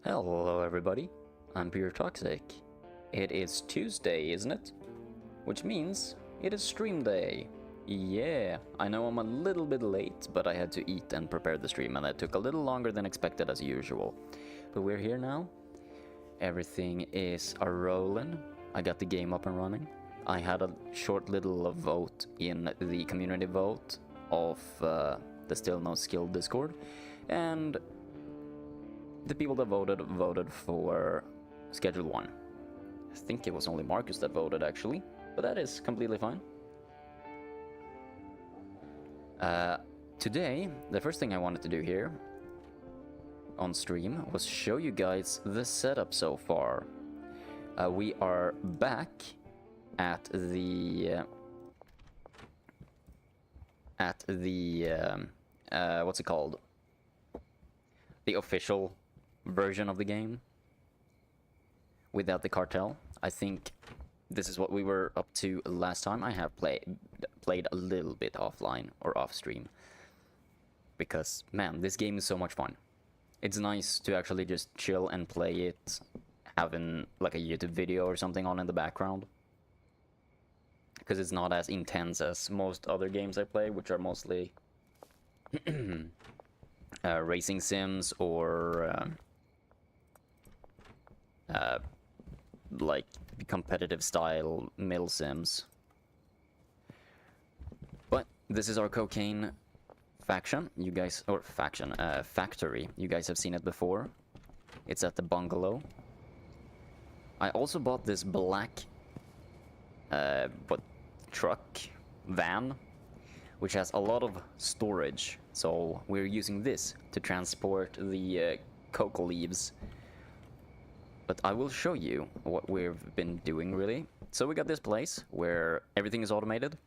Hello everybody, I'm Pure Toxic. It is Tuesday, isn't it? Which means it is stream day. Yeah, I know I'm a little bit late, but I had to eat and prepare the stream and that took a little longer than expected as usual. But we're here now. Everything is a-rollin'. I got the game up and running. I had a short little vote in the community vote of the Still No Skill Discord, and the people that voted for Schedule 1. I think it was only Marcus that voted actually, but that is completely fine. Today, the first thing I wanted to do here on stream was show you guys the setup so far. We are back at the what's it called? The official version of the game without the cartel. I think this is what we were up to last time. I have played a little bit offline or off stream because man, this game is so much fun. It's nice to actually just chill and play it, having like a YouTube video or something on in the background, because it's not as intense as most other games I play, which are mostly racing sims or like competitive style mill sims. But this is our cocaine faction, you guys, or faction, factory. You guys have seen it before. It's at the bungalow. I also bought this black van, which has a lot of storage. So we're using this to transport the coca leaves. But I will show you what we've been doing really. So we got this place where everything is automated.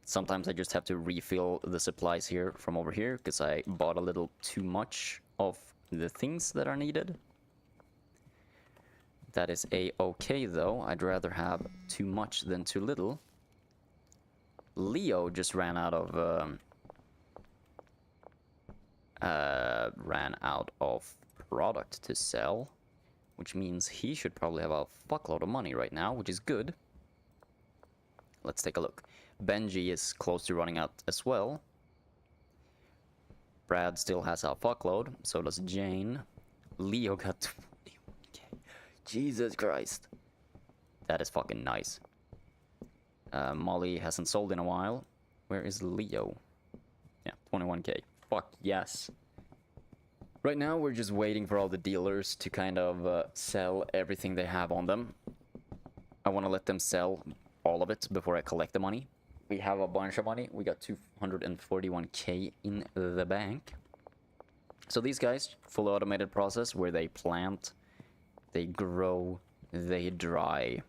Sometimes I just have to refill the supplies here from over here because I bought a little too much of the things that are needed. That is a-okay though. I'd rather have too much than too little. Leo just ran out of product to sell, which means he should probably have a fuckload of money right now, which is good. Let's take a look. Benji is close to running out as well. Brad still has a fuckload, so does Jane. Leo got 21k. Jesus Christ. That is fucking nice. Molly hasn't sold in a while. Where is Leo? Yeah, 21k. Fuck yes. Right now we're just waiting for all the dealers to kind of sell everything they have on them. I want to let them sell all of it before I collect the money. We have a bunch of money. We got 241k in the bank. So these guys, full automated process where they plant, they grow, they dry.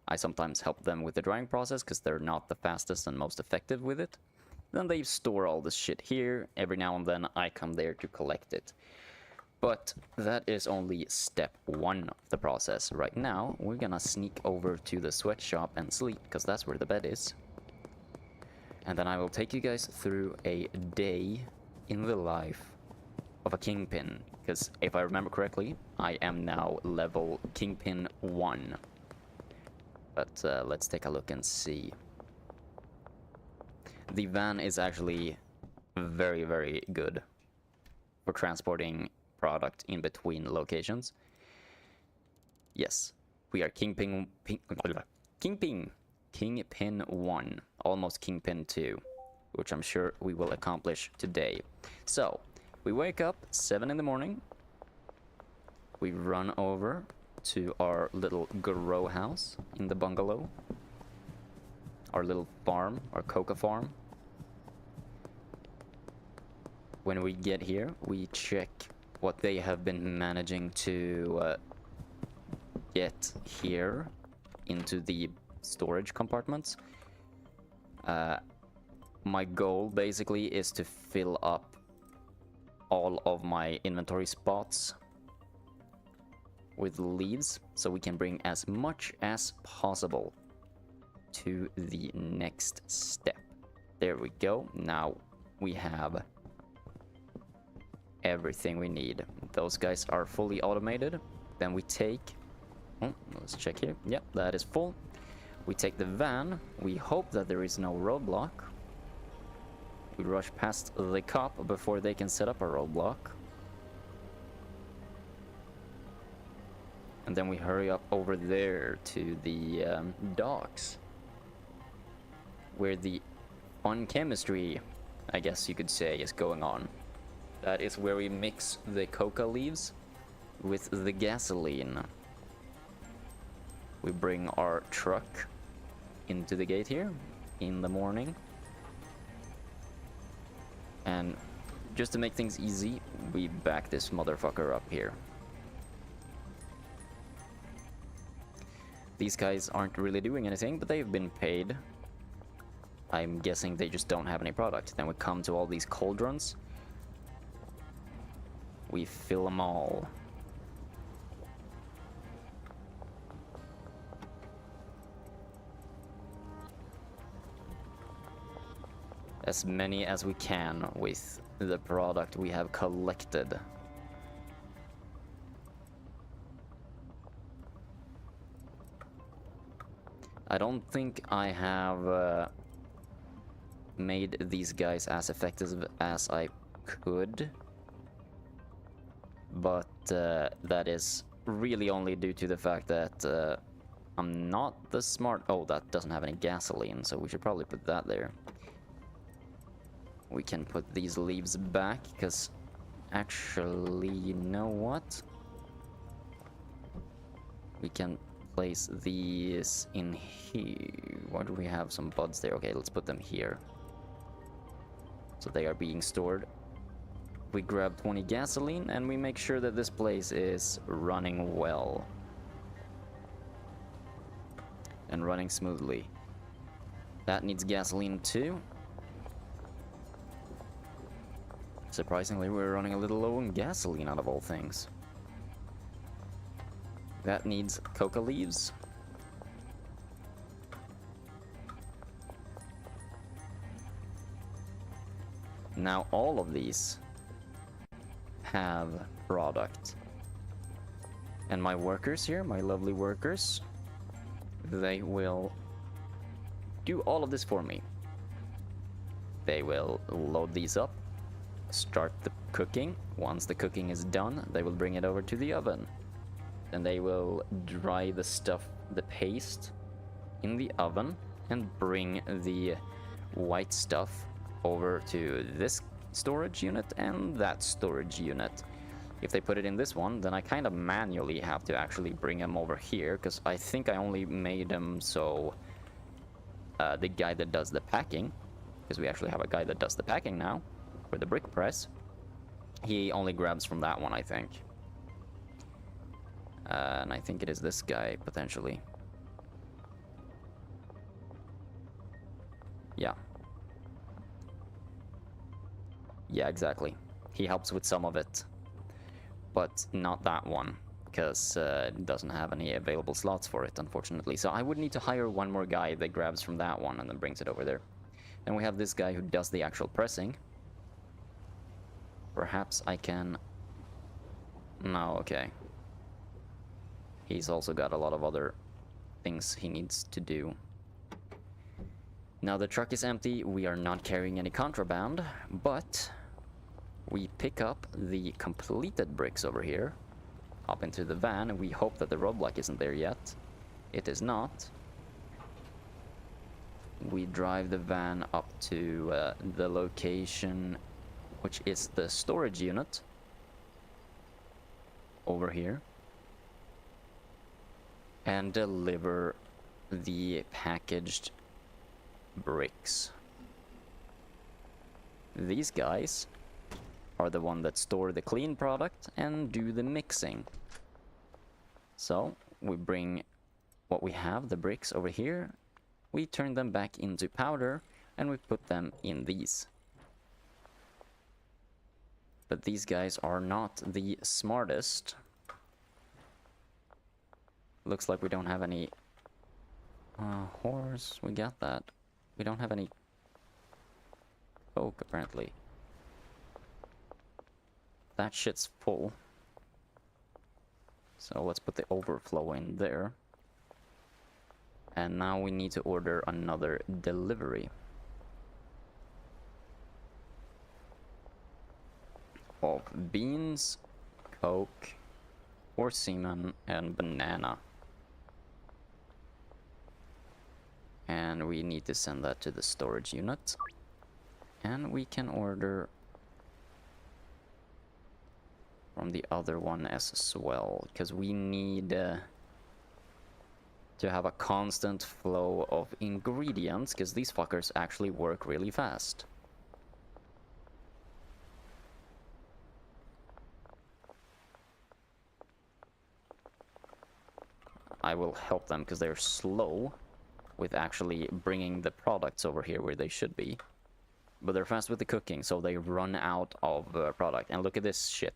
I sometimes help them with the drying process because they're not the fastest and most effective with it. Then they store all this shit here. Every now and then I come there to collect it. But that is only step 1 of the process. Right now, we're gonna sneak over to the sweatshop and sleep, because that's where the bed is. And then I will take you guys through a day in the life of a Kingpin. Because if I remember correctly, I am now level Kingpin 1. But let's take a look and see. The van is actually very, very good for transporting product in between locations. Yes, we are Kingpin 1, almost Kingpin 2, which I'm sure we will accomplish today. So, we wake up 7 in the morning. We run over to our little grow house in the bungalow. Our little farm, our coca farm. When we get here, we check what they have been managing to get here into the storage compartments. My goal basically is to fill up all of my inventory spots with leaves so we can bring as much as possible to the next step. There we go. Now we have everything we need. Those guys are fully automated. Then we take... Oh, let's check here. Yep, that is full. We take the van. We hope that there is no roadblock. We rush past the cop before they can set up a roadblock. And then we hurry up over there to the docks. Where the fun chemistry, I guess you could say, is going on. That is where we mix the coca leaves with the gasoline. We bring our truck into the gate here in the morning. And just to make things easy, we back this motherfucker up here. These guys aren't really doing anything, but they've been paid. I'm guessing they just don't have any product. Then we come to all these cauldrons. We fill them all. As many as we can with the product we have collected. I don't think I have made these guys as effective as I could. But that is really only due to the fact that I'm not the smart... Oh, that doesn't have any gasoline, so we should probably put that there. We can put these leaves back, because actually, you know what? We can place these in here. Why do we have some buds there? Okay, let's put them here. So they are being stored. We grab 20 gasoline and we make sure that this place is running well. And running smoothly. That needs gasoline too. Surprisingly, we're running a little low on gasoline out of all things. That needs coca leaves. Now all of these have product. And my workers here, my lovely workers, they will do all of this for me. They will load these up, start the cooking. Once the cooking is done, they will bring it over to the oven. Then they will dry the stuff, the paste, in the oven and bring the white stuff over to this storage unit and that storage unit. If they put it in this one, then I kind of manually have to actually bring them over here, because I think I only made them so the guy that does the packing, because we actually have a guy that does the packing now for the brick press, he only grabs from that one, I think. And I think it is this guy, potentially. Yeah. Yeah, exactly. He helps with some of it. But not that one, because it doesn't have any available slots for it, unfortunately. So I would need to hire one more guy that grabs from that one and then brings it over there. Then we have this guy who does the actual pressing. Perhaps I can... No, okay. He's also got a lot of other things he needs to do. Now the truck is empty, we are not carrying any contraband, but we pick up the completed bricks over here, up into the van, and we hope that the roadblock isn't there yet. It is not. We drive the van up to the location, which is the storage unit, over here, and deliver the packaged bricks. These guys are the one that store the clean product and do the mixing. So we bring what we have, the bricks, over here, we turn them back into powder and we put them in these. But these guys are not the smartest. Looks like we don't have any horse. We got that. We don't have any coke, apparently. that shit's full. So let's put the overflow in there. And now we need to order another delivery. Of beans, Coke, or semen, and banana. And we need to send that to the storage unit. And we can order from the other one as well, because we need to have a constant flow of ingredients, because these fuckers actually work really fast. I will help them because they're slow with actually bringing the products over here where they should be. But they're fast with the cooking, so they run out of product. And look at this shit.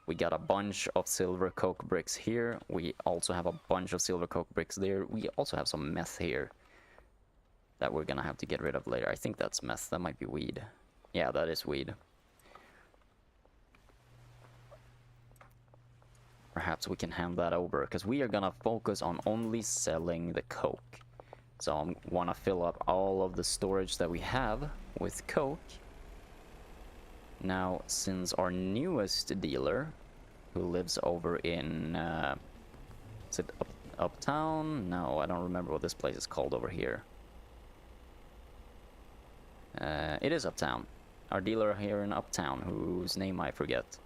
We got a bunch of silver coke bricks here. We also have a bunch of silver coke bricks there. We also have some meth here that we're gonna have to get rid of later. I think that's meth. That might be weed. Yeah, that is weed. Perhaps we can hand that over, because we are gonna focus on only selling the coke. So I want to fill up all of the storage that we have with coke. Now, since our newest dealer, who lives over in, is it Uptown? No, I don't remember what this place is called over here. It is Uptown. Our dealer here in Uptown, whose name I forget.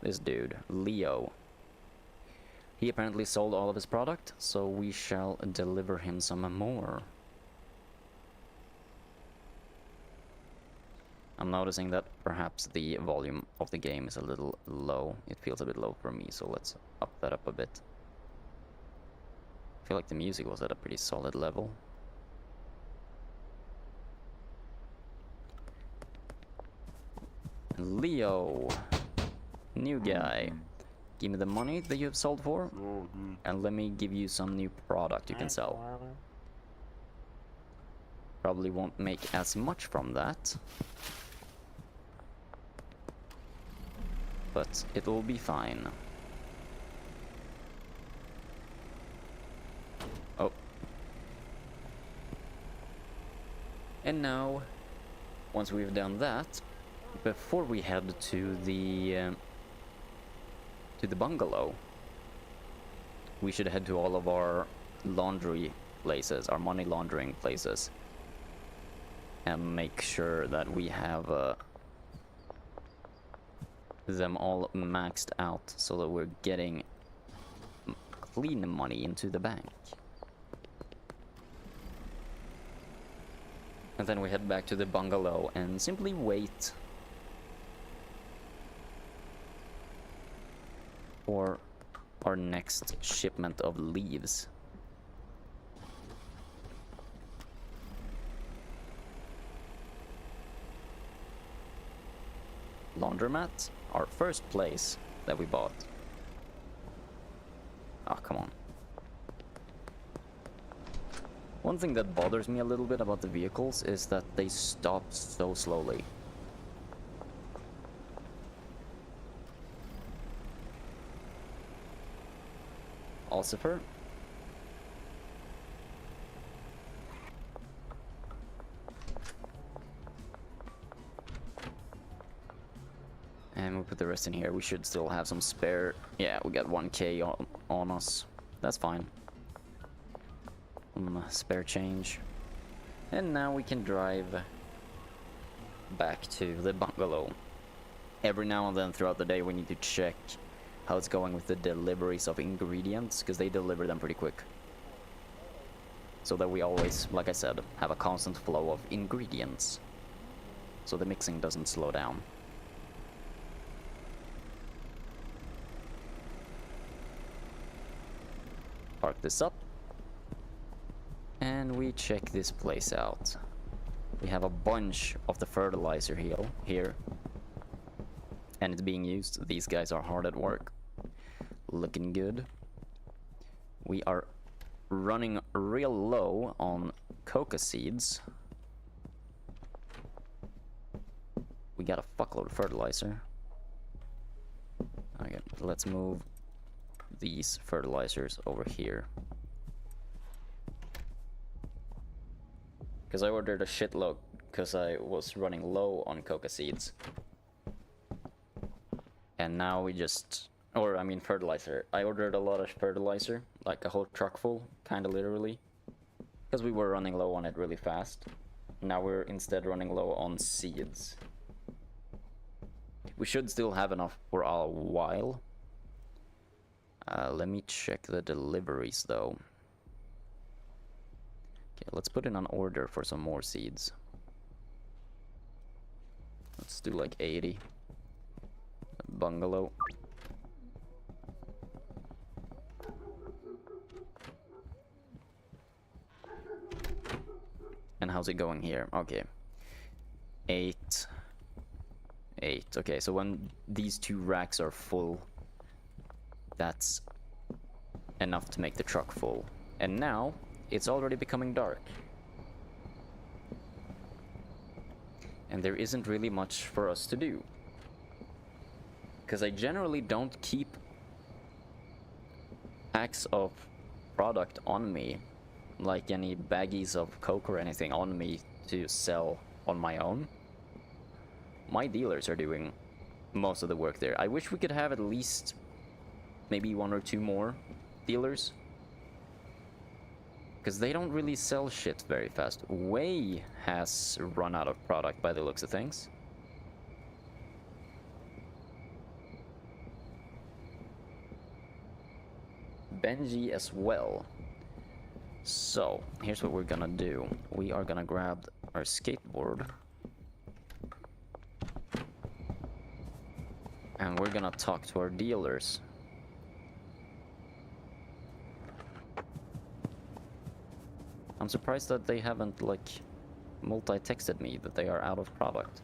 This dude, Leo. He apparently sold all of his product, so we shall deliver him some more. I'm noticing that perhaps the volume of the game is a little low. It feels a bit low for me, so let's up that up a bit. I feel like the music was at a pretty solid level. Leo, new guy. Give me the money that you have sold for, and let me give you some new product you can sell. Probably won't make as much from that, but it'll be fine. Oh. And now, once we've done that, before we head to the bungalow, we should head to all of our laundry places, our money laundering places, and make sure that we have them all maxed out so that we're getting clean money into the bank. And then we head back to the bungalow and simply wait for our next shipment of leaves. Laundromat, our first place that we bought. Oh, come on. One thing that bothers me a little bit about the vehicles is that they stop so slowly. Ossifer. And we'll put the rest in here. We should still have some spare. Yeah, we got 1K on us. That's fine. Spare change. And now we can drive back to the bungalow. Every now and then throughout the day we need to check how it's going with the deliveries of ingredients, because they deliver them pretty quick. So that we always, like I said, have a constant flow of ingredients. So the mixing doesn't slow down. Park this up. And we check this place out. We have a bunch of the fertilizer here. And it's being used. These guys are hard at work. Looking good. We are running real low on coca seeds. We got a fuckload of fertilizer. Okay, let's move these fertilizers over here. Because I ordered a shitload because I was running low on coca seeds. And now we just... Or, I mean fertilizer. I ordered a lot of fertilizer, like a whole truck full, kinda literally. Because we were running low on it really fast. Now we're instead running low on seeds. We should still have enough for a while. Let me check the deliveries though. Okay, let's put in an order for some more seeds. Let's do like 80. Bungalow. And how's it going here? Okay. 8. 8. Okay, so when these 2 racks are full, that's enough to make the truck full. And now, it's already becoming dark. And there isn't really much for us to do. Because I generally don't keep packs of product on me, like any baggies of coke or anything on me to sell on my own. My dealers are doing most of the work there. I wish we could have at least maybe 1 or 2 more dealers, because they don't really sell shit very fast. Way has run out of product by the looks of things. Benji as well. So, here's what we're gonna do. We are gonna grab our skateboard. And we're gonna talk to our dealers. I'm surprised that they haven't, like, multi-texted me that they are out of product.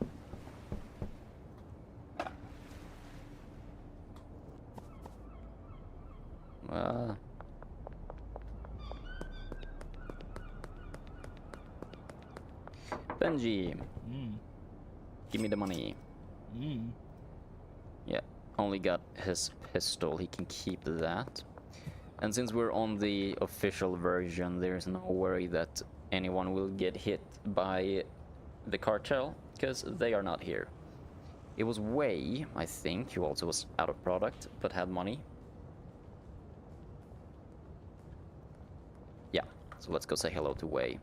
Benji, give me the money. Yeah, only got his pistol. He can keep that. And since we're on the official version, there's no worry that anyone will get hit by the cartel, because they are not here. It was Way, I think, who also was out of product, but had money. Yeah, so let's go say hello to Way.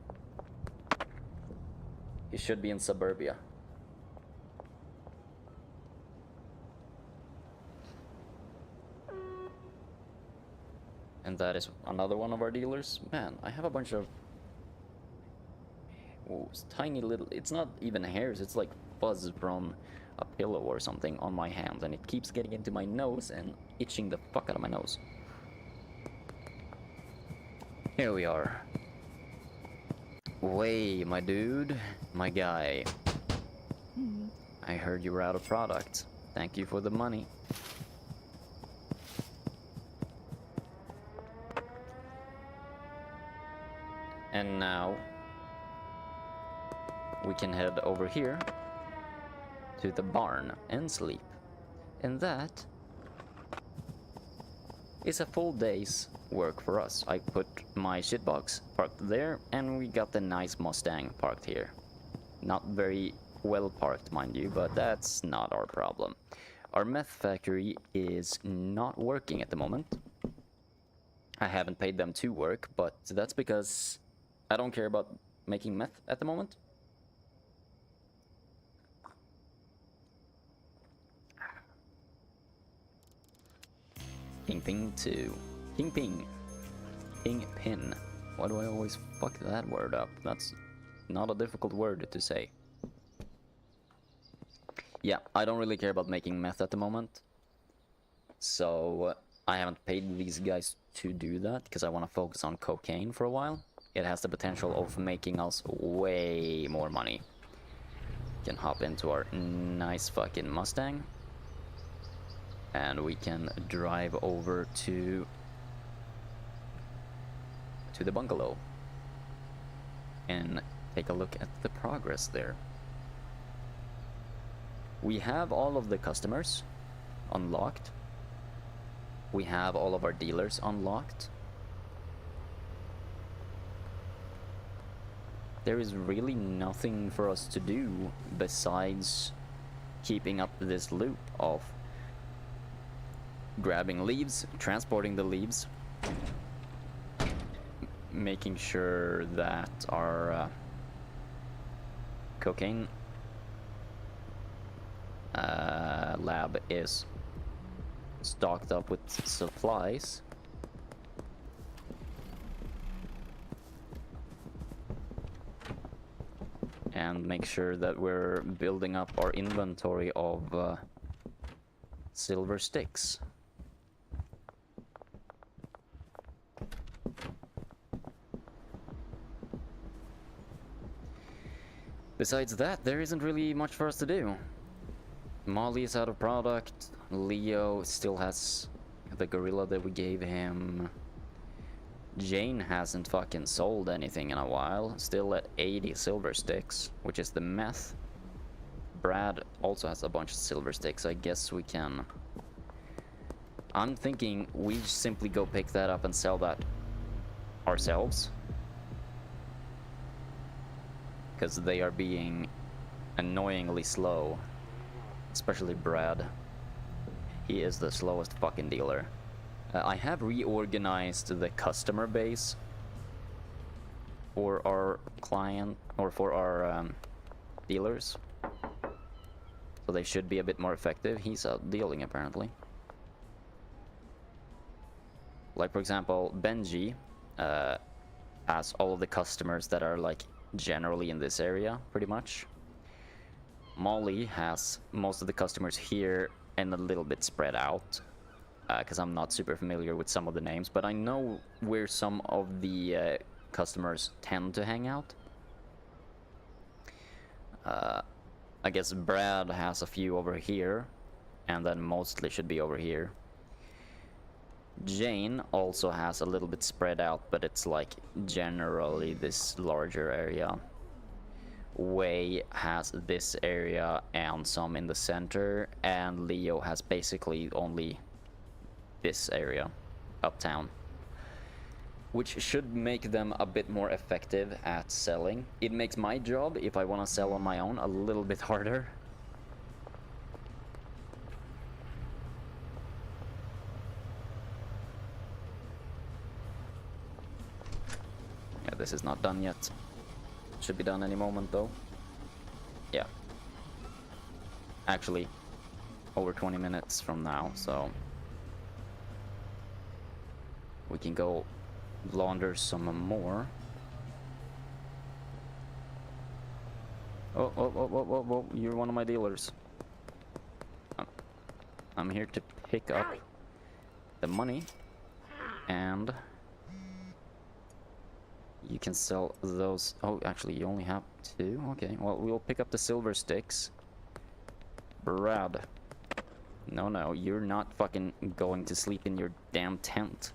He should be in suburbia. And that is another one of our dealers. Man, I have a bunch of tiny little... It's not even hairs, it's like fuzz from a pillow or something on my hand. And it keeps getting into my nose and itching the fuck out of my nose. Here we are. Way, my dude. My guy. I heard you were out of product. Thank you for the money. And now we can head over here to the barn and sleep. And that is a full day's work for us. I put my shitbox parked there, and we got the nice Mustang parked here. Not very well parked, mind you, but that's not our problem. Our meth factory is not working at the moment. I haven't paid them to work, but that's because I don't care about making meth at the moment. Kingpin 2. Kingpin. Kingpin. Why do I always fuck that word up? That's not a difficult word to say. Yeah, I don't really care about making meth at the moment. So I haven't paid these guys to do that because I want to focus on cocaine for a while. It has the potential of making us way more money. Can hop into our nice fucking Mustang. And we can drive over to the bungalow and take a look at the progress there. We have all of the customers unlocked. we have all of our dealers unlocked. There is really nothing for us to do besides keeping up this loop of grabbing leaves, transporting the leaves, making sure that our cocaine lab is stocked up with supplies. And make sure that we're building up our inventory of silver sticks. Besides that, there isn't really much for us to do. Molly is out of product. Leo still has the gorilla that we gave him. Jane hasn't fucking sold anything in a while. Still at 80 silver sticks, which is the meth. Brad also has a bunch of silver sticks. I guess we can... I'm thinking we simply go pick that up and sell that ourselves. Because they are being annoyingly slow. Especially Brad. He is the slowest fucking dealer. I have reorganized the customer base for our client, or for our dealers. So they should be a bit more effective. He's out dealing apparently. Like for example, Benji has all of the customers that are like generally in this area, pretty much. Molly has most of the customers here and a little bit spread out. Because I'm not super familiar with some of the names, but I know where some of the customers tend to hang out. I guess Brad has a few over here, and then mostly should be over here. Jane also has a little bit spread out, but it's like generally this larger area. Wei has this area and some in the center, and Leo has basically only this area, uptown, which should make them a bit more effective at selling. It makes my job, if I want to sell on my own, a little bit harder. Yeah, this is not done yet. Should be done any moment though. Yeah. Actually, over 20 minutes from now, so we can go launder some more. Oh, you're one of my dealers. I'm here to pick up the money, and you can sell those. Oh, actually, you only have 2? Okay, well, we'll pick up the silver sticks. Brad. No, you're not fucking going to sleep in your damn tent.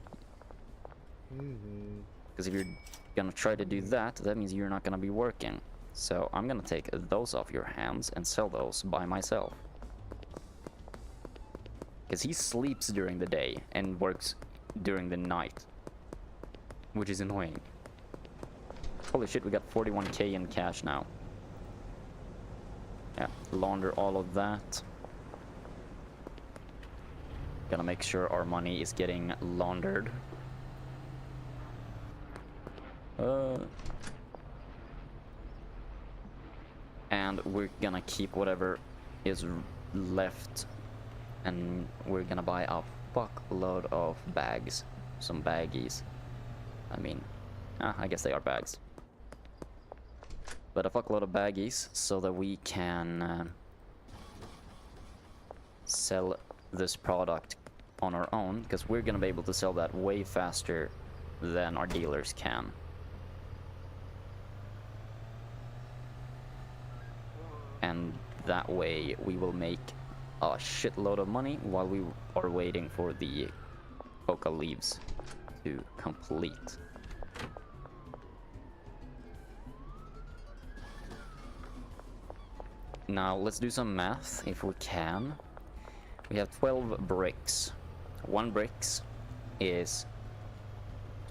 Because if you're gonna try to do that, that means you're not gonna be working. So I'm gonna take those off your hands and sell those by myself. Because he sleeps during the day and works during the night. Which is annoying. Holy shit, we got 41k in cash now. Yeah, launder all of that. Gonna make sure our money is getting laundered. And we're gonna keep whatever is left, and we're gonna buy a fuckload of bags, some baggies. I mean, I guess they are bags, but a fuckload of baggies so that we can sell this product on our own, because we're gonna be able to sell that way faster than our dealers can. And that way we will make a shitload of money while we are waiting for the coca leaves to complete. Now let's do some math if we can. We have 12 bricks. 1 bricks is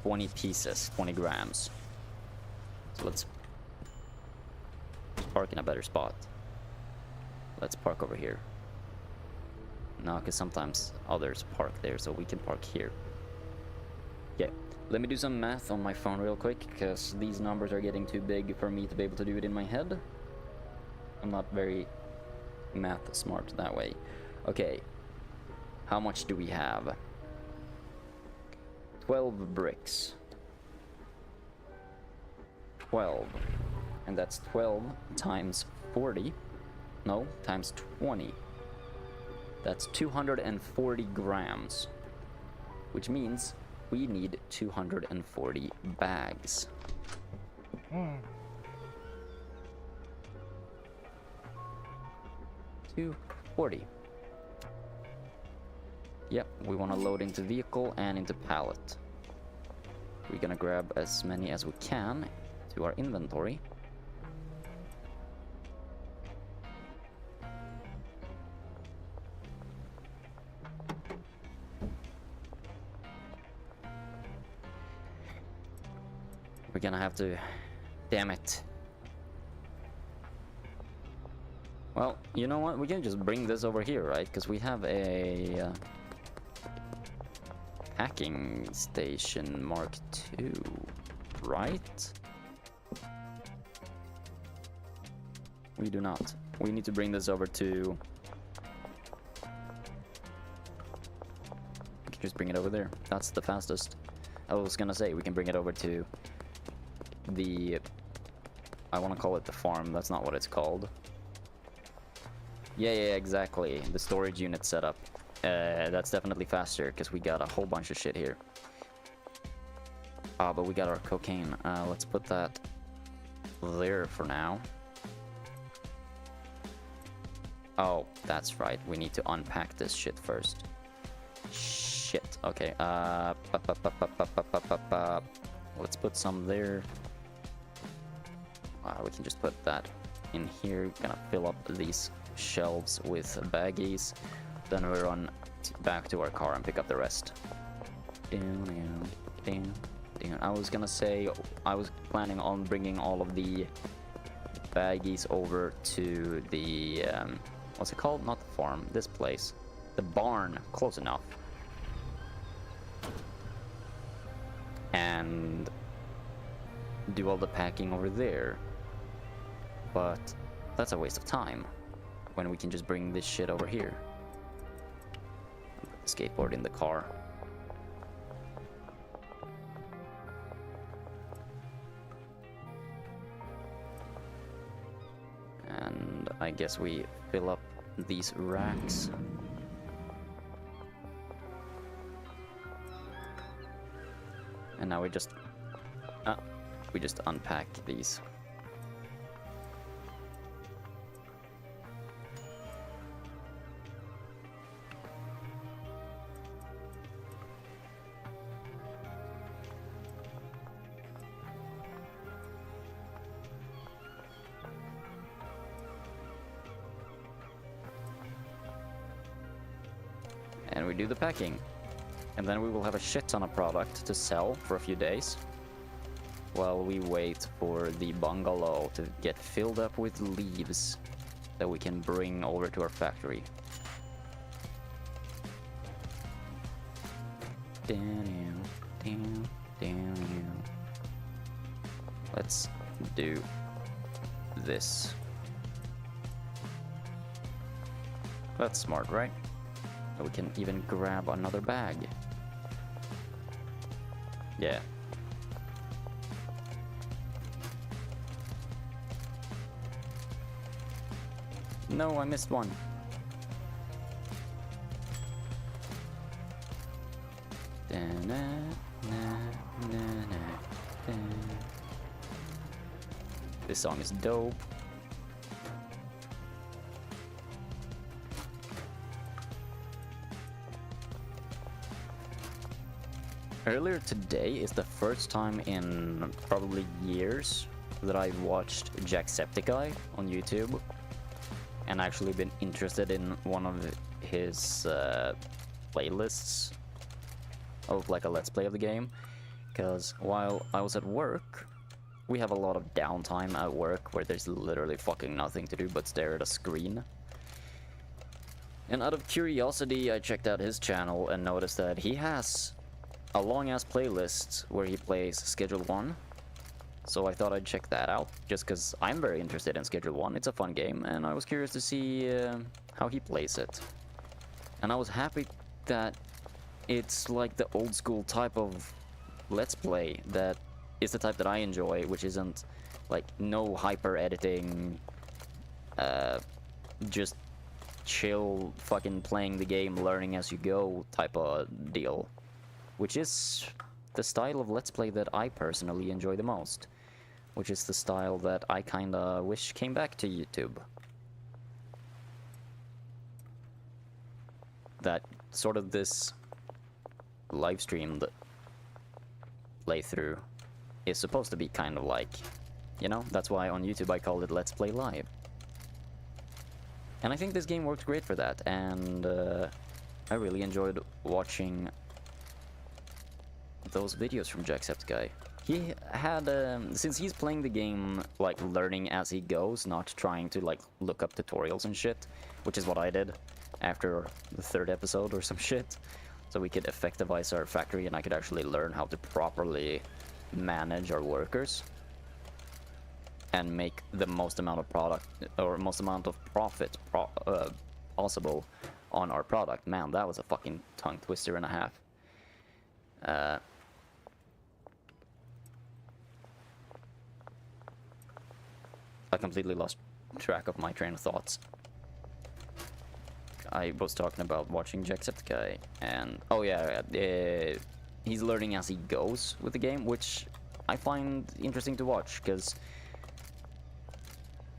20 pieces, 20 grams. So let's park in a better spot. Let's park over here. No, because sometimes others park there, so we can park here. Yeah, let me do some math on my phone real quick, because these numbers are getting too big for me to be able to do it in my head. I'm not very math smart that way. Okay, how much do we have? 12 bricks. 12. And that's 12 times 40. No, times 20. That's 240 grams. Which means we need 240 bags. 240. Yep, we want to load into vehicle and into pallet. We're gonna grab as many as we can to our inventory. We're gonna have to... Damn it. Well, you know what? We can just bring this over here, right? Because we have a... packing station Mark II, right? We do not. We need to bring this over to... We can just bring it over there. That's the fastest. I was gonna say, we can bring it over to the... I want to call it the farm. That's not what it's called. Yeah, exactly. The storage unit setup. That's definitely faster because we got a whole bunch of shit here. But we got our cocaine. Let's put that there for now. Oh, that's right. We need to unpack this shit first. Shit. Okay. Let's put some there. We can just put that in here. Gonna fill up these shelves with baggies. Then we run back to our car and pick up the rest. I was gonna say, I was planning on bringing all of the baggies over to the, what's it called? Not the farm, this place. The barn, close enough. And do all the packing over there. But that's a waste of time when we can just bring this shit over here. Put the skateboard in the car. And I guess we fill up these racks. And now we just unpack these. And we do the packing. And then we will have a shit ton of product to sell for a few days. While we wait for the bungalow to get filled up with leaves that we can bring over to our factory. Let's do this. That's smart, right? We can even grab another bag. Yeah. No, I missed one. This song is dope. Earlier today is the first time in probably years that I've watched Jacksepticeye on YouTube and actually been interested in one of his playlists of like a let's play of the game, because while I was at work, we have a lot of downtime at work where there's literally fucking nothing to do but stare at a screen. And out of curiosity, I checked out his channel and noticed that he has a long-ass playlist where he plays Schedule 1. So I thought I'd check that out, just because I'm very interested in Schedule 1. It's a fun game, and I was curious to see how he plays it. And I was happy that it's like the old school type of let's play that is the type that I enjoy, which isn't like no hyper editing, just chill fucking playing the game, learning as you go type of deal, which is the style of let's play that I personally enjoy the most, which is the style that I kinda wish came back to YouTube. That sort of this live streamed playthrough is supposed to be kind of like, you know, that's why on YouTube I call it Let's Play Live. And I think this game works great for that, and I really enjoyed watching those videos from Jacksepticeye. He had, since he's playing the game, like, learning as he goes, not trying to, like, look up tutorials and shit, which is what I did after the 3rd episode or some shit, so we could effectivize our factory and I could actually learn how to properly manage our workers and make the most amount of product, or most amount of profit possible on our product. Man, that was a fucking tongue twister and a half. I completely lost track of my train of thoughts. I was talking about watching Jacksepticeye, and oh yeah, he's learning as he goes with the game, which I find interesting to watch, because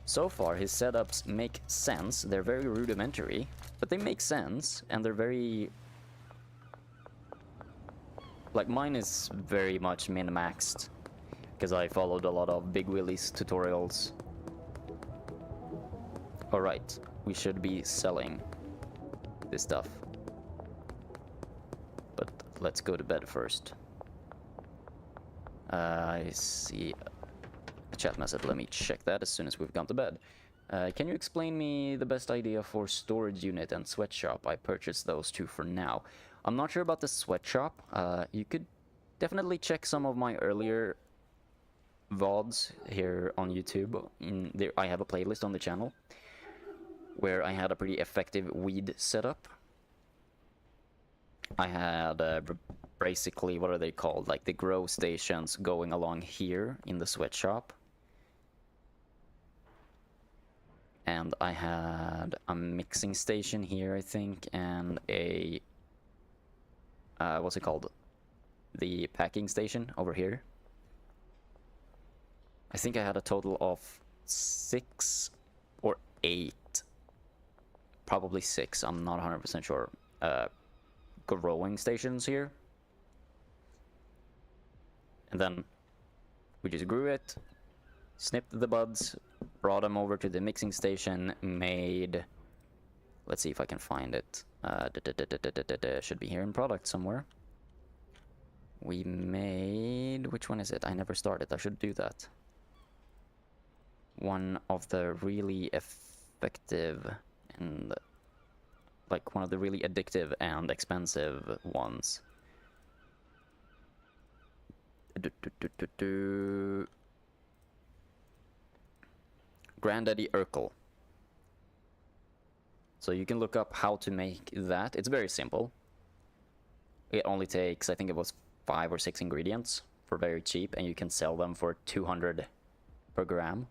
so far his setups make sense. They're very rudimentary, but they make sense, and they're very... like, mine is very much min-maxed, because I followed a lot of Big Willie's tutorials. Alright, we should be selling this stuff. But let's go to bed first. I see a chat message. Let me check that as soon as we've gone to bed. Can you explain me the best idea for storage unit and sweatshop? I purchased those two for now. I'm not sure about the sweatshop. You could definitely check some of my earlier VODs here on YouTube. I have a playlist on the channel where I had a pretty effective weed setup. I had basically, what are they called? Like the grow stations going along here in the sweatshop. And I had a mixing station here, I think, and a... what's it called? The packing station over here. I think I had a total of 6 or 8. Probably 6, I'm not 100% sure. Growing stations here. And then we just grew it, snipped the buds, brought them over to the mixing station, made... let's see if I can find it. Should be here in product somewhere. We made... which one is it? I never started. I should do that. One of the really effective and... like one of the really addictive and expensive ones. Granddaddy Urkel. So you can look up how to make that. It's very simple. It only takes, I think it was 5 or 6 ingredients for very cheap, and you can sell them for 200 per gram.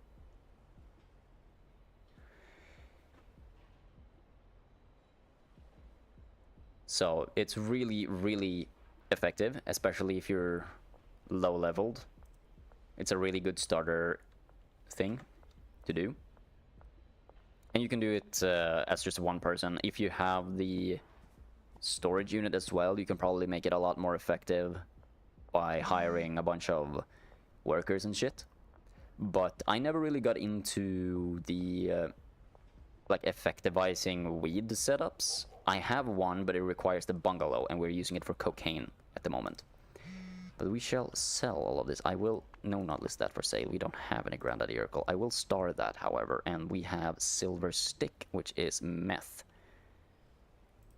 So it's really, really effective, especially if you're low leveled. It's a really good starter thing to do. And you can do it as just one person. If you have the storage unit as well, you can probably make it a lot more effective by hiring a bunch of workers and shit. But I never really got into the like effectivizing weed setups. I have one, but it requires the bungalow, and we're using it for cocaine. at the moment. But we shall sell all of this. I will... No, not list that for sale. We don't have any Grenadier. I will star that, however. And we have Silver Stick, which is meth.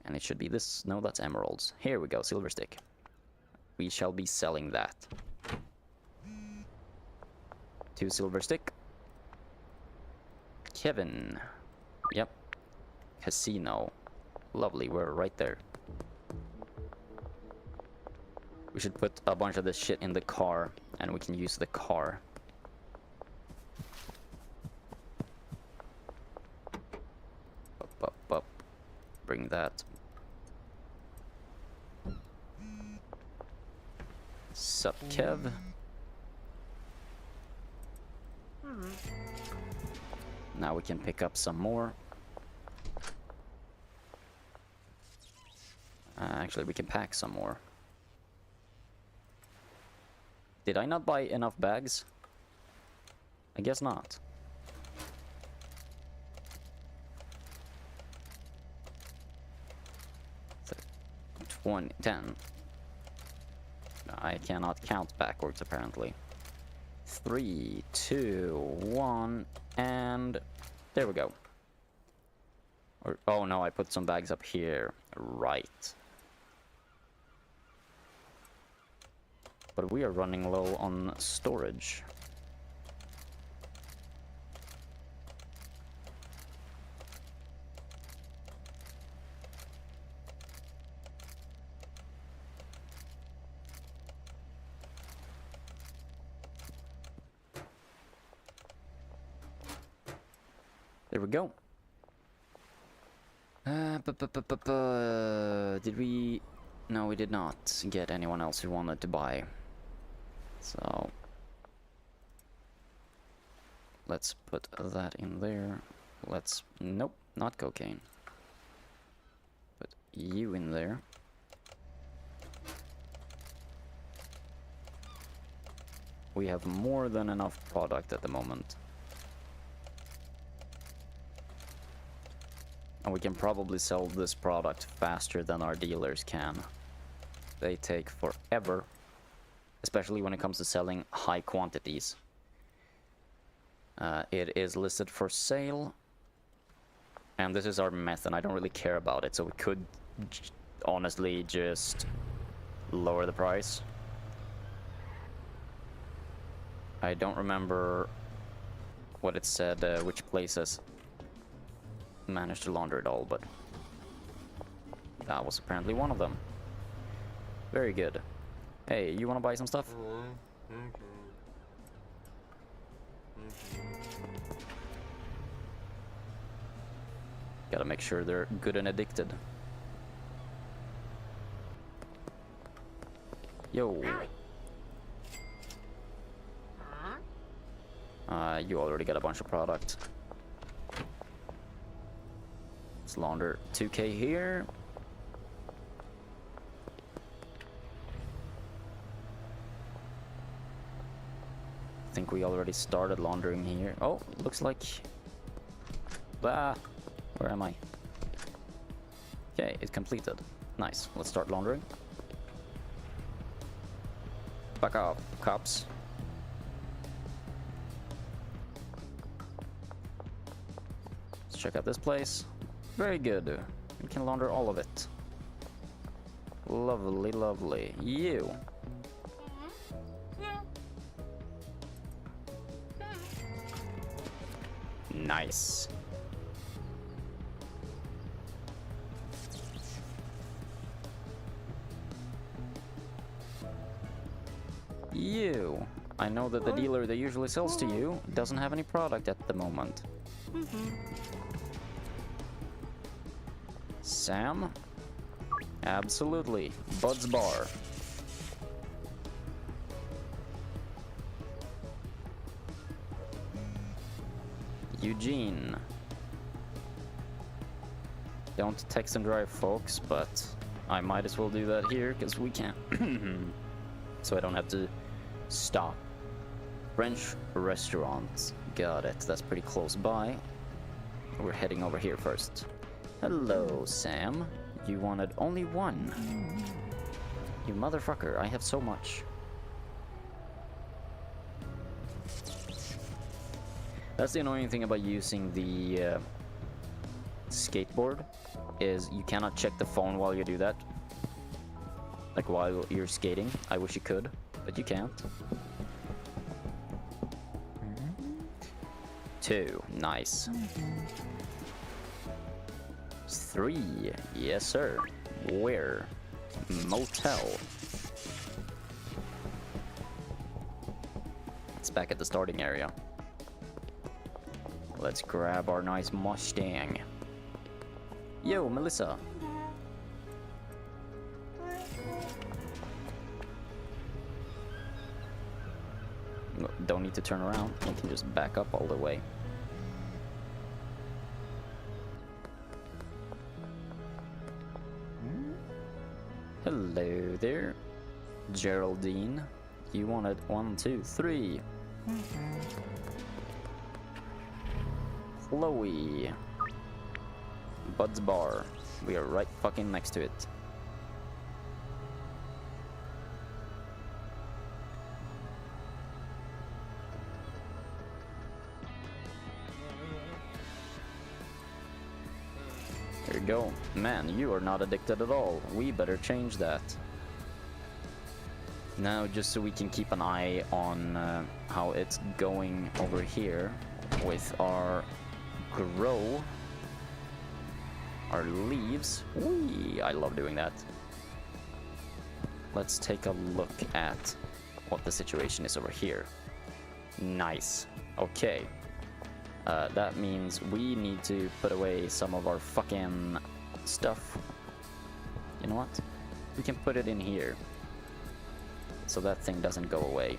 And it should be this... No, that's emeralds. Here we go, Silver Stick. We shall be selling that. 2 Silver Stick. Kevin. Yep. Casino. Lovely, we're right there. We should put a bunch of this shit in the car, and we can use the car. Up. Bring that. Sup, Kev? Now we can pick up some more. Actually, we can pack some more. Did I not buy enough bags? I guess not. So, 10. I cannot count backwards, apparently. 3, 2, 1, and there we go. Or, oh no, I put some bags up here. Right. But we are running low on storage. There we go. Did we... No, we did not get anyone else who wanted to buy. So... Let's put that in there. Let's... Nope, not cocaine. Put you in there. We have more than enough product at the moment. And we can probably sell this product faster than our dealers can. They take forever, especially when it comes to selling high quantities. It is listed for sale. And this is our meth, and I don't really care about it, so we could honestly just lower the price. I don't remember what it said, which places managed to launder it all, but that was apparently one of them. Very good. Hey, you want to buy some stuff? Gotta make sure they're good and addicted. Yo. You already got a bunch of product. Let's launder 2K here. I think we already started laundering here. Oh, looks like... Where am I? Okay, it's completed. Nice. Let's start laundering. Back up, cops. Let's check out this place. Very good. We can launder all of it. Lovely, lovely. You. Nice. You. I know that the dealer that usually sells to you doesn't have any product at the moment. Sam? Absolutely. Bud's Bar. Eugene. Don't text and drive, folks, but I might as well do that here because we can't. So I don't have to stop. French restaurants. Got it. That's pretty close by. We're heading over here first. Hello, Sam. You wanted only one. You motherfucker, I have so much. That's the annoying thing about using the skateboard, is you cannot check the phone while you do that. Like while you're skating. I wish you could, but you can't. 2, nice. 3, yes sir. Where? Motel. It's back at the starting area. Let's grab our nice Mustang. Yo, Melissa. Don't need to turn around. You can just back up all the way. Hello there, Geraldine. You wanted 1, 2, 3. Chloe. Bud's Bar. We are right fucking next to it. There you go. Man, you are not addicted at all. We better change that. Now, just so we can keep an eye on how it's going over here with our grow, our leaves. Whee! I love doing that. Let's take a look at what the situation is over here. Nice. Okay. That means we need to put away some of our fucking stuff. You know what? We can put it in here, so that thing doesn't go away.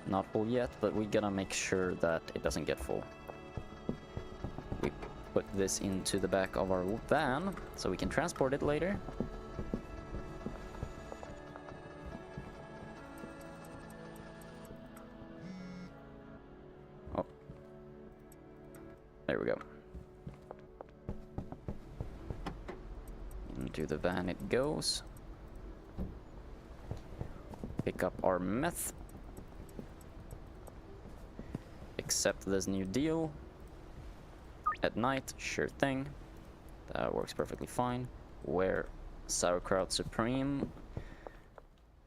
Not full yet, but we gotta make sure that it doesn't get full. We put this into the back of our van, so we can transport it later. Oh. There we go. Into the van it goes. Pick up our meth. Accept this new deal. At night, sure thing. That works perfectly fine. Where Sauerkraut Supreme.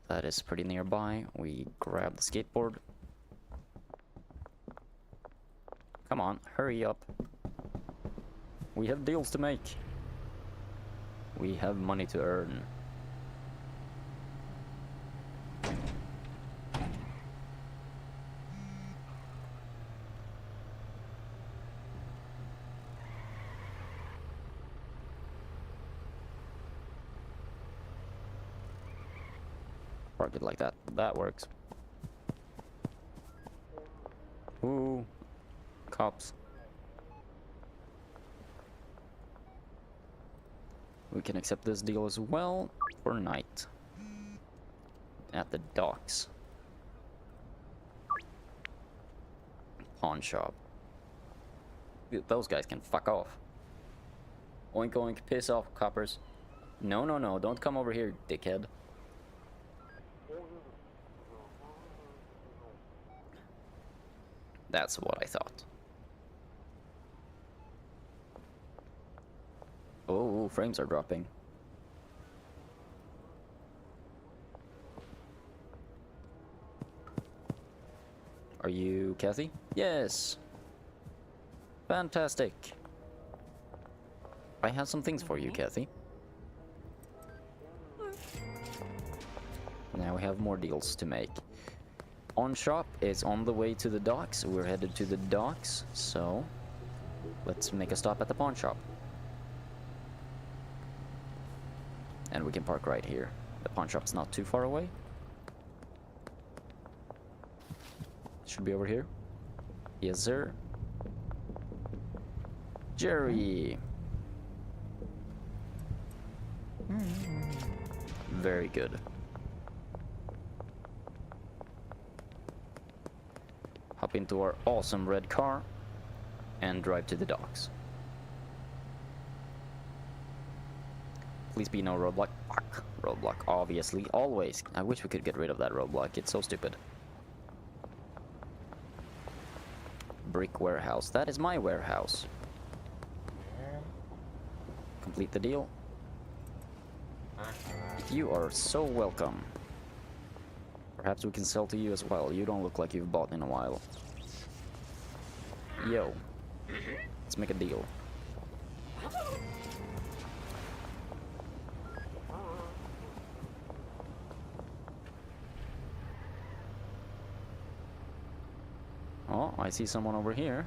That is pretty nearby. We grab the skateboard. Come on, hurry up. We have deals to make. We have money to earn. Park it like that. That works. Ooh. Cops. We can accept this deal as well for night. At the docks. Pawn shop. Those guys can fuck off. Oink oink, piss off, coppers. No, no, no, don't come over here, dickhead. That's what I thought. Oh, frames are dropping. Are you Kathy? Yes. Fantastic. I have some things for you, Kathy. Now we have more deals to make. Pawn shop is on the way to the docks. We're headed to the docks, so let's make a stop at the pawn shop. And we can park right here. The pawn shop's not too far away. Should be over here. Yes, sir. Jerry. Very good. Hop into our awesome red car and drive to the docks. Please be no roadblock. Fuck. Roadblock, obviously. Always. I wish we could get rid of that roadblock. It's so stupid. Brick warehouse. That is my warehouse. Complete the deal. You are so welcome. Perhaps we can sell to you as well. You don't look like you've bought in a while. Yo. Let's make a deal. Oh, I see someone over here.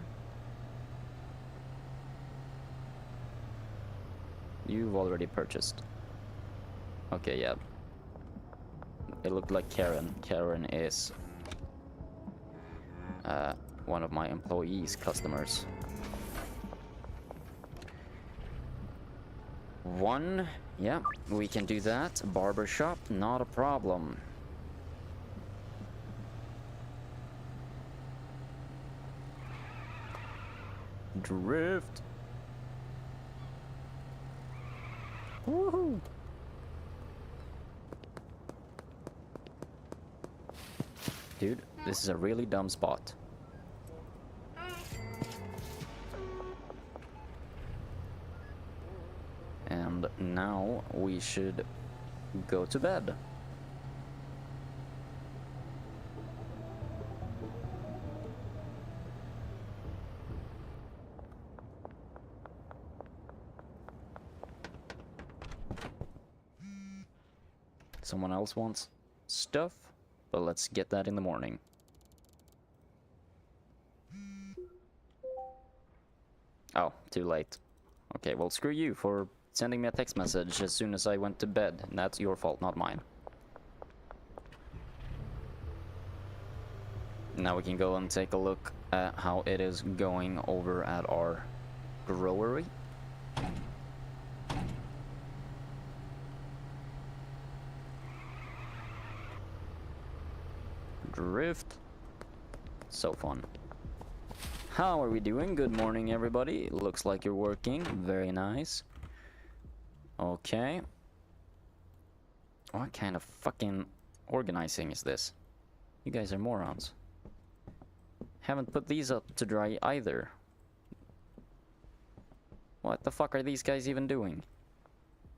You've already purchased. Okay, yeah. It looked like Karen. Karen is one of my employees' customers. One, yeah, we can do that. Barber shop, not a problem. Drift. Woohoo! Dude, this is a really dumb spot. And now we should go to bed. Someone else wants stuff, but let's get that in the morning. Oh, too late. Okay, well, screw you for sending me a text message as soon as I went to bed. And that's your fault, not mine. Now we can go and take a look at how it is going over at our growery. Drift. So fun. How are we doing? Good morning, everybody. Looks like you're working. Very nice. Okay. What kind of fucking organizing is this? You guys are morons. Haven't put these up to dry either. What the fuck are these guys even doing?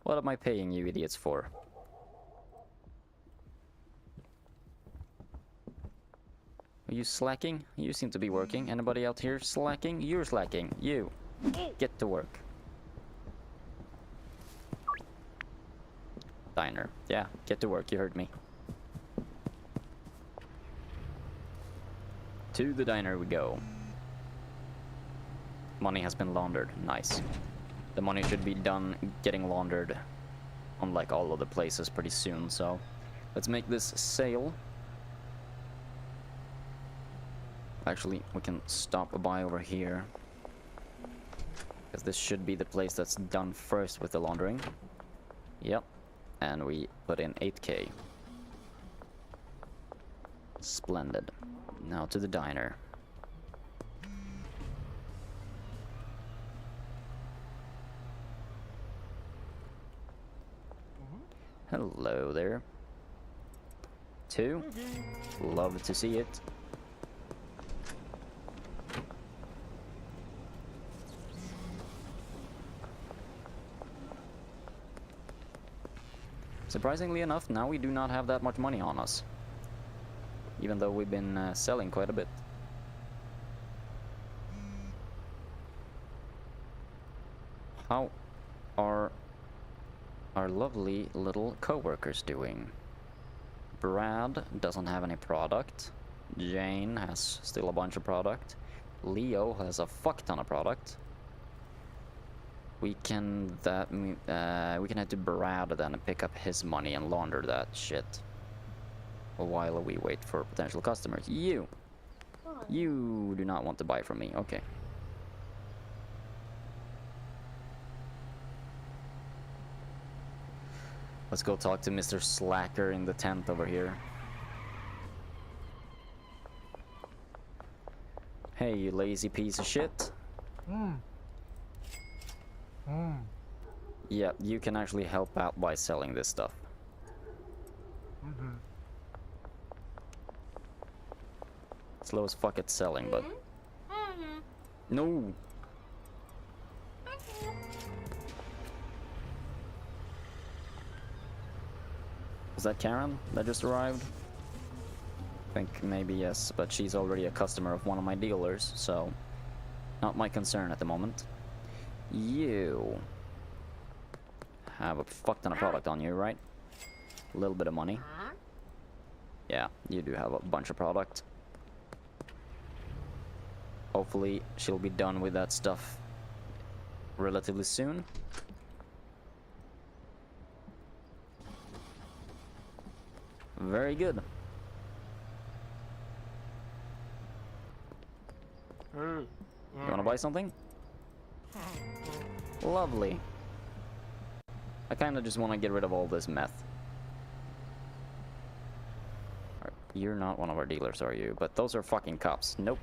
What am I paying you idiots for? Are you slacking? You seem to be working. Anybody out here slacking? You're slacking. You. Get to work. Diner. Yeah, get to work. You heard me. To the diner we go. Money has been laundered. Nice. The money should be done getting laundered on like all other places pretty soon, so let's make this sale. Actually, we can stop by over here, because this should be the place that's done first with the laundering. Yep. And we put in 8K. Splendid. Now to the diner. Hello there. Two. Love to see it. Surprisingly enough, now we do not have that much money on us. Even though we've been selling quite a bit. How are our lovely little co-workers doing? Brad doesn't have any product. Jane has still a bunch of product. Leo has a fuck ton of product. We can head to Brad then and pick up his money and launder that shit while we wait for potential customers. You do not want to buy from me. Okay. Let's go talk to Mr. Slacker in the tent over here. Hey, you lazy piece of shit. Yeah, you can actually help out by selling this stuff. Slow as fuck at selling, but... No! Is that Karen that just arrived? I think maybe yes, but she's already a customer of one of my dealers, so... Not my concern at the moment. You... have a fuck ton of product on you, right? A little bit of money. Yeah, you do have a bunch of product. Hopefully she'll be done with that stuff relatively soon. Very good. You wanna buy something? Lovely. I kinda just wanna get rid of all this meth. You're not one of our dealers, are you? But those are fucking cops. Nope.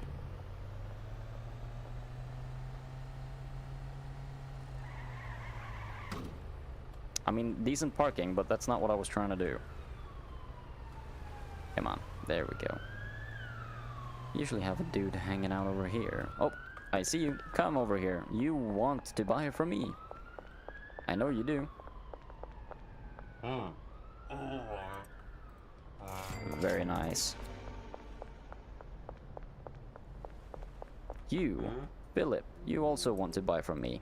I mean, decent parking, but that's not what I was trying to do. Come on. There we go. Usually have a dude hanging out over here. Oh, I see you. Come over here. You want to buy it from me. I know you do. Very nice. You, Philip, you also want to buy from me.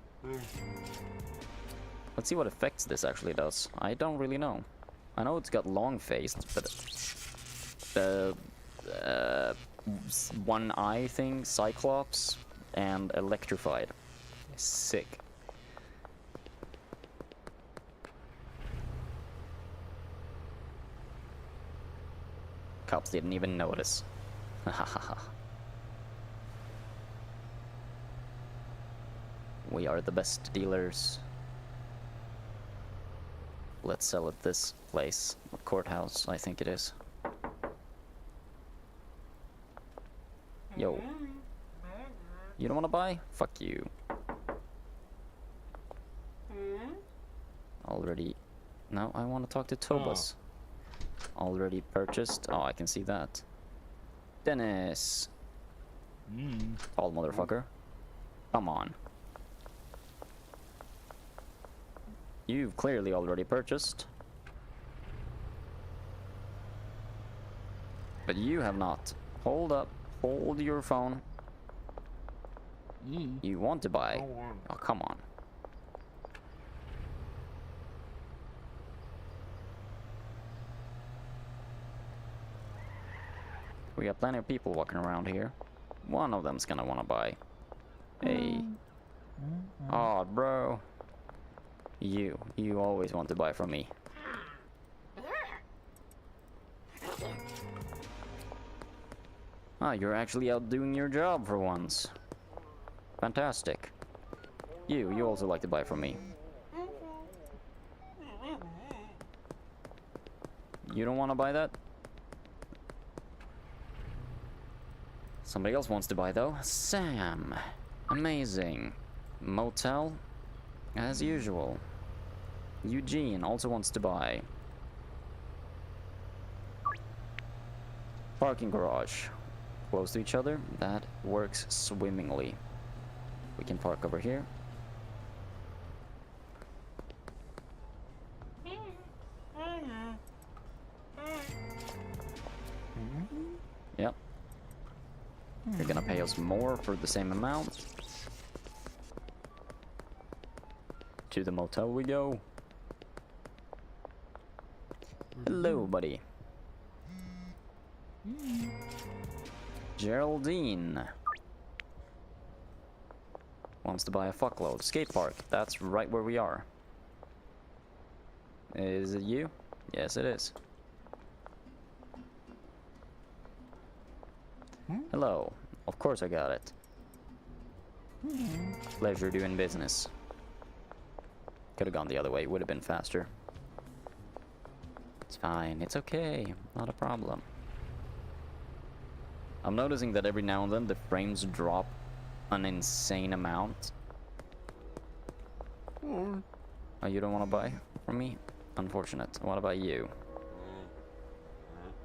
Let's see what effects this actually does. I don't really know. I know it's got long-faced, but the one eye thing, Cyclops, and electrified. Sick. Cops didn't even notice. We are the best dealers. Let's sell at this place. Courthouse, I think it is. Yo. You don't wanna buy? Fuck you. Already... No, I wanna talk to Tobas. Already purchased? Oh, I can see that. Dennis! Tall motherfucker. Come on. You've clearly already purchased. But you have not. Hold up. Hold your phone. You want to buy? Oh, come on. We got plenty of people walking around here. One of them's gonna wanna buy. Hey. Oh, bro. You always want to buy from me. Ah, you're actually out doing your job for once. Fantastic. You also like to buy from me. You don't want to buy that? Somebody else wants to buy though. Sam. Amazing. Motel. As usual. Eugene also wants to buy. Parking garage. Close to each other. That works swimmingly. We can park over here. Yep. You're gonna pay us more for the same amount. To the motel we go. Hello, buddy. Geraldine wants to buy a fuckload. Skate park. That's right where we are. Is it you? Yes, it is. Hello. Of course I got it. Pleasure doing business. Could have gone the other way. Would have been faster. It's fine. It's okay. Not a problem. I'm noticing that every now and then the frames drop an insane amount. Oh, you don't want to buy from me? Unfortunate. What about you?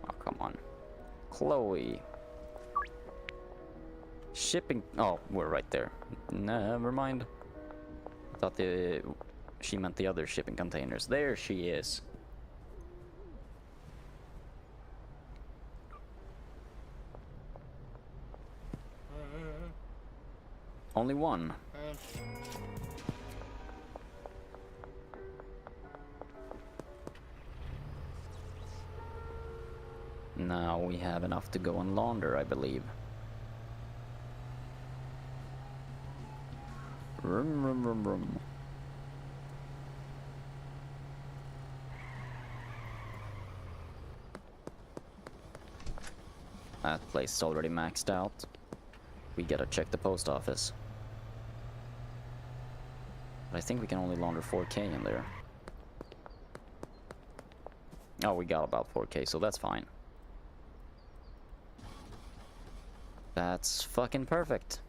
Oh, come on. Chloe. Shipping... Oh, we're right there. Never mind. I thought she meant the other shipping containers. There she is. Only one. Now we have enough to go and launder, I believe. Vroom, vroom, vroom, vroom. That place is already maxed out. We gotta check the post office. But I think we can only launder 4K in there. Oh, we got about 4K, so that's fine. That's fucking perfect.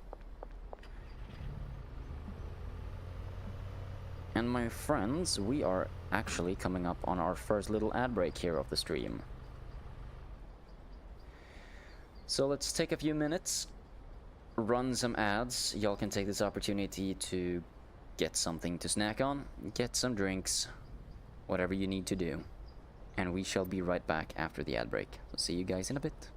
And my friends, we are actually coming up on our first little ad break here of the stream. So let's take a few minutes, run some ads. Y'all can take this opportunity to get something to snack on, get some drinks, whatever you need to do. And we shall be right back after the ad break. So see you guys in a bit.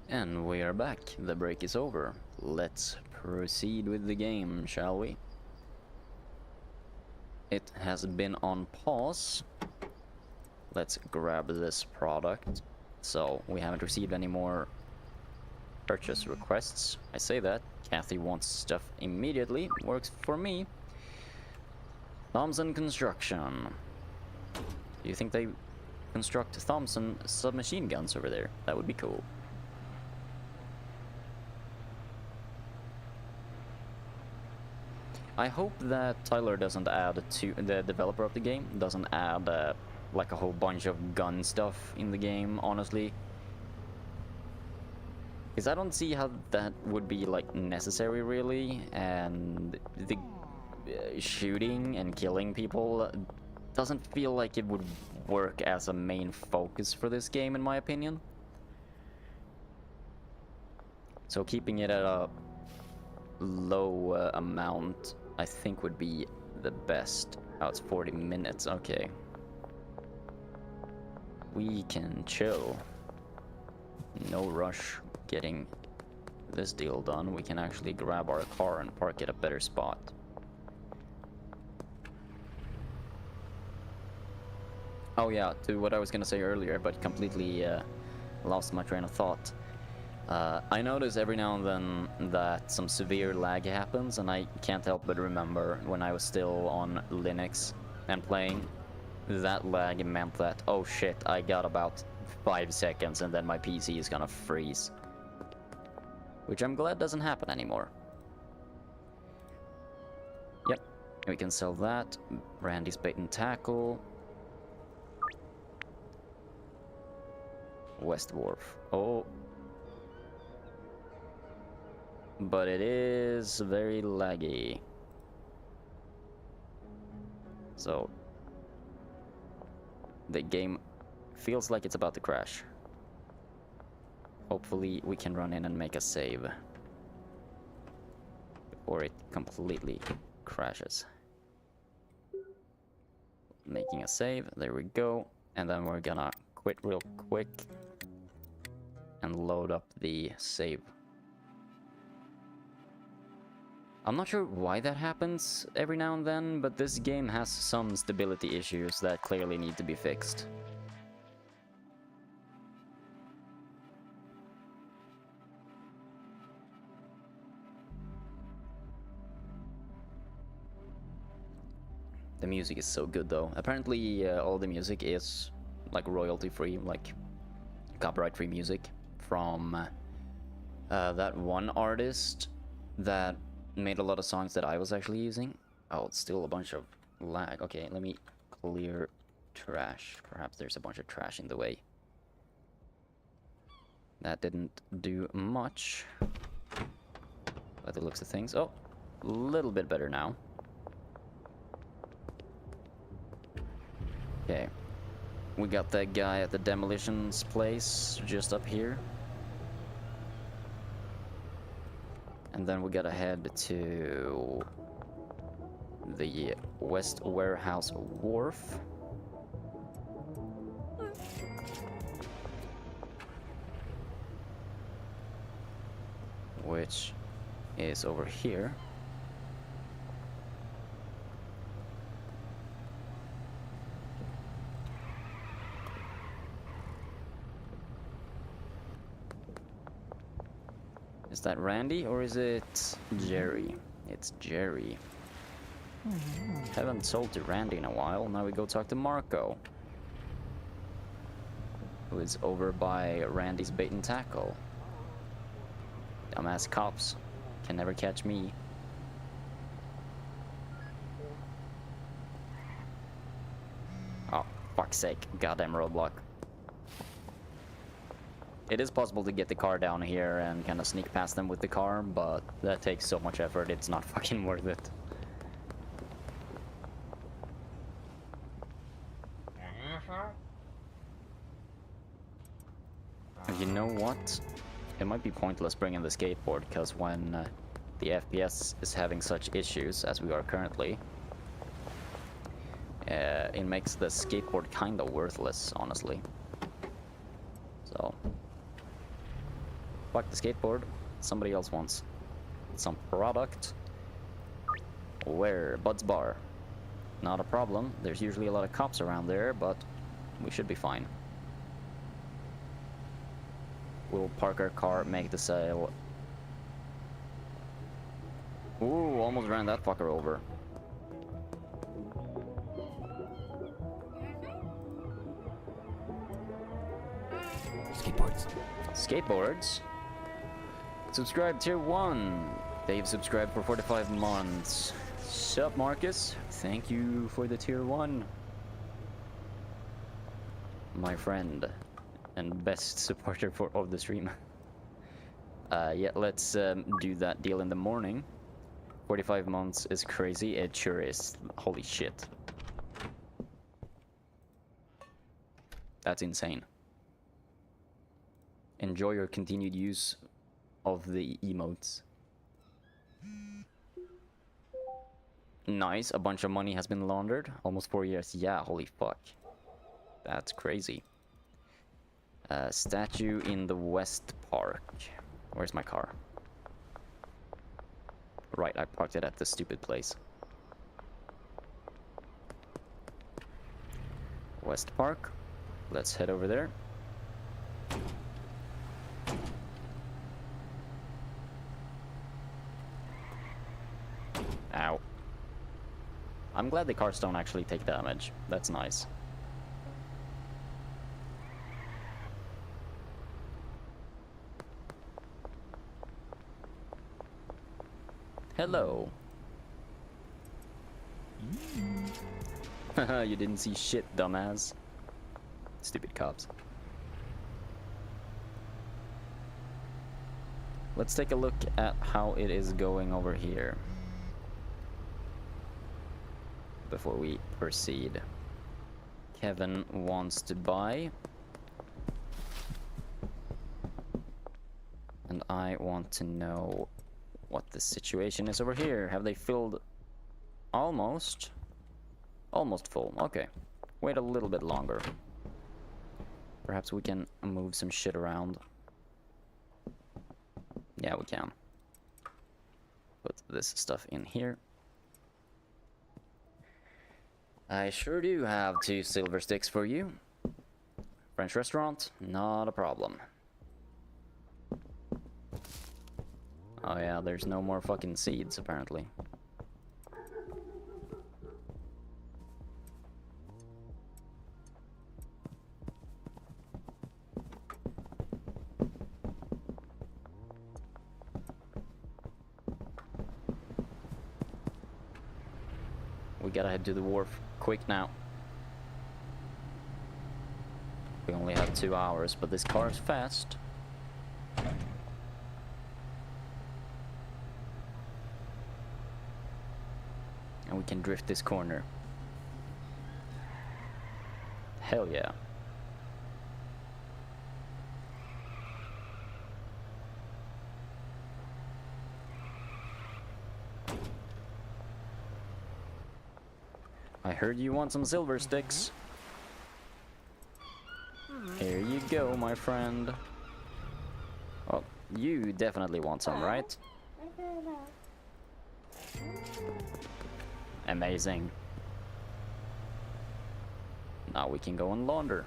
And we are back. The break is over. Let's proceed with the game, shall we? It has been on pause. Let's grab this product. So, we haven't received any more purchase requests. I say that. Kathy wants stuff immediately. Works for me. Thompson Construction. Do you think they construct Thompson submachine guns over there? That would be cool. I hope that Tyler doesn't add to the developer of the game doesn't add like a whole bunch of gun stuff in the game, honestly. Because I don't see how that would be like necessary really, and the shooting and killing people doesn't feel like it would work as a main focus for this game in my opinion. So keeping it at a low amount I think would be the best. Oh, it's 40 minutes, okay. We can chill. No rush getting this deal done. We can actually grab our car and park at a better spot. Oh yeah, to what I was gonna say earlier, but completely lost my train of thought. I notice every now and then that some severe lag happens, and I can't help but remember when I was still on Linux and playing, that lag meant that, oh shit, I got about 5 seconds and then my PC is gonna freeze. Which I'm glad doesn't happen anymore. Yep, we can sell that. Randy's Bait and Tackle. West Wharf. Oh. But it is very laggy. So the game feels like it's about to crash. Hopefully we can run in and make a save before it completely crashes. Making a save, there we go. And then we're gonna quit real quick and load up the save. I'm not sure why that happens every now and then, but this game has some stability issues that clearly need to be fixed. The music is so good though. Apparently all the music is like royalty free, like copyright free music from that one artist that made a lot of songs that I was actually using. Oh, it's still a bunch of lag. Okay, let me clear trash. Perhaps there's a bunch of trash in the way. That didn't do much by the looks of things. Oh, a little bit better now. Okay, we got that guy at the demolitions place just up here. And then we gotta head to the West Warehouse Wharf. Which is over here. Is that Randy or is it Jerry? It's Jerry. Haven't sold to Randy in a while. Now we go talk to Marco, who is over by Randy's Bait and Tackle. Dumbass cops can never catch me. Oh, fuck's sake. Goddamn roadblock. It is possible to get the car down here and kind of sneak past them with the car, but that takes so much effort, it's not fucking worth it. You know what? It might be pointless bringing the skateboard, because when the FPS is having such issues as we are currently, it makes the skateboard kind of worthless, honestly. So Fuck the skateboard. Somebody else wants some product. Where? Bud's Bar. Not a problem. There's usually a lot of cops around there, but we should be fine. We'll park our car, make the sale. Ooh, almost ran that fucker over. Skateboards. Skateboards. Subscribe tier 1. They've subscribed for 45 months. Sup, Marcus? Thank you for the tier 1. My friend. And best supporter of the stream. Yeah, let's do that deal in the morning. 45 months is crazy. It sure is. Holy shit. That's insane. Enjoy your continued use of the emotes. Nice, a bunch of money has been laundered. Almost 4 years. Yeah, holy fuck. That's crazy. Statue in the West Park. Where's my car? Right, I parked it at the stupid place. West Park. Let's head over there. Ow. I'm glad the cars don't actually take damage. That's nice. Hello. Haha, you didn't see shit, dumbass. Stupid cops. Let's take a look at how it is going over here before we proceed. Kevin wants to buy. And I want to know what the situation is over here. Have they filled? Almost full. Okay, wait a little bit longer. Perhaps we can move some shit around. Yeah, we can. Put this stuff in here. I sure do have 2 silver sticks for you. French restaurant, not a problem. Oh yeah, there's no more fucking seeds, apparently. We gotta head to the wharf quick now. We only have 2 hours, but this car is fast. And we can drift this corner. Hell yeah. I heard you want some silver sticks. Here you go, my friend. Well, you definitely want some, right? Amazing. Now we can go and launder.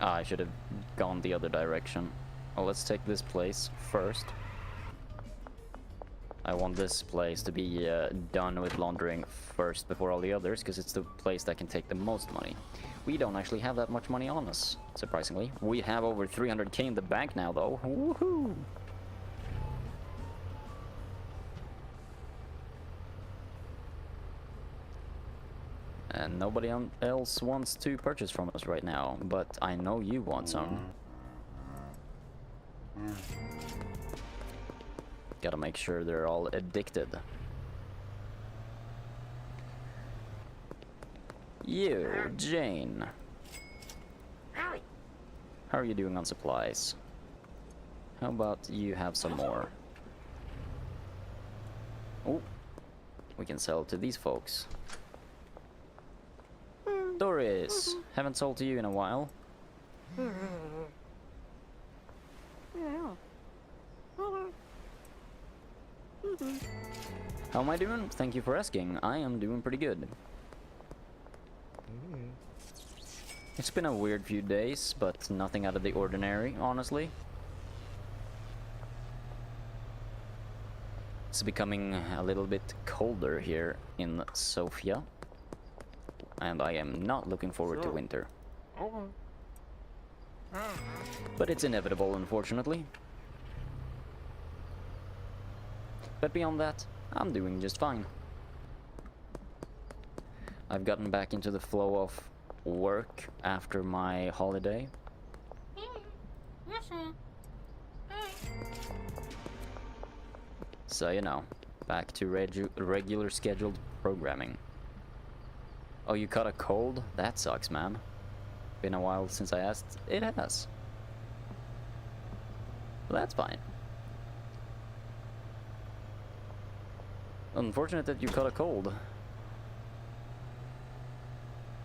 Ah, I should have gone the other direction. Well, let's take this place first. I want this place to be done with laundering first before all the others, because it's the place that can take the most money. We don't actually have that much money on us, surprisingly. We have over 300k in the bank now, though. Woohoo! And nobody else wants to purchase from us right now, but I know you want some. Gotta make sure they're all addicted. You, Jane. How are you doing on supplies? How about you have some more? Oh, we can sell to these folks. Doris, haven't sold to you in a while. How am I doing? Thank you for asking. I am doing pretty good. It's been a weird few days, but nothing out of the ordinary, honestly. It's becoming a little bit colder here in Sofia. And I am not looking forward to winter. But it's inevitable, unfortunately. But beyond that, I'm doing just fine. I've gotten back into the flow of work after my holiday. So, you know, back to regular scheduled programming. Oh, you caught a cold? That sucks, man. Been a while since I asked. It has. Well, that's fine. Unfortunate that you caught a cold.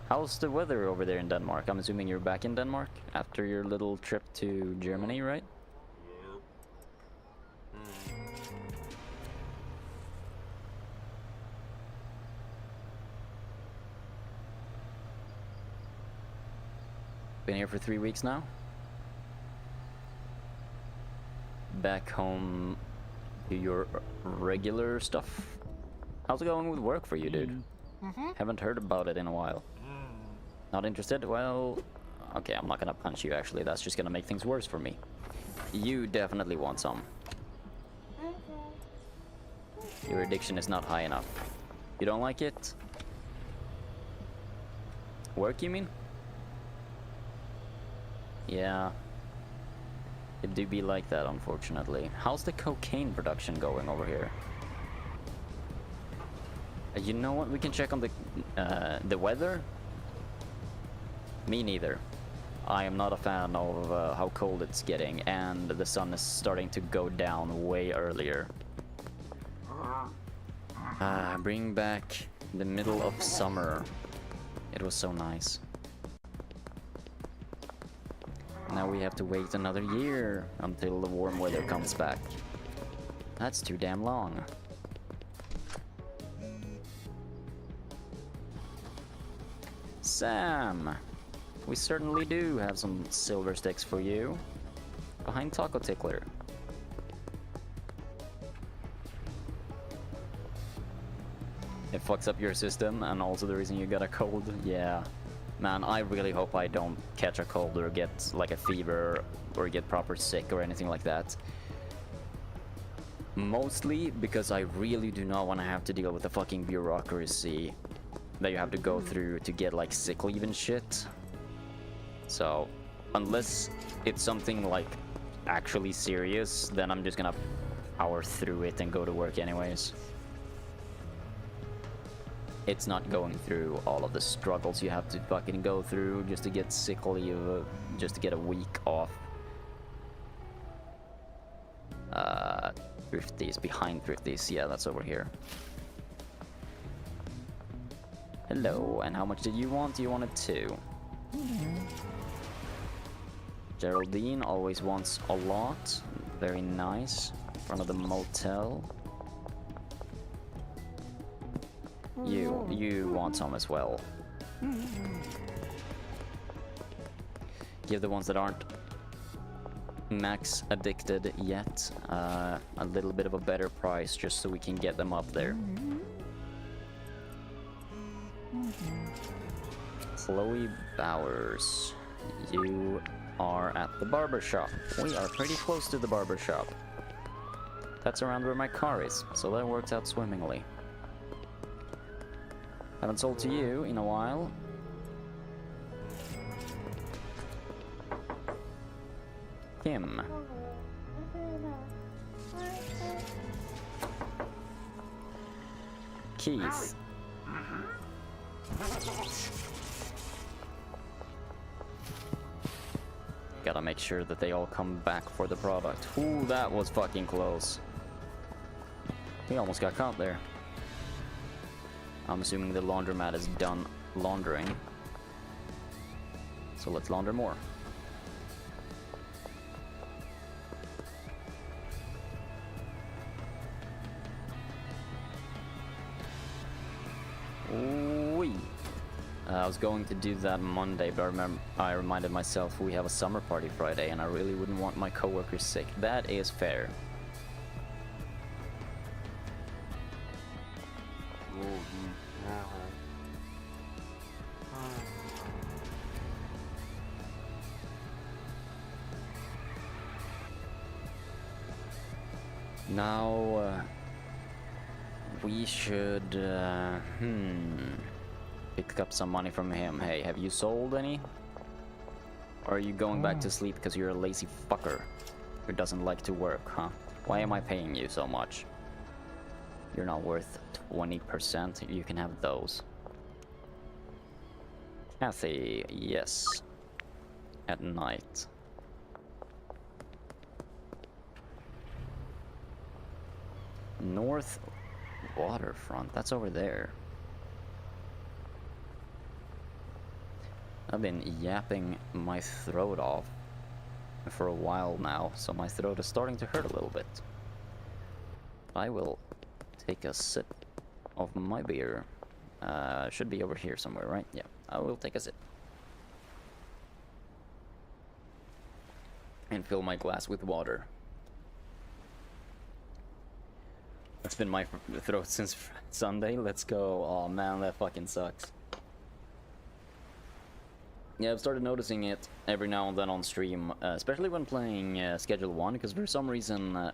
How's the weather over there in Denmark? I'm assuming you're back in Denmark after your little trip to Germany, right? Been here for 3 weeks now. Back home to your regular stuff. How's it going with work for you, dude? Haven't heard about it in a while. Not interested? Well, okay, I'm not gonna punch you actually. That's just gonna make things worse for me. You definitely want some. Your addiction is not high enough. You don't like it? Work, you mean? Yeah. It do be like that, unfortunately. How's the cocaine production going over here? You know what? We can check on the weather. Me neither. I am not a fan of how cold it's getting, and the sun is starting to go down way earlier. Bring back the middle of summer. It was so nice. Now we have to wait another year until the warm weather comes back. That's too damn long. Sam! We certainly do have some silver sticks for you. Behind Taco Tickler. It fucks up your system, and also the reason you got a cold. Yeah. Man, I really hope I don't catch a cold or get like a fever or get proper sick or anything like that. Mostly because I really do not want to have to deal with the fucking bureaucracy that you have to go through to get like sick leave and shit. So, unless it's something like actually serious, then I'm just gonna power through it and go to work anyways. It's not going through all of the struggles you have to fucking go through just to get sick leave, just to get a week off. Thrifties, behind Thrifties, yeah, that's over here. Hello, and how much did you want? You wanted 2. Geraldine always wants a lot. Very nice. In front of the motel. You want some as well. Give the ones that aren't max addicted yet a little bit of a better price just so we can get them up there. Chloe Bowers, you are at the barber shop. We are pretty close to the barber shop. That's around where my car is, so that works out swimmingly. Haven't sold to you in a while. Kim. Keith. Gotta make sure that they all come back for the product. Ooh, that was fucking close. We almost got caught there. I'm assuming the laundromat is done laundering. So let's launder more. was going to do that Monday, but I reminded myself we have a summer party Friday, and I really wouldn't want my coworkers sick. That is fair. Now, we should, pick up some money from him. Hey, have you sold any? Or are you going back to sleep because you're a lazy fucker who doesn't like to work, huh? Why am I paying you so much? You're not worth 20%. You can have those. Kathy, yes. At night. North waterfront, that's over there. I've been yapping my throat off for a while now, so my throat is starting to hurt a little bit. I will take a sip of my beer. Should be over here somewhere, right? Yeah, I will take a sip. And fill my glass with water. It's been my throat since Sunday. Let's go. Oh man, that fucking sucks. Yeah, I've started noticing it every now and then on stream, especially when playing Schedule 1, because for some reason,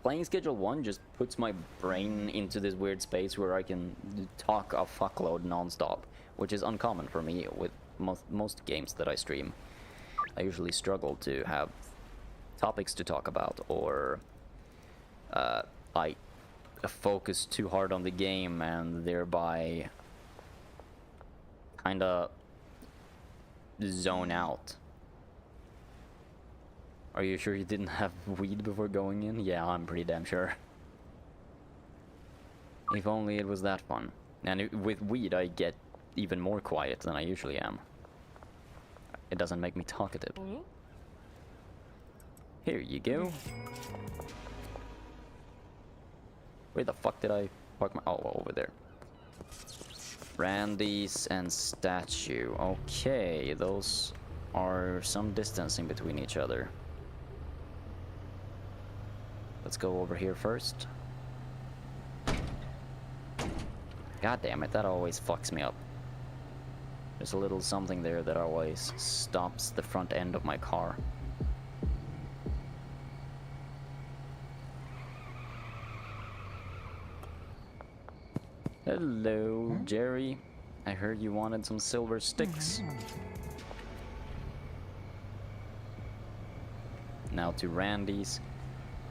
playing Schedule 1 just puts my brain into this weird space where I can talk a fuckload non-stop, which is uncommon for me with most games that I stream. I usually struggle to have topics to talk about, or I focus too hard on the game and thereby kinda zone out. Are you sure you didn't have weed before going in? Yeah, I'm pretty damn sure. If only it was that fun. And with weed I get even more quiet than I usually am. It doesn't make me talkative. Here you go. Where the fuck did I park my... Oh, over there. Randy's and statue. Okay, those are some distance in between each other. Let's go over here first. God damn it, that always fucks me up. There's a little something there that always stops the front end of my car. Hello, Jerry. I heard you wanted some silver sticks. Now to Randy's.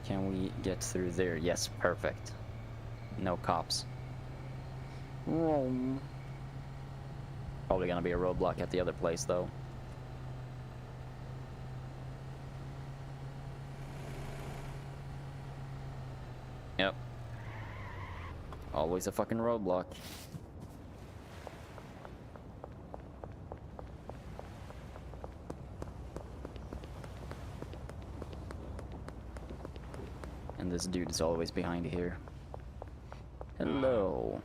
Can we get through there? Yes, perfect. No cops. Probably gonna be a roadblock at the other place, though. Yep. Always a fucking roadblock. And this dude is always behind here. Hello.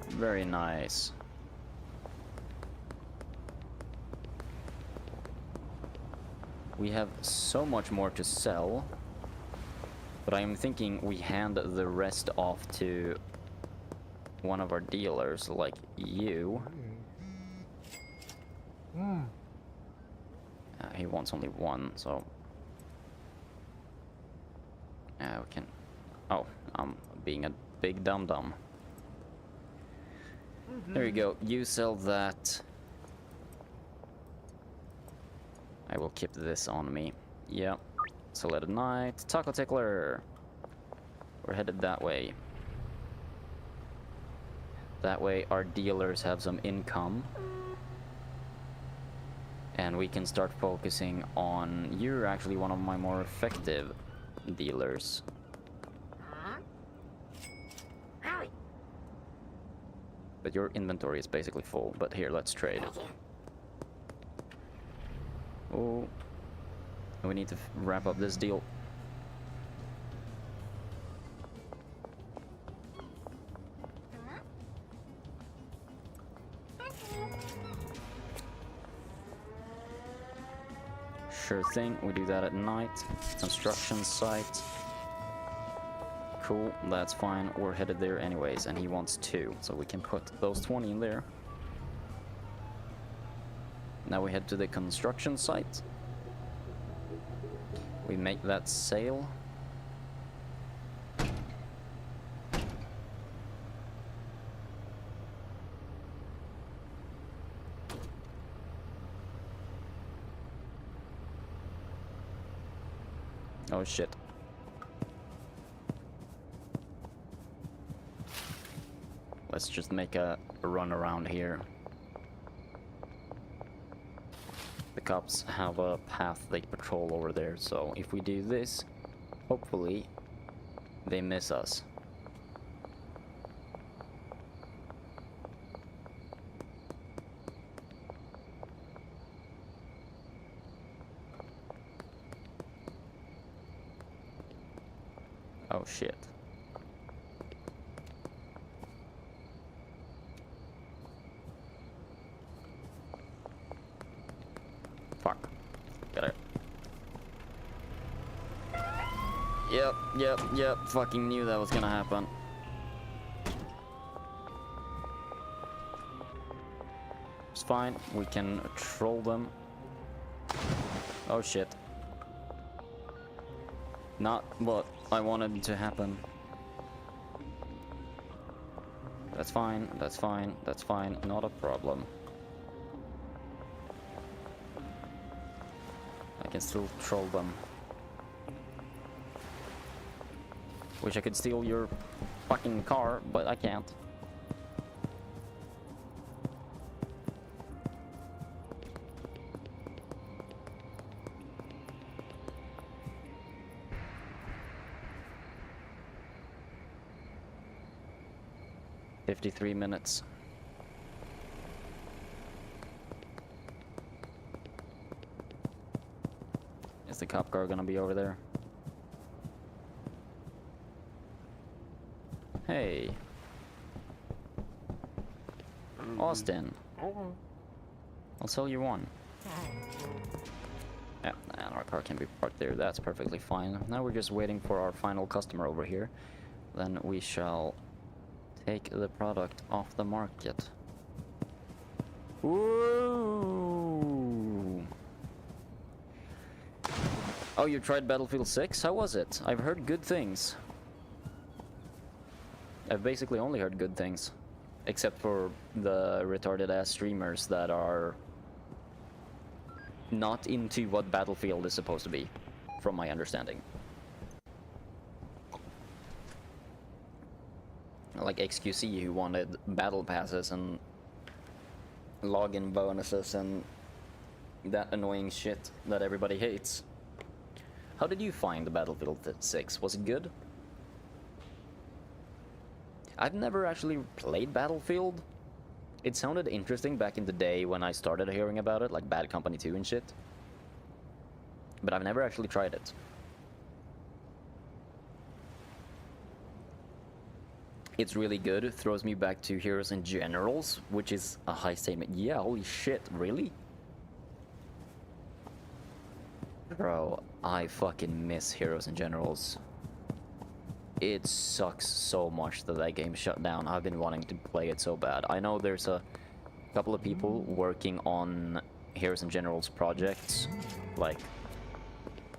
Very nice. We have so much more to sell. But I'm thinking we hand the rest off to one of our dealers, like you. He wants only one, so... we can... Oh, I'm being a big dum-dum. There you go, you sell that. I will keep this on me. Yep. Sell it at night. Taco Tickler! We're headed that way. That way our dealers have some income. And we can start focusing on... You're actually one of my more effective dealers. But your inventory is basically full. But here, let's trade. Oh. We need to wrap up this deal. Sure thing, we do that at night. Construction site. Cool, that's fine. We're headed there anyways, and he wants 2, so we can put those 20 in there. Now we head to the construction site. We make that sale. Oh shit. Let's just make a run around here. The cops have a path they patrol over there, so if we do this, hopefully they miss us. Oh shit. Fuck. Got it. Yep. Fucking knew that was gonna happen. It's fine. We can troll them. Oh shit. Not what I wanted to happen. That's fine. Not a problem. I can still troll them. Wish I could steal your fucking car, but I can't. "53 minutes. Is the cop car gonna be over there? Hey. Austin. I'll sell you one. Yeah, and our car can be parked there. That's perfectly fine. Now we're just waiting for our final customer over here. Then we shall take the product off the market. Ooh. Oh, you tried Battlefield 6? How was it? I've heard good things. I've basically only heard good things. Except for the retarded ass streamers that are not into what Battlefield is supposed to be, from my understanding. Like XQC, who wanted battle passes and login bonuses and that annoying shit that everybody hates. How did you find the Battlefield 6? Was it good? I've never actually played Battlefield. It sounded interesting back in the day when I started hearing about it, like Bad Company 2 and shit. But I've never actually tried it. It's really good. It throws me back to Heroes and Generals, which is a high statement. Yeah, holy shit, really? Bro, I fucking miss Heroes and Generals. It sucks so much that that game shut down. I've been wanting to play it so bad. I know there's a couple of people working on Heroes and Generals projects, like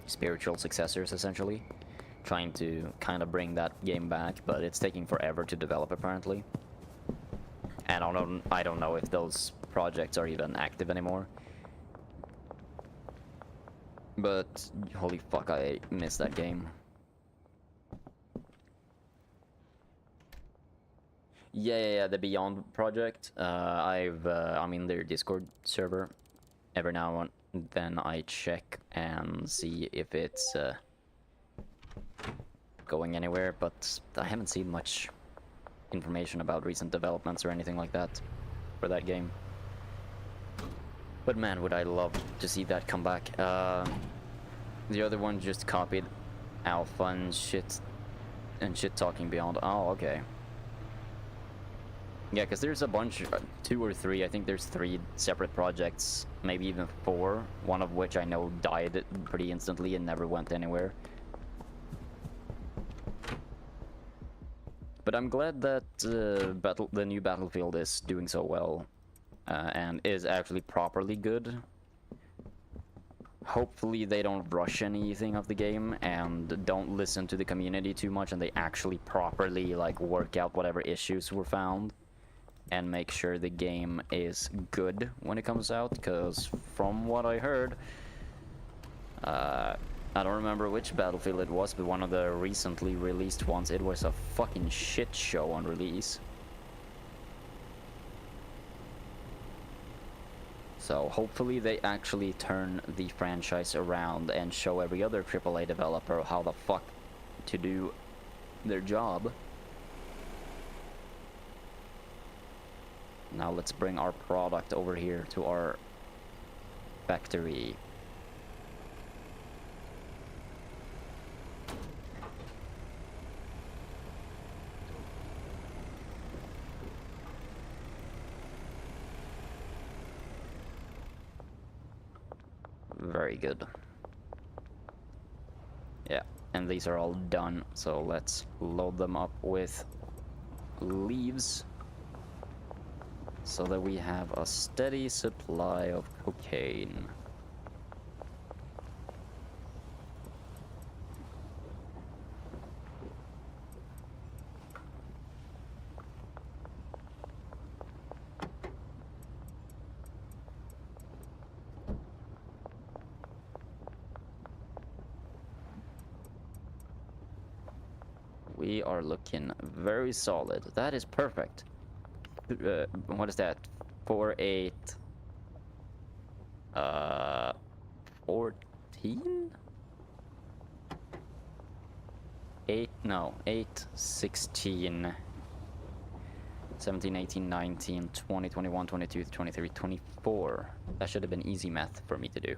spiritual successors essentially, trying to kind of bring that game back, but it's taking forever to develop apparently. And I don't know if those projects are even active anymore. But holy fuck, I miss that game. Yeah, the Beyond project. I'm in their Discord server. Every now and then I check and see if it's going anywhere, but I haven't seen much information about recent developments or anything like that for that game. But man, would I love to see that come back. The other one just copied Alpha and shit talking Beyond. Oh, okay. Yeah, because there's a bunch, 2 or 3, I think there's 3 separate projects, maybe even 4, one of which I know died pretty instantly and never went anywhere. But I'm glad that the new Battlefield is doing so well, and is actually properly good. Hopefully they don't rush anything of the game and don't listen to the community too much, and they actually properly like work out whatever issues were found and make sure the game is good when it comes out, because from what I heard, I don't remember which Battlefield it was, but one of the recently released ones, it was a fucking shit show on release. So hopefully they actually turn the franchise around and show every other AAA developer how the fuck to do their job. Now let's bring our product over here to our factory. Very good. Yeah, and these are all done, so let's load them up with leaves so that we have a steady supply of cocaine. We are looking very solid. That is perfect. What is that? 4, 8... 14? 8, no, 8, 16, 17, 18, 19, 20, 21, 22, 23, 24. That should have been easy math for me to do.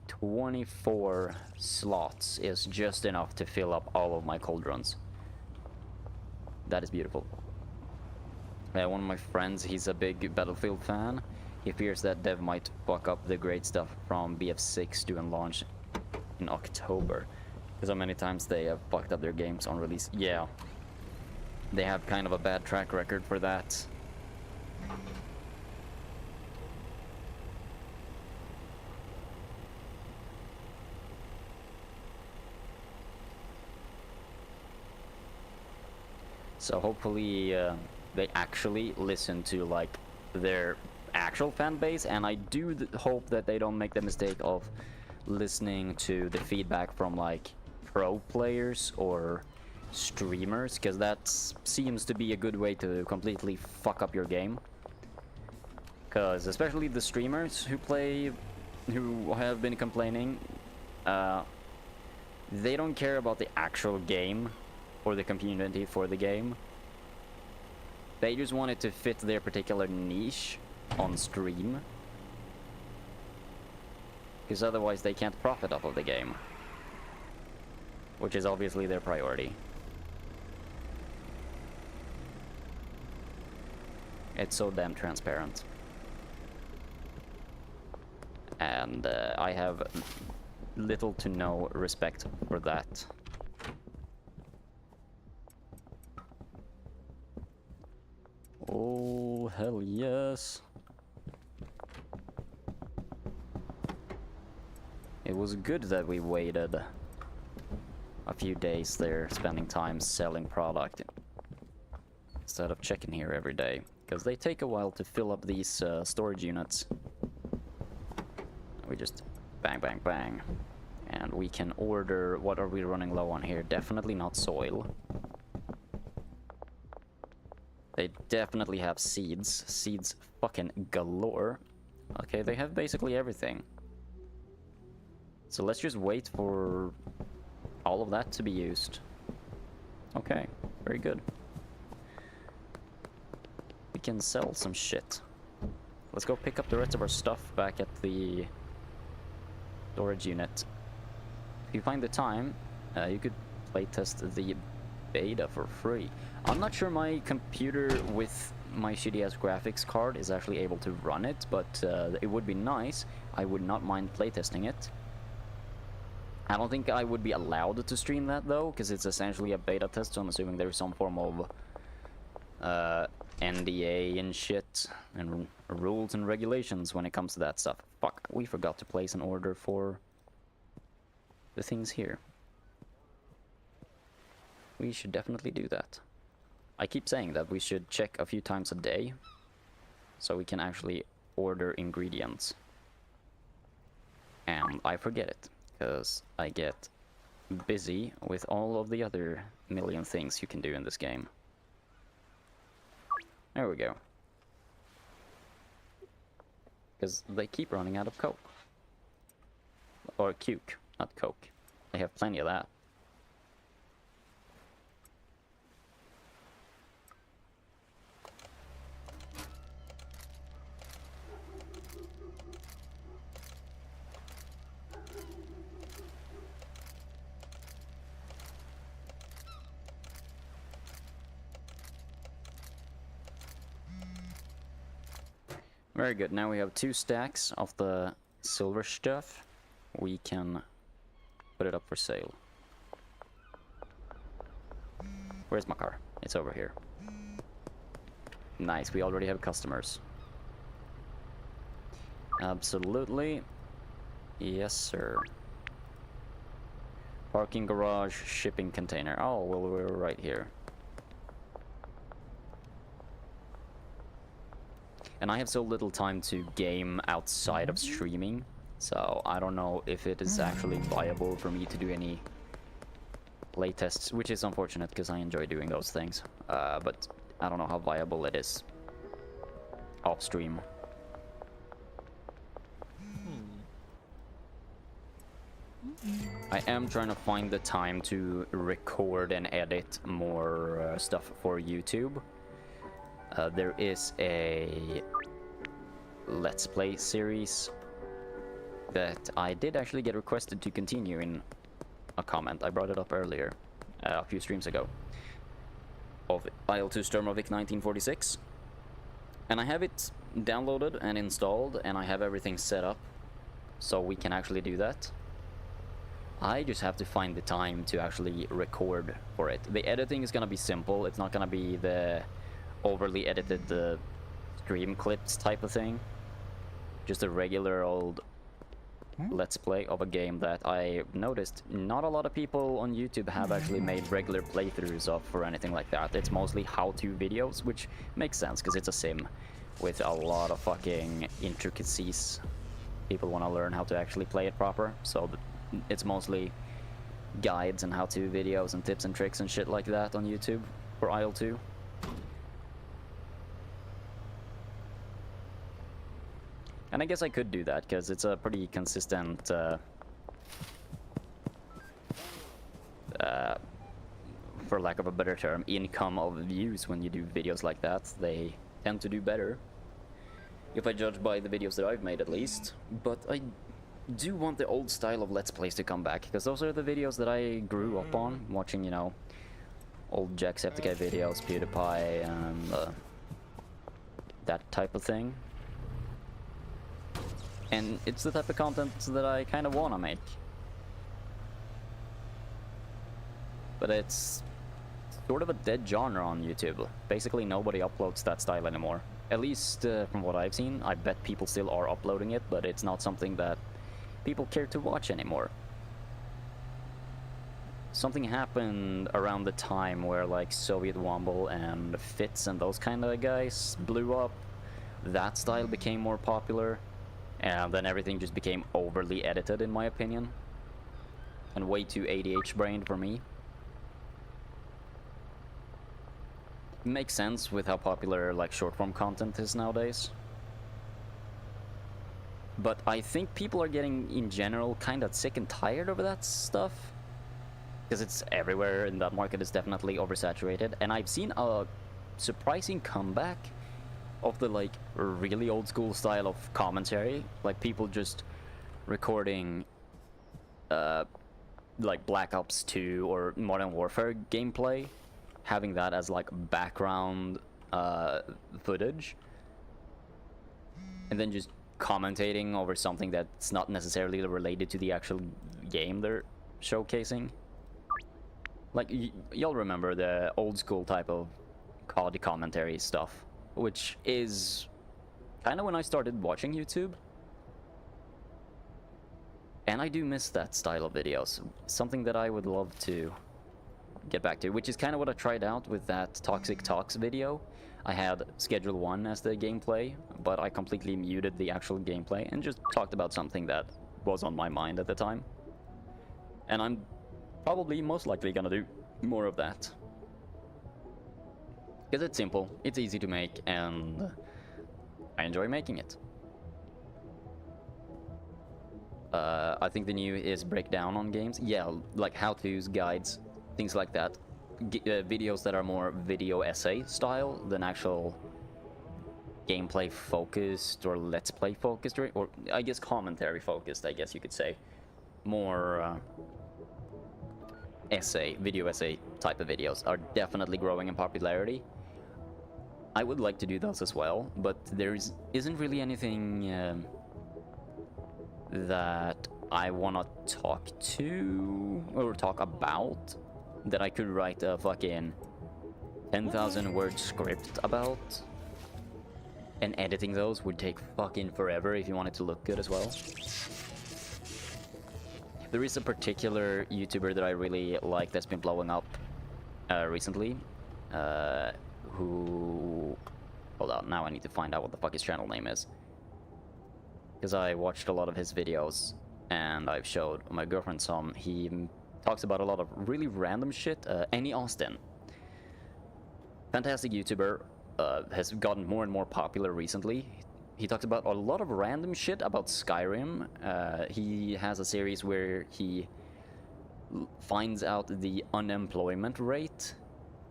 24 slots is just enough to fill up all of my cauldrons. That is beautiful. One of my friends, he's a big Battlefield fan. He fears that dev might fuck up the great stuff from BF6 doing launch in October. Because how many times they have fucked up their games on release. Yeah. They have kind of a bad track record for that. So hopefully they actually listen to like their actual fan base, and I do hope that they don't make the mistake of listening to the feedback from like pro players or streamers, because that seems to be a good way to completely fuck up your game. Because especially the streamers who have been complaining, they don't care about the actual game or the community for the game. They just want it to fit their particular niche on stream, because otherwise they can't profit off of the game, which is obviously their priority. It's so damn transparent. And I have little to no respect for that. Oh, hell yes. It was good that we waited a few days there, spending time selling product instead of checking here every day, because they take a while to fill up these storage units. We just bang, bang, bang. And we can order... What are we running low on here? Definitely not soil. They definitely have seeds. Seeds fucking galore. Okay, they have basically everything. So let's just wait for all of that to be used. Okay, very good. We can sell some shit. Let's go pick up the rest of our stuff back at the storage unit. If you find the time, you could playtest the beta for free. I'm not sure my computer with my shitty ass graphics card is actually able to run it, but it would be nice. I would not mind playtesting it. I don't think I would be allowed to stream that though, because it's essentially a beta test, so I'm assuming there's some form of NDA and shit, and rules and regulations when it comes to that stuff. Fuck, we forgot to place an order for the things here. We should definitely do that. I keep saying that we should check a few times a day, so we can actually order ingredients. And I forget it, because I get busy with all of the other million things you can do in this game. There we go. Because they keep running out of Coke. Or Coke, not Coke. They have plenty of that. Very good, now we have 2 stacks of the silver stuff. We can put it up for sale. Where's my car? It's over here. Nice, we already have customers. Absolutely. Yes, sir. Parking garage, shipping container. Oh, well, we're right here. And I have so little time to game outside of streaming, so I don't know if it is actually viable for me to do any playtests, which is unfortunate because I enjoy doing those things. But I don't know how viable it is off stream. I am trying to find the time to record and edit more stuff for YouTube. There is a Let's Play series that I did actually get requested to continue in a comment. I brought it up earlier, a few streams ago, of IL-2 Sturmovik 1946. And I have it downloaded and installed, and I have everything set up so we can actually do that. I just have to find the time to actually record for it. The editing is gonna be simple. It's not gonna be the overly edited stream clips type of thing. Just a regular old Let's Play of a game that I noticed not a lot of people on YouTube have actually made regular playthroughs of or anything like that. It's mostly how-to videos, which makes sense because it's a sim with a lot of fucking intricacies. People want to learn how to actually play it proper, so it's mostly guides and how-to videos and tips and tricks and shit like that on YouTube for IL-2. And I guess I could do that, because it's a pretty consistent, for lack of a better term, income of views when you do videos like that. They tend to do better, if I judge by the videos that I've made at least. But I do want the old style of Let's Plays to come back, because those are the videos that I grew up on, watching, you know, old Jacksepticeye videos, PewDiePie, and that type of thing. And it's the type of content that I kind of want to make. But it's sort of a dead genre on YouTube. Basically nobody uploads that style anymore. At least from what I've seen. I bet people still are uploading it, but it's not something that people care to watch anymore. Something happened around the time where like Soviet Womble and Fitz and those kind of guys blew up. That style became more popular. And then everything just became overly edited, in my opinion. And way too ADH-brained for me. It makes sense with how popular, like, short-form content is nowadays. But I think people are getting, in general, kind of sick and tired over that stuff. Because it's everywhere, and that market is definitely oversaturated. And I've seen a surprising comeback of the like really old school style of commentary, like people just recording like Black Ops 2 or Modern Warfare gameplay, having that as like background footage, and then just commentating over something that's not necessarily related to the actual game they're showcasing. Like, y'all remember the old school type of COD commentary stuff, which is kind of when I started watching YouTube. And I do miss that style of videos. Something that I would love to get back to, which is kind of what I tried out with that Toxic Talks video. I had Schedule 1 as the gameplay, but I completely muted the actual gameplay and just talked about something that was on my mind at the time. And I'm probably most likely gonna do more of that. Because it's simple, it's easy to make, and I enjoy making it. I think the new is breakdown on games. Yeah, like how-tos, guides, things like that. Videos that are more video essay style than actual gameplay focused or let's play focused, or I guess commentary focused, I guess you could say. More video essay type of videos are definitely growing in popularity. I would like to do those as well, but there isn't really anything that I want to talk to or talk about that I could write a fucking 10,000 word script about. And editing those would take fucking forever if you want it to look good as well. There is a particular YouTuber that I really like that's been blowing up recently, who... Hold on, now I need to find out what the fuck his channel name is. Because I watched a lot of his videos, and I've showed my girlfriend some. He talks about a lot of really random shit. Annie Austin. Fantastic YouTuber, has gotten more and more popular recently. He talks about a lot of random shit about Skyrim. He has a series where he finds out the unemployment rate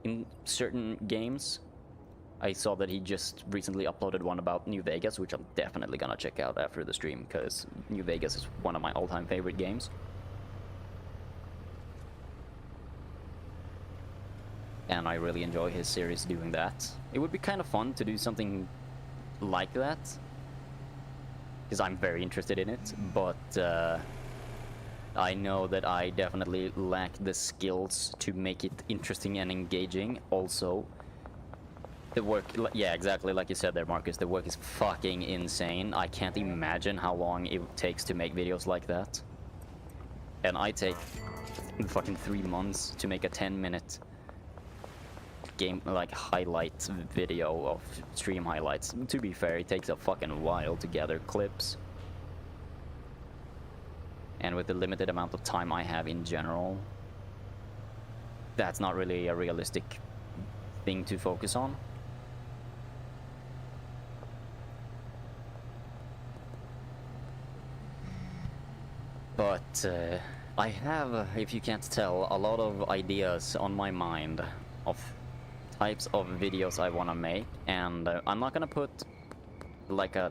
in certain games. I saw that he just recently uploaded one about New Vegas, which I'm definitely gonna check out after the stream, because New Vegas is one of my all-time favorite games. And I really enjoy his series doing that. It would be kind of fun to do something like that, because I'm very interested in it, but I know that I definitely lack the skills to make it interesting and engaging. Also, the work, yeah, exactly like you said there, Marcus, the work is fucking insane. I can't imagine how long it takes to make videos like that. And I take fucking 3 months to make a 10-minute game, like, highlight video of stream highlights. To be fair, it takes a fucking while to gather clips. And with the limited amount of time I have in general, that's not really a realistic thing to focus on. But I have, if you can't tell, a lot of ideas on my mind of types of videos I want to make, and I'm not gonna put like a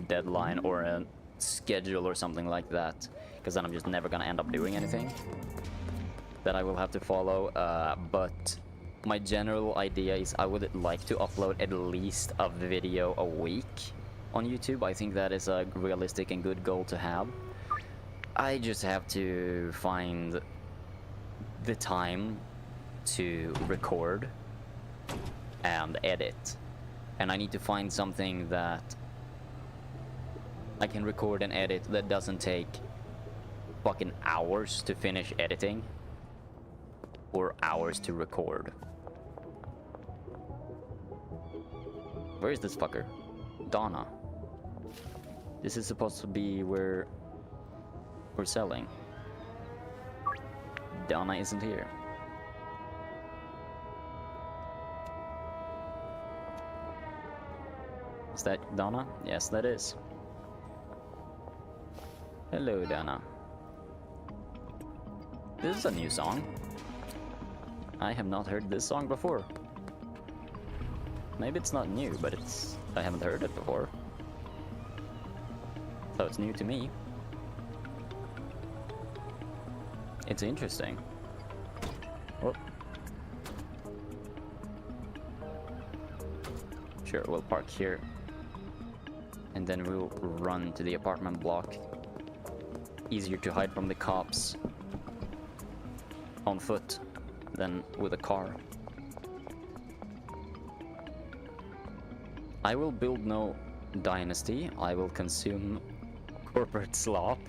deadline or a schedule or something like that, because then I'm just never gonna end up doing anything that I will have to follow. But my general idea is I would like to upload at least a video a week on YouTube. I think that is a realistic and good goal to have. I just have to find the time to record and edit, and I need to find something that I can record and edit that doesn't take fucking hours to finish editing or hours to record. Where is this fucker? Donna. This is supposed to be where we're selling. Donna isn't here. Is that Donna? Yes, that is. Hello, Donna. This is a new song. I have not heard this song before. Maybe it's not new, but I haven't heard it before. So it's new to me. It's interesting. Oh. Sure, we'll park here. And then we'll run to the apartment block. Easier to hide from the cops on foot than with a car. I will build no dynasty. I will consume corporate slop.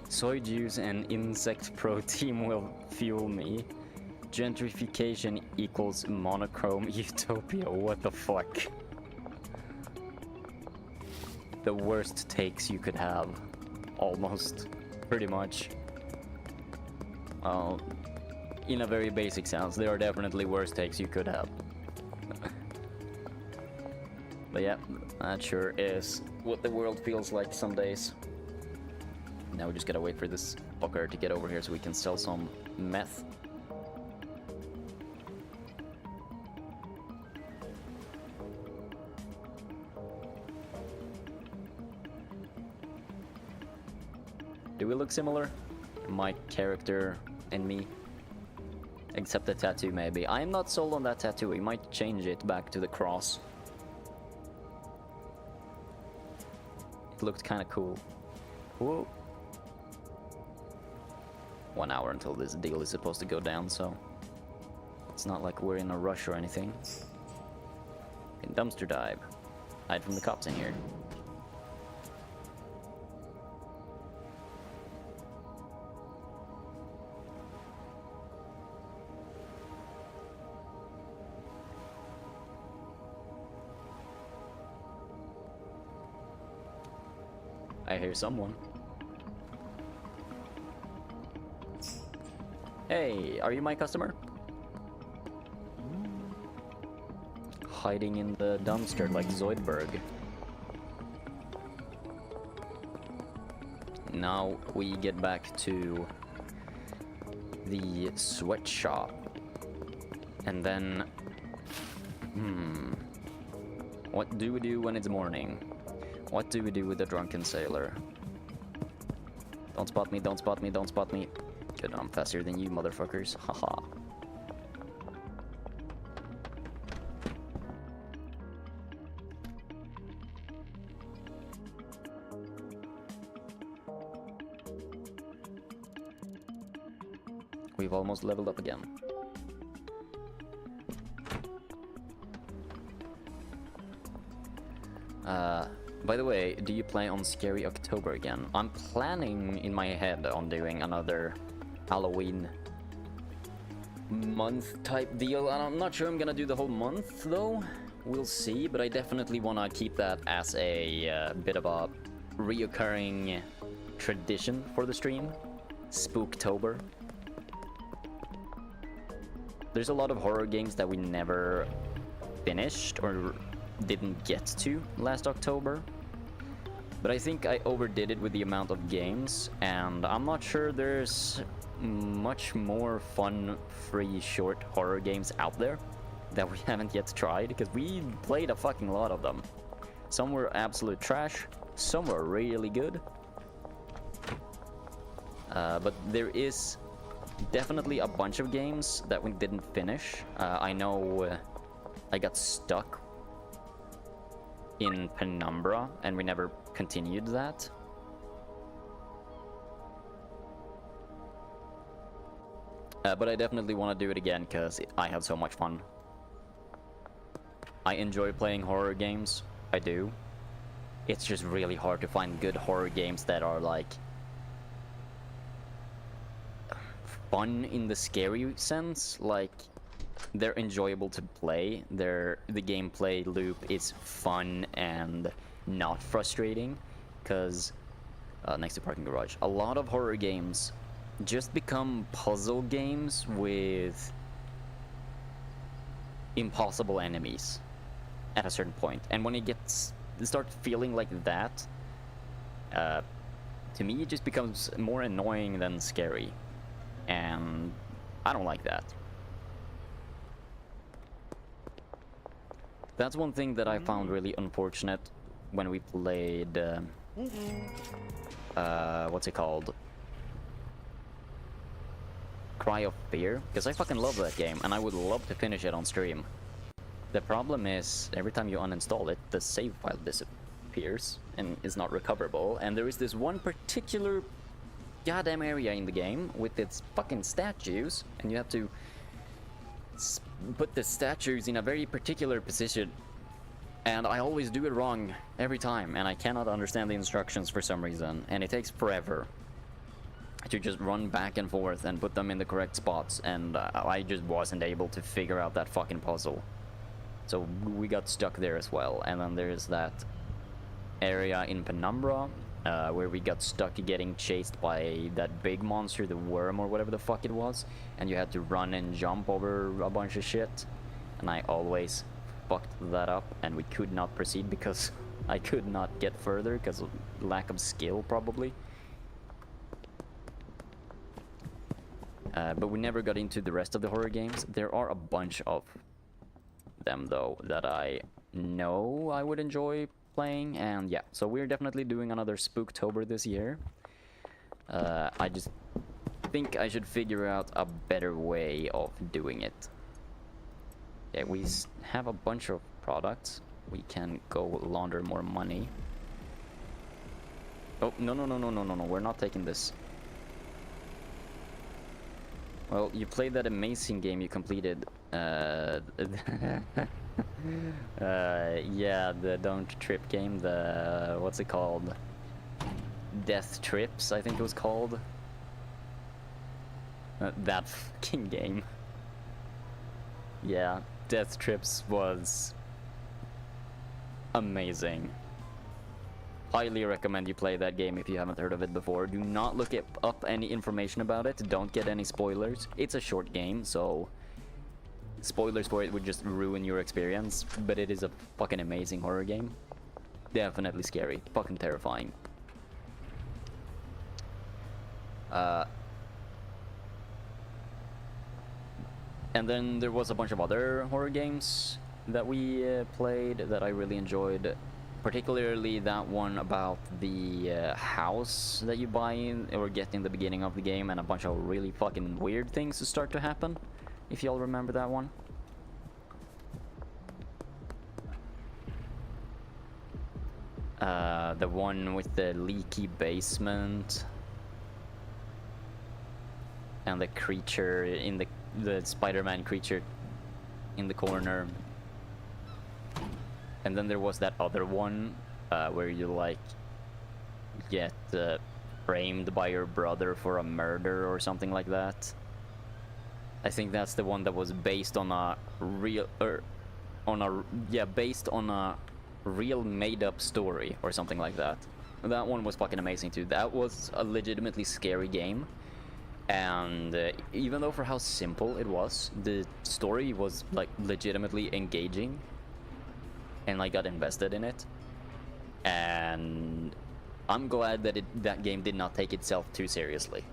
Soy juice and insect protein will fuel me. Gentrification equals monochrome utopia. What the fuck? The worst takes you could have. Almost. Pretty much. In a very basic sense, there are definitely worse takes you could have. But yeah, that sure is what the world feels like some days. Now we just gotta wait for this fucker to get over here so we can sell some meth. Do we look similar? My character and me? Except the tattoo, maybe. I am not sold on that tattoo. We might change it back to the cross. It looked kind of cool. Whoa. 1 hour until this deal is supposed to go down, so it's not like we're in a rush or anything. In dumpster dive. Hide from the cops in here. I hear someone. Hey, are you my customer? Hiding in the dumpster like Zoidberg. Now we get back to the sweatshop. And then... what do we do when it's morning? What do we do with the drunken sailor? Don't spot me, don't spot me, don't spot me. Good, I'm faster than you motherfuckers. Haha. We've almost leveled up again. By the way, do you play on Scary October again? I'm planning in my head on doing another Halloween month type deal, and I'm not sure I'm gonna do the whole month though. We'll see, but I definitely want to keep that as a bit of a reoccurring tradition for the stream. Spooktober. There's a lot of horror games that we never finished or didn't get to last October. But I think I overdid it with the amount of games, and I'm not sure there's much more fun, free, short horror games out there that we haven't yet tried, because we played a fucking lot of them. Some were absolute trash, some were really good. But there is definitely a bunch of games that we didn't finish. I know I got stuck in Penumbra, and we never continued that. But I definitely want to do it again, because I had so much fun. I enjoy playing horror games. I do. It's just really hard to find good horror games that are, like, fun in the scary sense. Like, they're enjoyable to play. The gameplay loop is fun and not frustrating, because next to parking garage, a lot of horror games just become puzzle games with impossible enemies at a certain point. And when it starts feeling like that, to me it just becomes more annoying than scary, and I don't like that. That's one thing that I found really unfortunate when we played, what's it called? Cry of Fear, because I fucking love that game, and I would love to finish it on stream. The problem is, every time you uninstall it, the save file disappears and is not recoverable. And there is this one particular goddamn area in the game with its fucking statues, and you have to put the statues in a very particular position. And I always do it wrong every time, and I cannot understand the instructions for some reason, and it takes forever to just run back and forth and put them in the correct spots, and I just wasn't able to figure out that fucking puzzle. So we got stuck there as well. And then there's that area in Penumbra where we got stuck getting chased by that big monster, the worm or whatever the fuck it was, and you had to run and jump over a bunch of shit, and I always fucked that up, and we could not proceed because I could not get further because of lack of skill, probably. But we never got into the rest of the horror games. There are a bunch of them though that I know I would enjoy playing, and yeah, so we're definitely doing another Spooktober this year. I just think I should figure out a better way of doing it. Yeah, we have a bunch of products. We can go launder more money. Oh, no, we're not taking this. Well, you played that amazing game you completed. Yeah, the Don't Trip game, the... what's it called? Death Trips, I think it was called. That fucking game. Yeah, Death Trips was amazing. Highly recommend you play that game if you haven't heard of it before. Do not look up any information about it. Don't get any spoilers. It's a short game, so spoilers for it would just ruin your experience. But it is a fucking amazing horror game. Definitely scary. Fucking terrifying. And then there was a bunch of other horror games that we played that I really enjoyed. Particularly that one about the house that you buy in or get in the beginning of the game, and a bunch of really fucking weird things start to happen. If y'all remember that one. The one with the leaky basement. And the creature in the Spider-Man creature in the corner. And then there was that other one where you like get framed by your brother for a murder or something like that. I think that's the one that was based on a real based on a real made-up story or something like that. That one was fucking amazing too. That was a legitimately scary game. And even though for how simple it was, the story was like legitimately engaging. And I got invested in it, and I'm glad that that game did not take itself too seriously.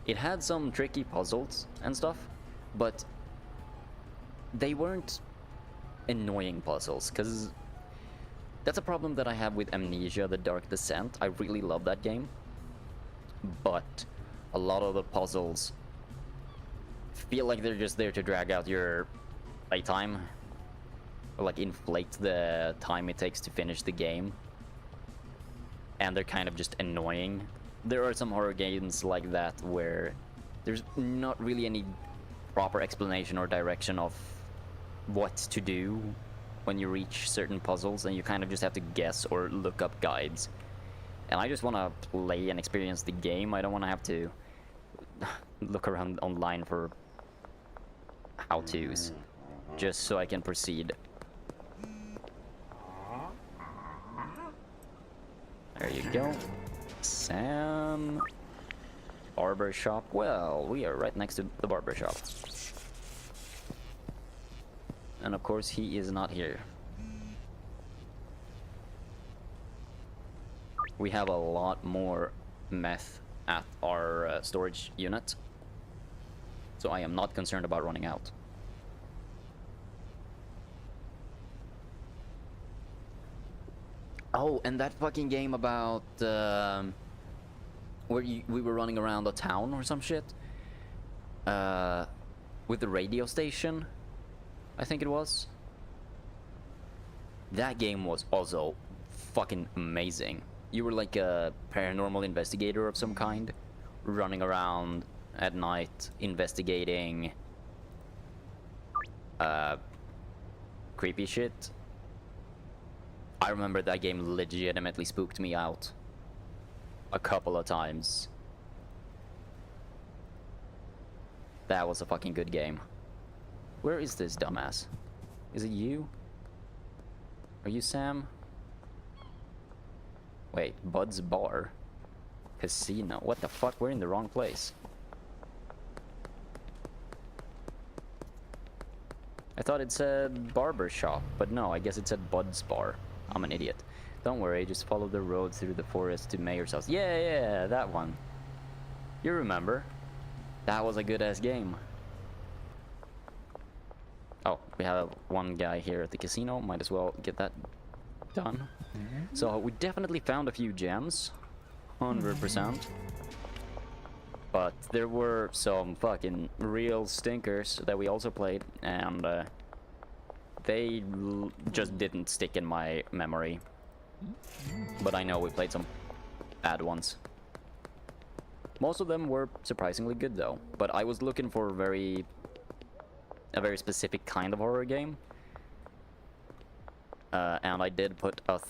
It had some tricky puzzles and stuff, but they weren't annoying puzzles, because that's a problem that I have with Amnesia: The Dark Descent. I really love that game, but a lot of the puzzles feel like they're just there to drag out your playtime. Like inflate the time it takes to finish the game, and they're kind of just annoying. There are some horror games like that where there's not really any proper explanation or direction of what to do when you reach certain puzzles, and you kind of just have to guess or look up guides. And I just want to play and experience the game. I don't want to have to look around online for how-tos just so I can proceed. There you go. Sam. Barber shop. Well, we are right next to the barber shop. And of course, he is not here. We have a lot more meth at our storage unit, so I am not concerned about running out. Oh, and that fucking game about where we were running around the town or some shit with the radio station, I think it was. That game was also fucking amazing. You were like a paranormal investigator of some kind, running around at night investigating creepy shit. I remember that game legitimately spooked me out a couple of times. That was a fucking good game. Where is this dumbass? Is it you? Are you Sam? Wait, Bud's Bar? Casino? What the fuck? We're in the wrong place. I thought it said barber shop, but no, I guess it said Bud's Bar. I'm an idiot. Don't worry, just follow the road through the forest to Mayor's house. Yeah, that one. You remember. That was a good-ass game. Oh, we have one guy here at the casino. Might as well get that done. So we definitely found a few gems. 100%. But there were some fucking real stinkers that we also played, and they just didn't stick in my memory. But I know we played some bad ones. Most of them were surprisingly good though, but I was looking for a very specific kind of horror game. And I did put up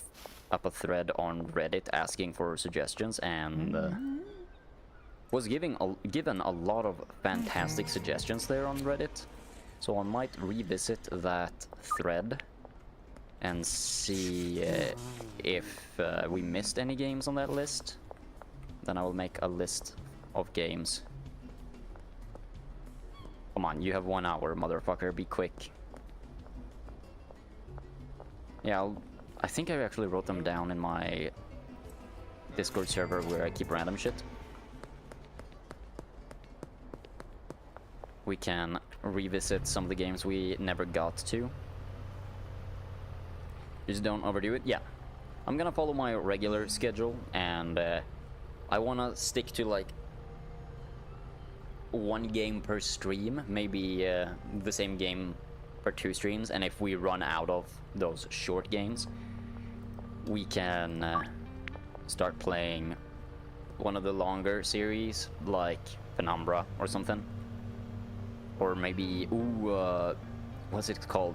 a thread on Reddit asking for suggestions, and was given a lot of fantastic suggestions there on Reddit. So I might revisit that thread and see if we missed any games on that list. Then I will make a list of games. Come on, you have 1 hour, motherfucker. Be quick. Yeah, I think I actually wrote them down in my Discord server where I keep random shit. We can revisit some of the games we never got to. Just don't overdo it. Yeah. I'm gonna follow my regular schedule, and I wanna stick to like 1 game per stream, maybe the same game for 2 streams, and if we run out of those short games, we can start playing one of the longer series, like Penumbra or something. Or maybe, what's it called?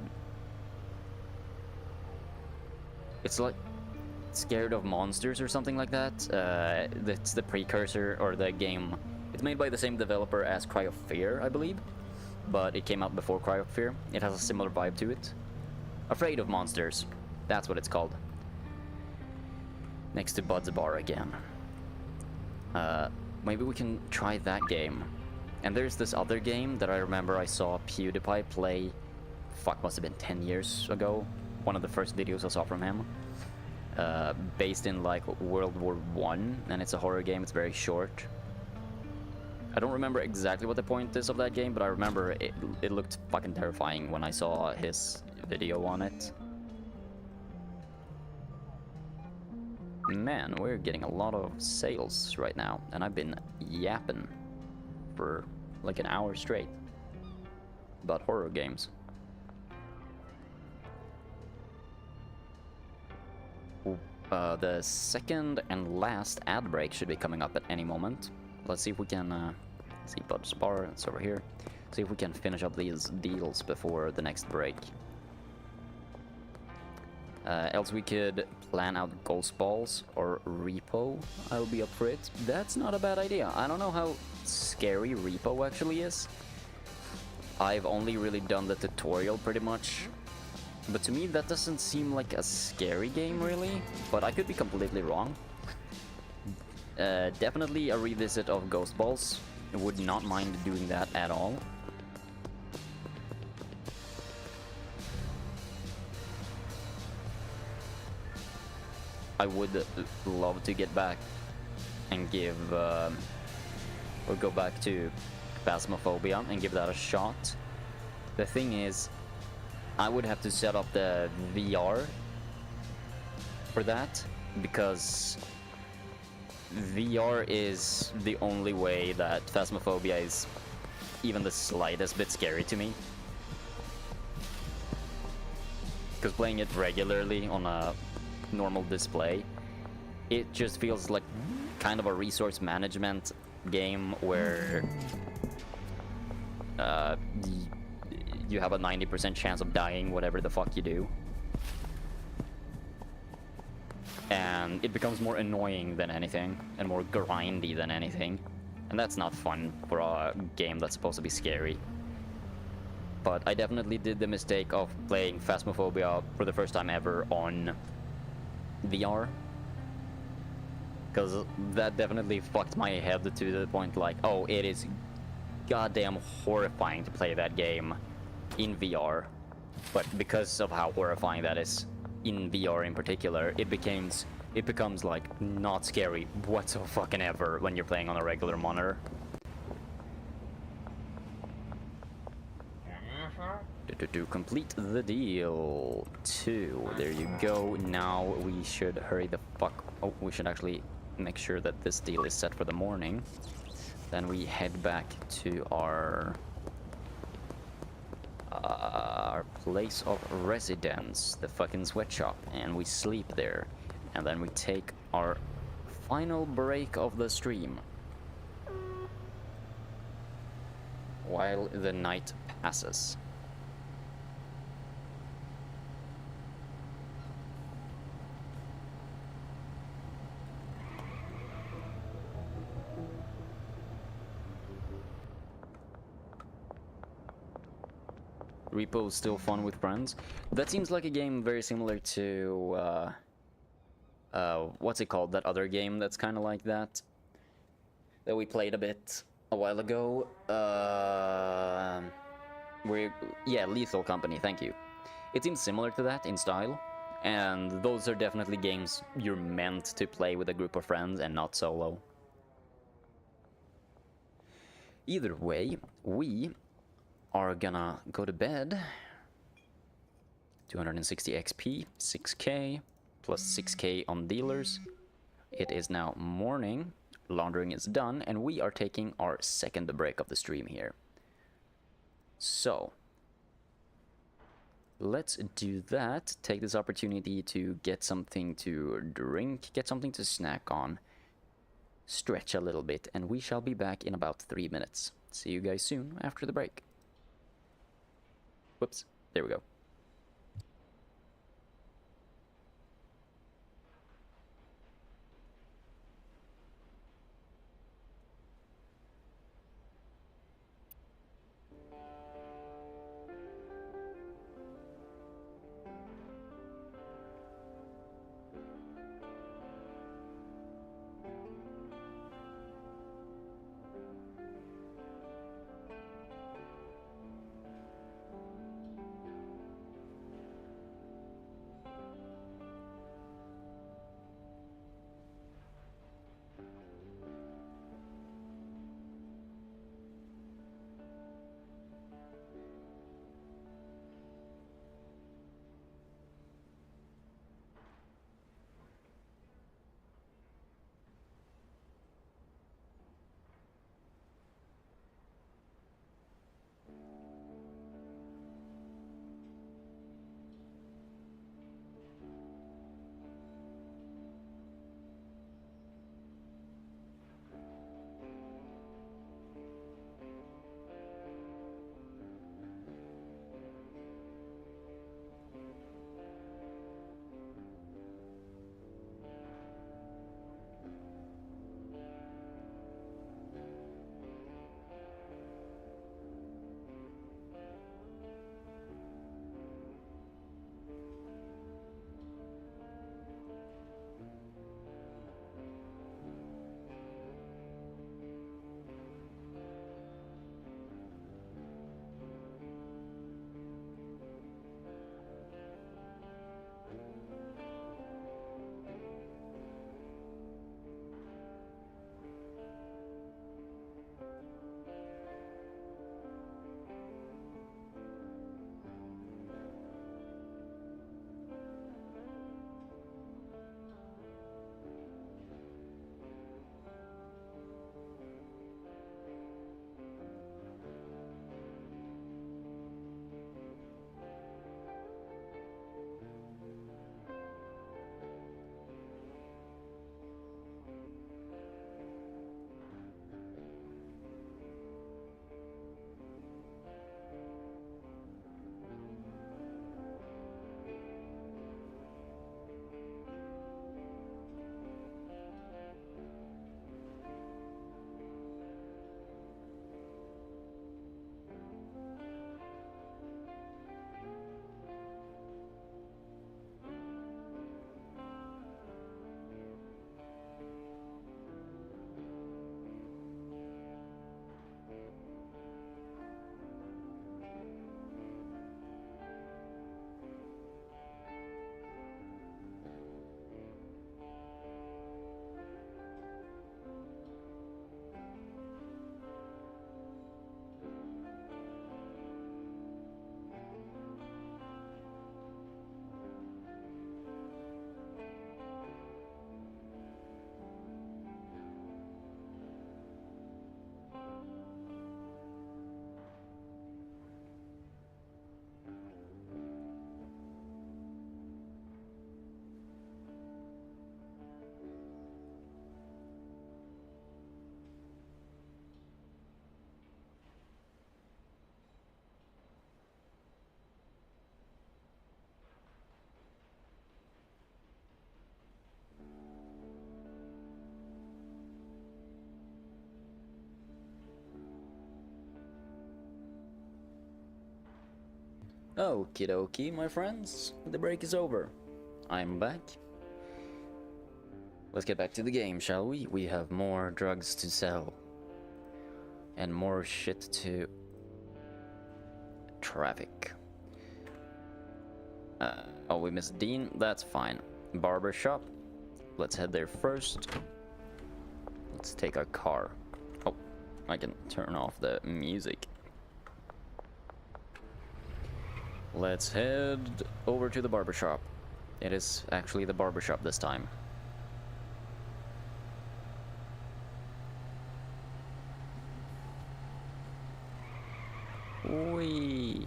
It's like Scared of Monsters or something like that. That's the precursor, or the game. It's made by the same developer as Cry of Fear, I believe, but it came out before Cry of Fear. It has a similar vibe to it. Afraid of Monsters, that's what it's called. Next to Bud's Bar again. Maybe we can try that game. And there's this other game that I remember I saw PewDiePie play, fuck, must have been 10 years ago. One of the first videos I saw from him. Based in like World War I, and it's a horror game, it's very short. I don't remember exactly what the point is of that game, but I remember it looked fucking terrifying when I saw his video on it. Man, we're getting a lot of sales right now, and I've been yapping for like an hour straight about horror games. The second and last ad break should be coming up at any moment. Let's see if we can see Bud's Bar, it's over here. See if we can finish up these deals before the next break. Else we could plan out Ghost Balls or Repo. I'll be up for it. That's not a bad idea. I don't know how scary Repo actually is. I've only really done the tutorial pretty much. But to me that doesn't seem like a scary game really. But I could be completely wrong. Definitely a revisit of Ghost Balls. I would not mind doing that at all. I would love to get back and give, or go back to Phasmophobia and give that a shot. The thing is, I would have to set up the VR for that, because VR is the only way that Phasmophobia is even the slightest bit scary to me. because playing it regularly on a normal display, it just feels like kind of a resource management game where you have a 90% chance of dying whatever the fuck you do. And it becomes more annoying than anything, and more grindy than anything. And that's not fun for a game that's supposed to be scary. But I definitely did the mistake of playing Phasmophobia for the first time ever on VR. Because that definitely fucked my head to the point like, oh, it is goddamn horrifying to play that game in VR. But because of how horrifying that is in VR in particular, it becomes like not scary whatsoever when you're playing on a regular monitor. To complete the deal. 2. There you go. Now we should hurry the fuck. Oh, we should actually make sure that this deal is set for the morning. Then we head back to our place of residence, the fucking sweatshop, and we sleep there. And then we take our final break of the stream while the night passes. Repo is still fun with friends. That seems like a game very similar to what's it called? That other game that's kind of like that we played a bit a while ago. Yeah, Lethal Company. Thank you. It seems similar to that in style, and those are definitely games you're meant to play with a group of friends and not solo. Either way, we are gonna go to bed. 260 XP, 6k, plus 6k on dealers. It is now morning, laundering is done, and we are taking our second break of the stream here. So, let's do that. Take this opportunity to get something to drink, get something to snack on, stretch a little bit, and we shall be back in about 3 minutes. See you guys soon after the break. Whoops, there we go. Okie dokie, my friends. The break is over. I'm back. Let's get back to the game, shall we? We have more drugs to sell. And more shit to traffic. Oh, we missed Dean. That's fine. Barber shop. Let's head there first. Let's take our car. Oh, I can turn off the music. Let's head over to the barbershop. It is actually the barbershop this time. Whee!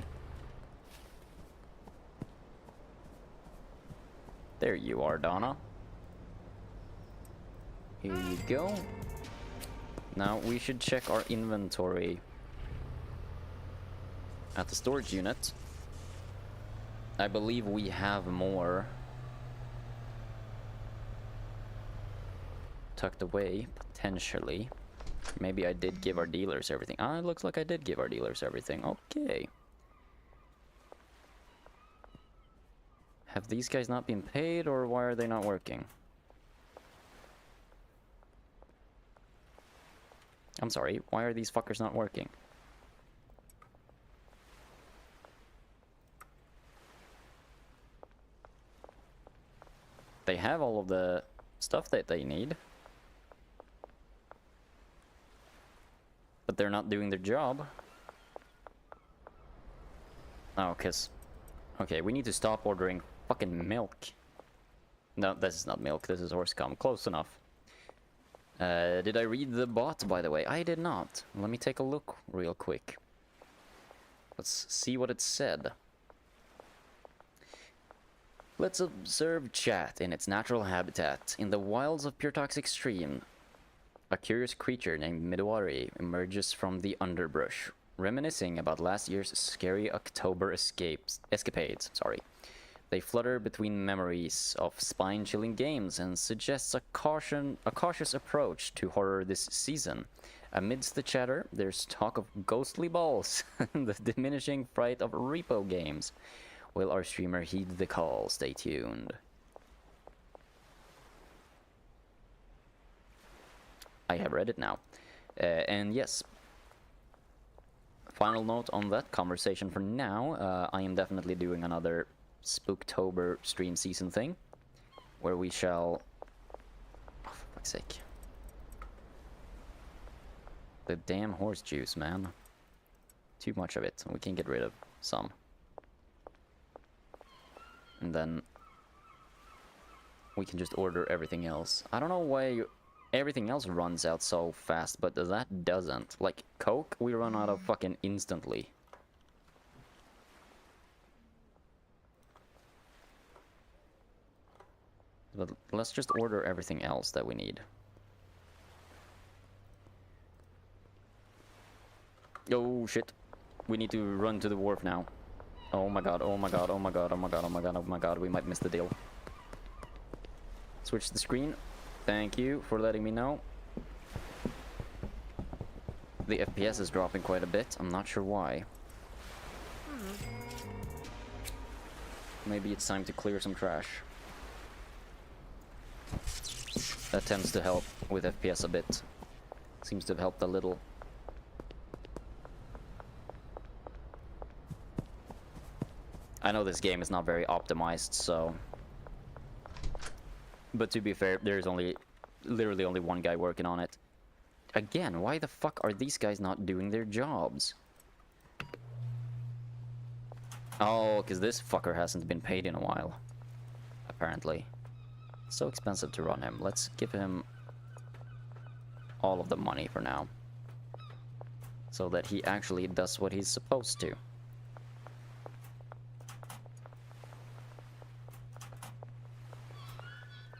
There you are, Donna. Here you go. Now we should check our inventory at the storage unit. I believe we have more tucked away, potentially. Maybe I did give our dealers everything. Ah, it looks like I did give our dealers everything. Okay. Have these guys not been paid, or why are they not working? I'm sorry, why are these fuckers not working? They have all of the stuff that they need. But they're not doing their job. Oh, cause... Okay, we need to stop ordering fucking milk. No, this is not milk, this is horse cum. Close enough. Did I read the bot, by the way? I did not. Let me take a look real quick. Let's see what it said. Let's observe chat in its natural habitat. In the wilds of Puretox Extreme, a curious creature named Midori emerges from the underbrush, reminiscing about last year's scary October escapades. They flutter between memories of spine-chilling games and suggests a cautious approach to horror this season. Amidst the chatter, there's talk of ghostly balls and the diminishing fright of repo games. Will our streamer heed the call? Stay tuned. I have read it now. And yes, final note on that conversation for now. I am definitely doing another Spooktober stream season thing, where we shall... Oh, for fuck's sake. The damn horse juice, man. Too much of it. We can get rid of some. And then we can just order everything else. I don't know why everything else runs out so fast, but that doesn't. Like Coke, we run out of fucking instantly. But let's just order everything else that we need. Oh shit. We need to run to the wharf now. Oh my god, oh my god, oh my god, oh my god, oh my god, oh my god, we might miss the deal. Switch the screen. Thank you for letting me know. The FPS is dropping quite a bit, I'm not sure why. Maybe it's time to clear some trash. That tends to help with FPS a bit. Seems to have helped a little. I know this game is not very optimized, so... But to be fair, there's literally only one guy working on it. Again, why the fuck are these guys not doing their jobs? Oh, because this fucker hasn't been paid in a while. Apparently. It's so expensive to run him. Let's give him all of the money for now. So that he actually does what he's supposed to.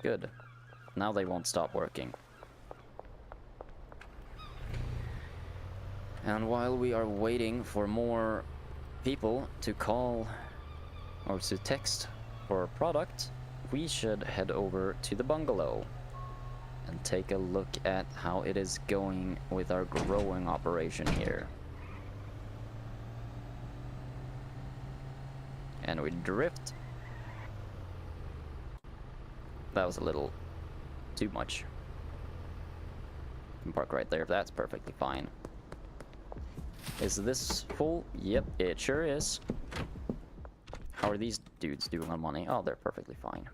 Good. Now they won't stop working. And while we are waiting for more people to call or to text for a product, we should head over to the bungalow and take a look at how it is going with our growing operation here. then we drift. That was a little too much. Can park right there. That's perfectly fine. Is this full? Yep, it sure is. How are these dudes doing on money? Oh, they're perfectly fine.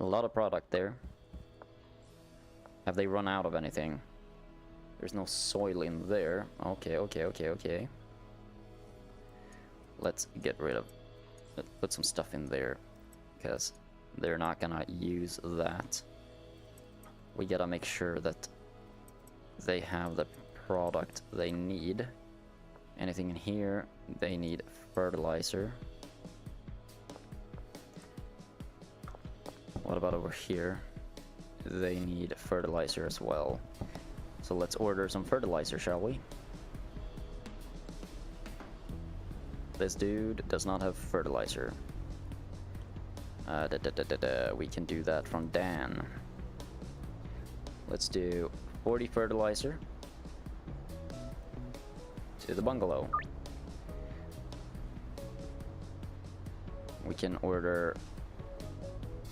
A lot of product there. Have they run out of anything? There's no soil in there. Okay. Let's get rid of... Let's put some stuff in there, because they're not gonna use that. We gotta make sure that they have the product they need. Anything in here, they need fertilizer. What about over here? They need fertilizer as well. So let's order some fertilizer, shall we? This dude does not have fertilizer. We can do that from Dan. Let's do 40 fertilizer to the bungalow. We can order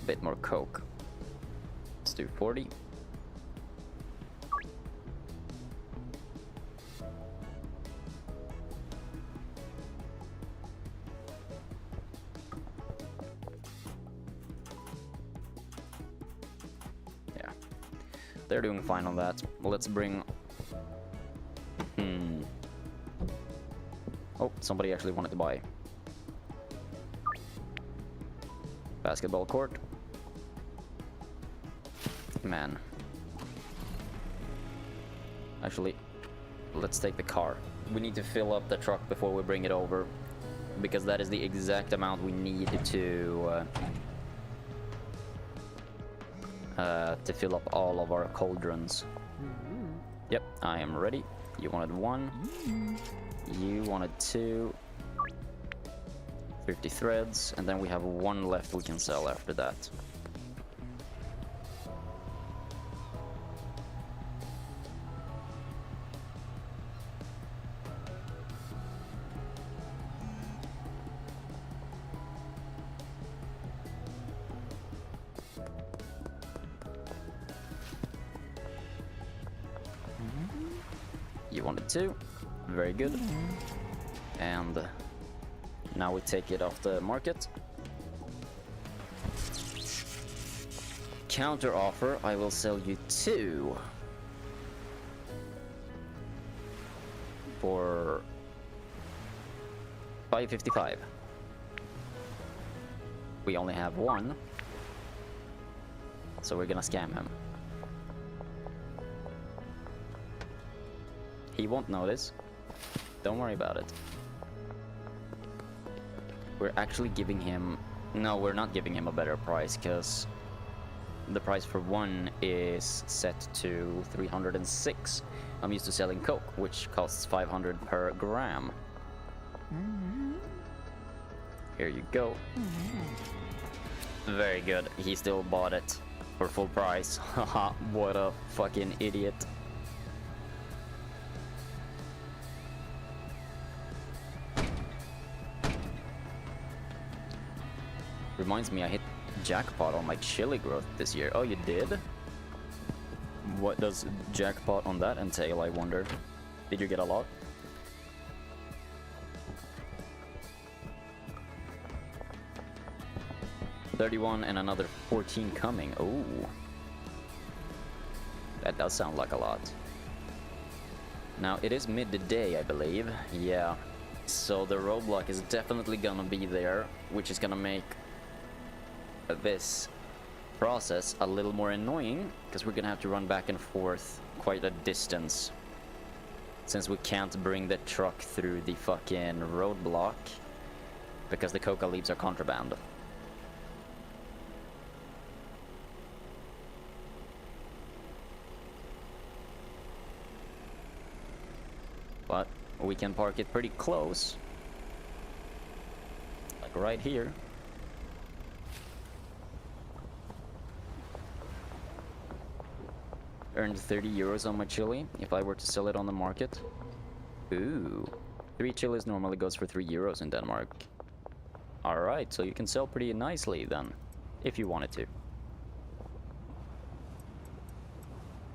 a bit more coke. Let's do 40. Yeah, they're doing fine on that. Let's bring... Oh, somebody actually wanted to buy. Basketball court. Man. Actually, let's take the car. We need to fill up the truck before we bring it over, because that is the exact amount we need to fill up all of our cauldrons. Yep, I am ready. You wanted 1. You wanted 2. 50 threads, and then we have 1 left we can sell after that. You wanted 2. Very good. And now we take it off the market. Counter offer, I will sell you 2 for 555. We only have 1, so we're gonna scam him. He won't notice. Don't worry about it. We're actually giving him... No, we're not giving him a better price, because the price for 1 is set to 306. I'm used to selling coke, which costs 500 per gram. Here you go. Very good. He still bought it for full price. Haha, what a fucking idiot. Reminds me, I hit jackpot on my chili growth this year. Oh, you did? What does jackpot on that entail, I wonder? Did you get a lot? $31 and another 14 coming. Oh, that does sound like a lot. Now, it is midday, I believe. Yeah. So the roadblock is definitely gonna be there, which is gonna make this process a little more annoying, because we're gonna have to run back and forth quite a distance, since we can't bring the truck through the fucking roadblock because the coca leaves are contraband. But we can park it pretty close, like right here. earned 30 euros on my chili if I were to sell it on the market. Ooh. 3 chilies normally goes for 3 euros in Denmark. Alright, so you can sell pretty nicely then, if you wanted to.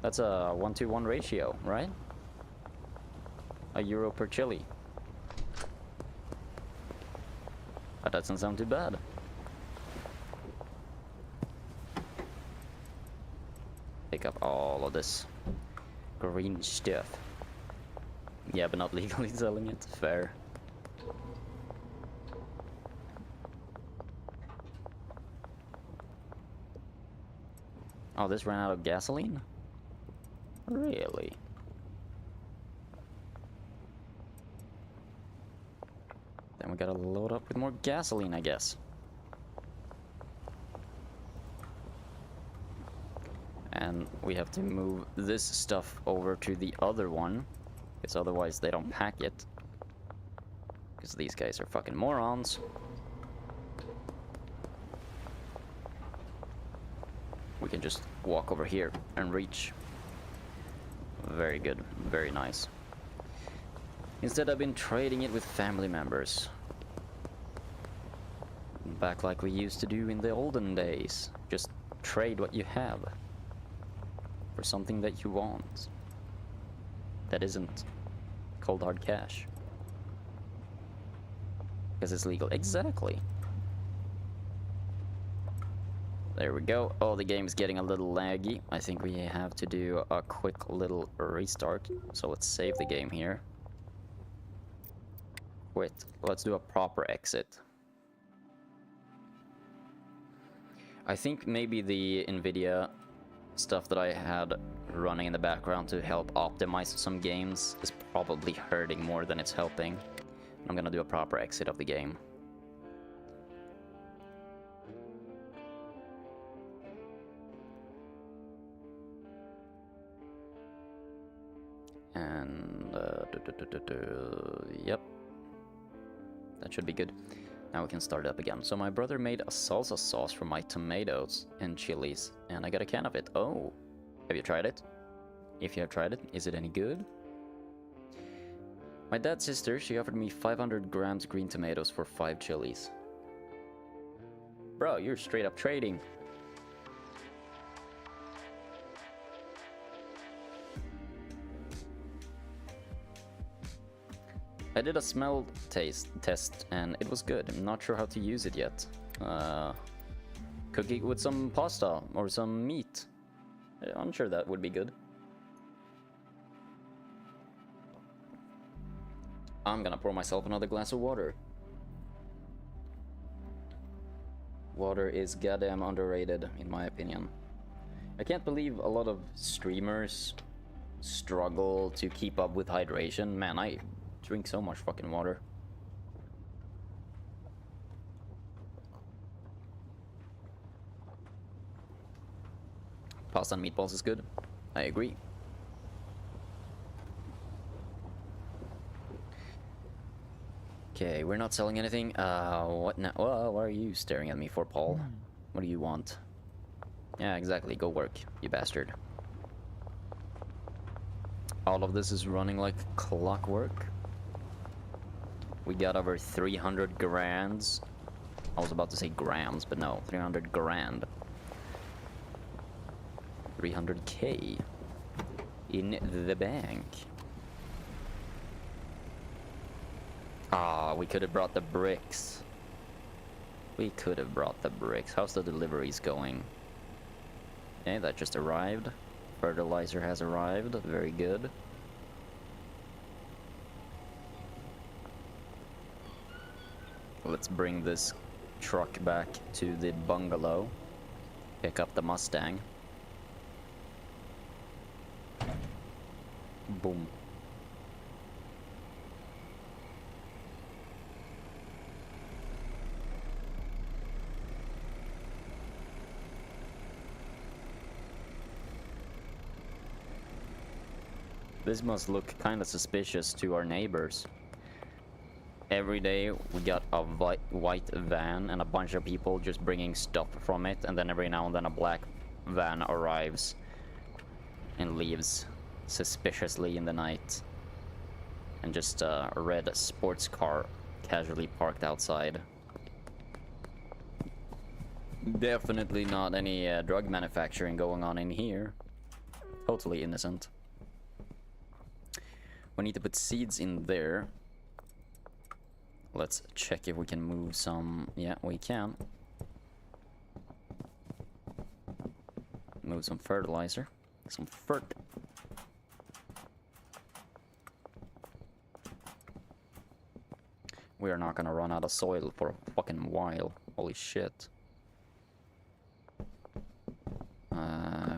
That's a 1-to-1 ratio, right? €1 per chili. That doesn't sound too bad. Pick up all of this green stuff. Yeah, but not legally selling it. Fair. Oh, this ran out of gasoline? Really? Then we gotta load up with more gasoline, I guess. And we have to move this stuff over to the other one, because otherwise they don't pack it. Because these guys are fucking morons. We can just walk over here and reach. Very good, very nice. Instead I've been trading it with family members. Back like we used to do in the olden days. Just trade what you have for something that you want. That isn't cold hard cash. Because it's legal. Exactly. There we go. Oh, the game's getting a little laggy. I think we have to do a quick little restart. So let's save the game here. Wait, let's do a proper exit. I think maybe the NVIDIA stuff that I had running in the background to help optimize some games is probably hurting more than it's helping. I'm gonna do a proper exit of the game. And yep, that should be good. Now we can start it up again. So my brother made a salsa sauce for my tomatoes and chilies, and I got a can of it. Oh, have you tried it? If you have tried it, is it any good? My dad's sister, she offered me 500 grams green tomatoes for 5 chilies. Bro, you're straight up trading. I did a smell test and it was good. I'm not sure how to use it yet. Cook it with some pasta or some meat. I'm sure that would be good. I'm gonna pour myself another glass of water. Water is goddamn underrated, in my opinion. I can't believe a lot of streamers struggle to keep up with hydration. Man, I drink so much fucking water. Pasta and meatballs is good. I agree. Okay, we're not selling anything. What now? Well, what are you staring at me for, Paul? What do you want? Yeah, exactly. Go work, you bastard. All of this is running like clockwork. We got over 300 grands. I was about to say grams, but no, 300 grand. 300k in the bank. Ah, we could have brought the bricks. We could have brought the bricks. How's the deliveries going? Okay, that just arrived. Fertilizer has arrived. Very good. Let's bring this truck back to the bungalow. Pick up the Mustang. Boom. This must look kind of suspicious to our neighbors. Every day we got a white van and a bunch of people just bringing stuff from it, and then every now and then a black van arrives and leaves suspiciously in the night. And just a red sports car casually parked outside. Definitely not any drug manufacturing going on in here. Totally innocent. We need to put seeds in there. Let's check if we can move some. Yeah, we can. Move some fertilizer. Some fert. We are not gonna run out of soil for a fucking while. Holy shit.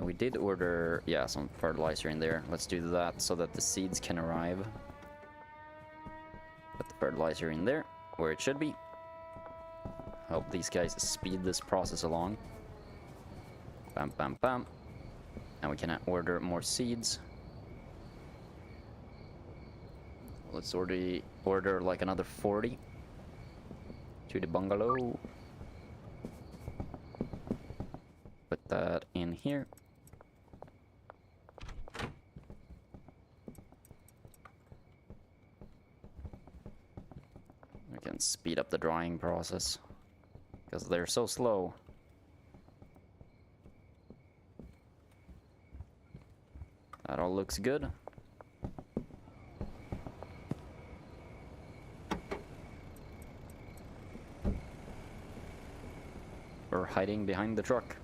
We did order, yeah, some fertilizer in there. Let's do that so that the seeds can arrive. Put the fertilizer in there, where it should be. Help these guys speed this process along. Bam, bam, bam. And we can order more seeds. Let's order like another 40 to the bungalow. Put that in here. We can speed up the drying process because they're so slow. That all looks good. We're hiding behind the truck.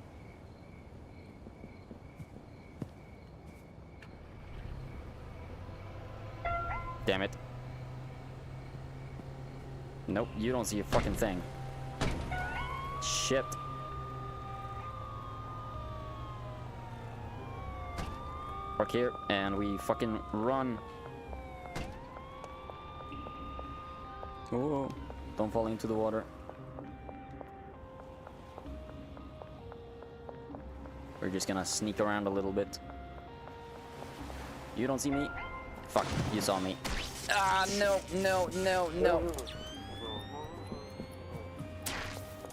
Damn it. Nope, you don't see a fucking thing. Shit. Park here, and we fucking run. Oh, don't fall into the water. We're just gonna sneak around a little bit. You don't see me? Fuck, you saw me. Ah, no, no, no, no.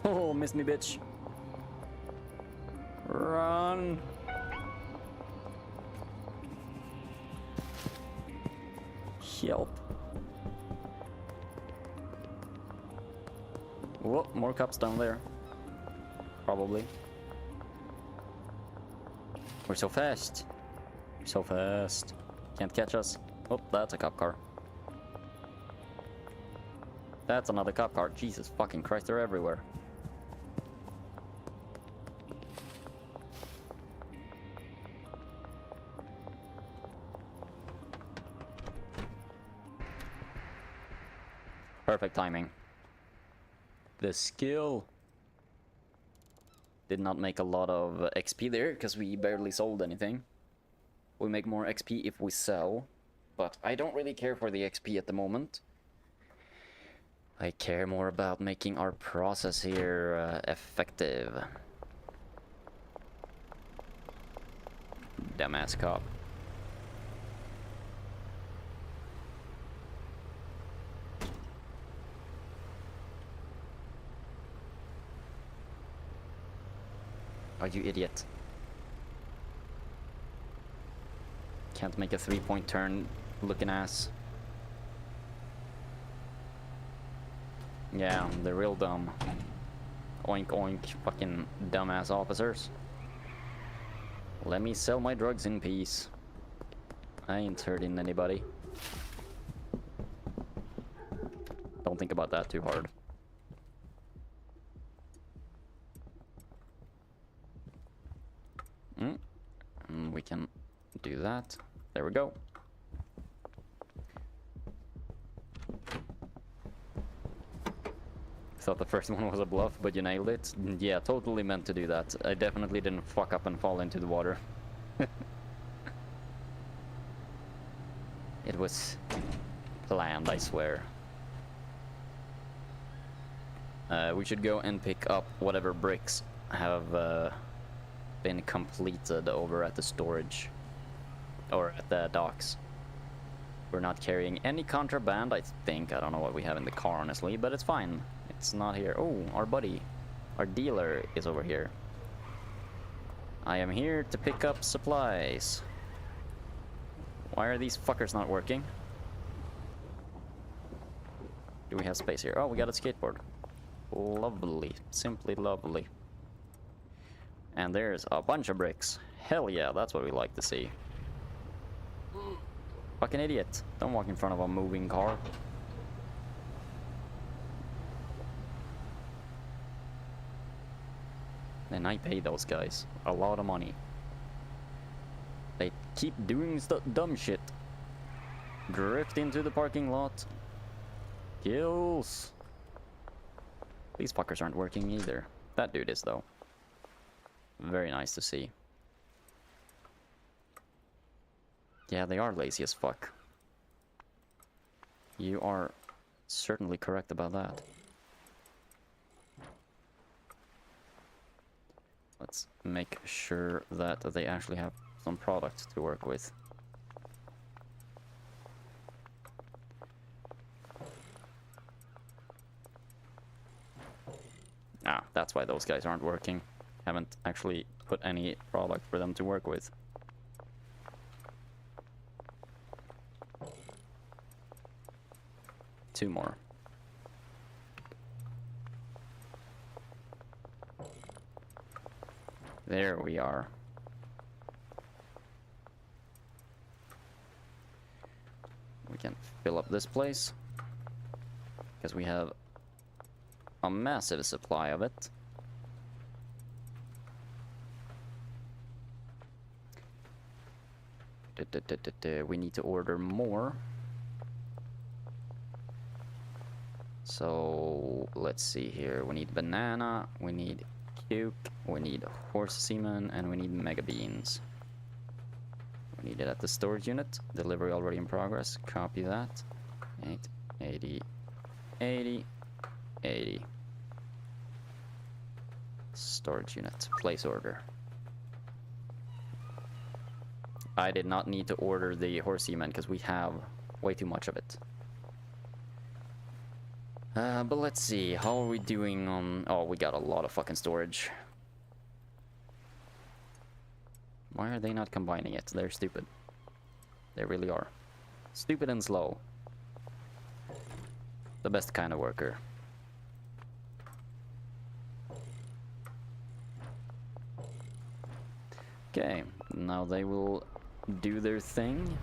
Oh, missed me, bitch. Run. Help. Whoa, more cups down there. Probably. We're so fast. So fast. Can't catch us. Oh, that's a cop car. That's another cop car. Jesus fucking Christ, they're everywhere. Perfect timing. The skill. Did not make a lot of XP there because we barely sold anything. We make more XP if we sell, but I don't really care for the XP at the moment. I care more about making our process here effective. Dumbass cop. Oh, you idiot. Can't make a 3-point turn, looking ass. Yeah, they're real dumb. Oink oink, fucking dumbass officers. Let me sell my drugs in peace. I ain't hurting anybody. Don't think about that too hard. And we can do that. There we go. Thought the first one was a bluff, but you nailed it. Yeah, totally meant to do that. I definitely didn't fuck up and fall into the water. It was planned, I swear. We should go and pick up whatever bricks have been completed over at the storage. Or at the docks. We're not carrying any contraband, I think. I don't know what we have in the car, honestly, but it's fine. It's not here. Oh, our buddy. Our dealer is over here. I am here to pick up supplies. Why are these fuckers not working? Do we have space here? Oh, we got a skateboard. Lovely. Simply lovely. And there's a bunch of bricks. Hell yeah, that's what we like to see. Fucking idiot. Don't walk in front of a moving car. And I pay those guys a lot of money. They keep doing dumb shit. Drift into the parking lot. Kills. These fuckers aren't working either. That dude is, though. Very nice to see. Yeah, they are lazy as fuck. You are certainly correct about that. Let's make sure that they actually have some product to work with. Ah, that's why those guys aren't working. Haven't actually put any product for them to work with. Two more. There we are. We can fill up this place because we have a massive supply of it. We need to order more. So let's see here. We need banana, we need cuke, we need horse semen, and we need mega beans. We need it at the storage unit. Delivery already in progress. Copy that. 80, 80, 80. Storage unit. Place order. I did not need to order the horse semen because we have way too much of it. But let's see, how are we doing on... Oh, we got a lot of fucking storage. Why are they not combining it? They're stupid. They really are. Stupid and slow. The best kind of worker. Okay, now they will do their thing.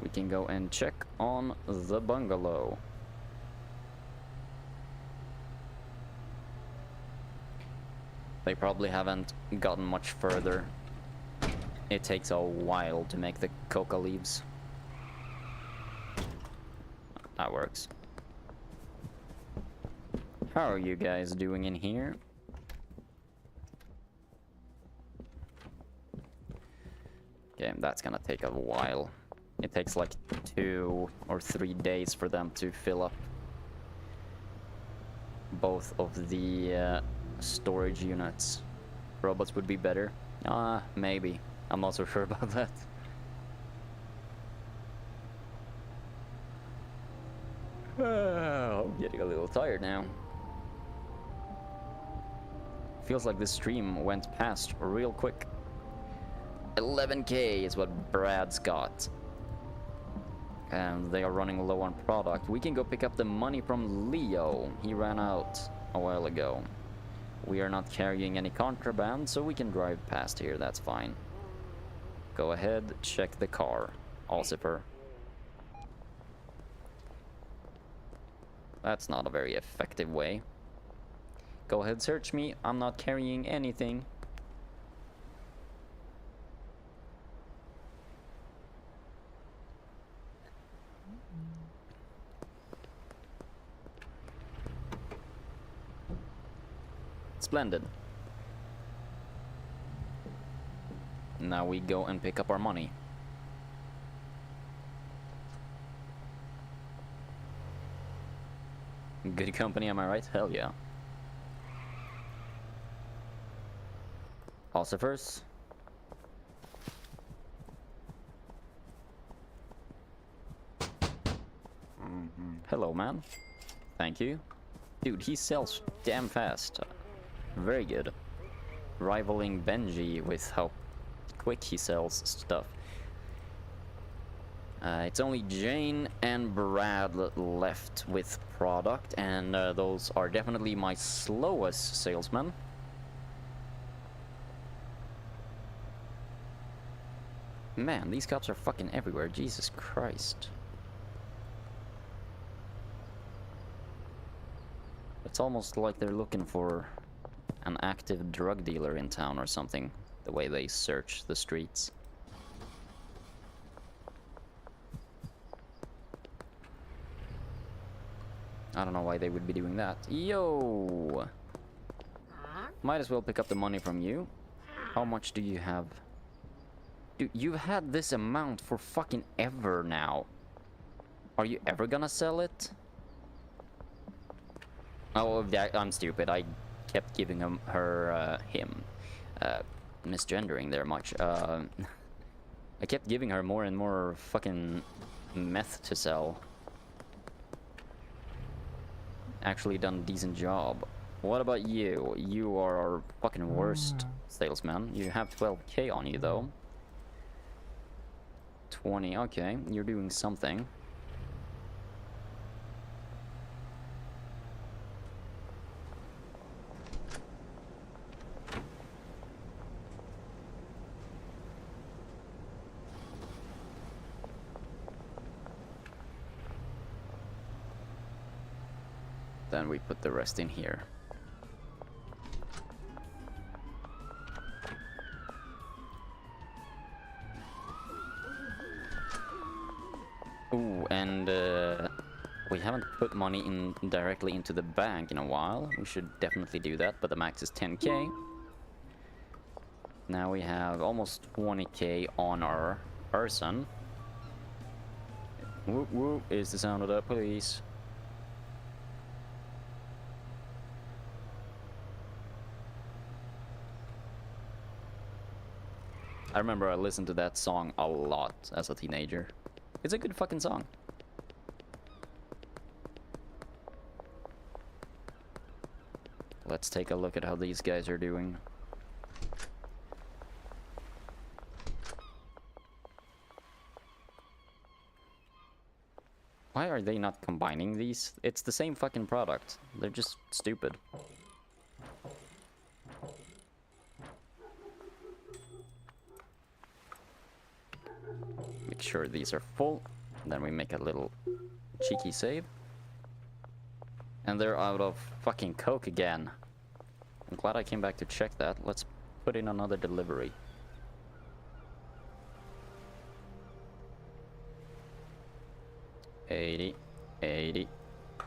We can go and check on the bungalow. They probably haven't gotten much further. It takes a while to make the coca leaves. That works. How are you guys doing in here? Okay, that's gonna take a while. It takes like 2 or 3 days for them to fill up both of the storage units. Robots would be better. Maybe. I'm not so sure about that. I'm getting a little tired now. Feels like this stream went past real quick. 11k is what Brad's got. And they are running low on product. We can go pick up the money from Leo. He ran out a while ago. We are not carrying any contraband, so we can drive past here, that's fine. Go ahead, check the car, Ossifer. That's not a very effective way. Go ahead, search me, I'm not carrying anything. Splendid. Now we go and pick up our money. Good company, am I right? Hell yeah. Ossifers. Hello, man. Thank you. Dude, he sells damn fast. Very good. Rivaling Benji with how quick he sells stuff. It's only Jane and Brad left with product, and those are definitely my slowest salesmen. Man, these cops are fucking everywhere, Jesus Christ. It's almost like they're looking for an active drug dealer in town or something, the way they search the streets. I don't know why they would be doing that. Yo! Might as well pick up the money from you. How much do you have? Dude, you've had this amount for fucking ever now. Are you ever gonna sell it? Oh, I'm stupid. I kept giving him misgendering there much. I kept giving her more and more fucking meth to sell. Actually done a decent job. What about you? You are our fucking worst salesman. You have 12k on you though. 20, okay, you're doing something. Then we put the rest in here. Ooh, and we haven't put money in directly into the bank in a while. We should definitely do that, but the max is 10k. Now we have almost 20k on our person. Whoop whoop is the sound of the police. I remember I listened to that song a lot as a teenager. It's a good fucking song. Let's take a look at how these guys are doing. Why are they not combining these? It's the same fucking product. They're just stupid. Make sure these are full. Then we make a little cheeky save. And they're out of fucking coke again. I'm glad I came back to check that. Let's put in another delivery. $80, $80,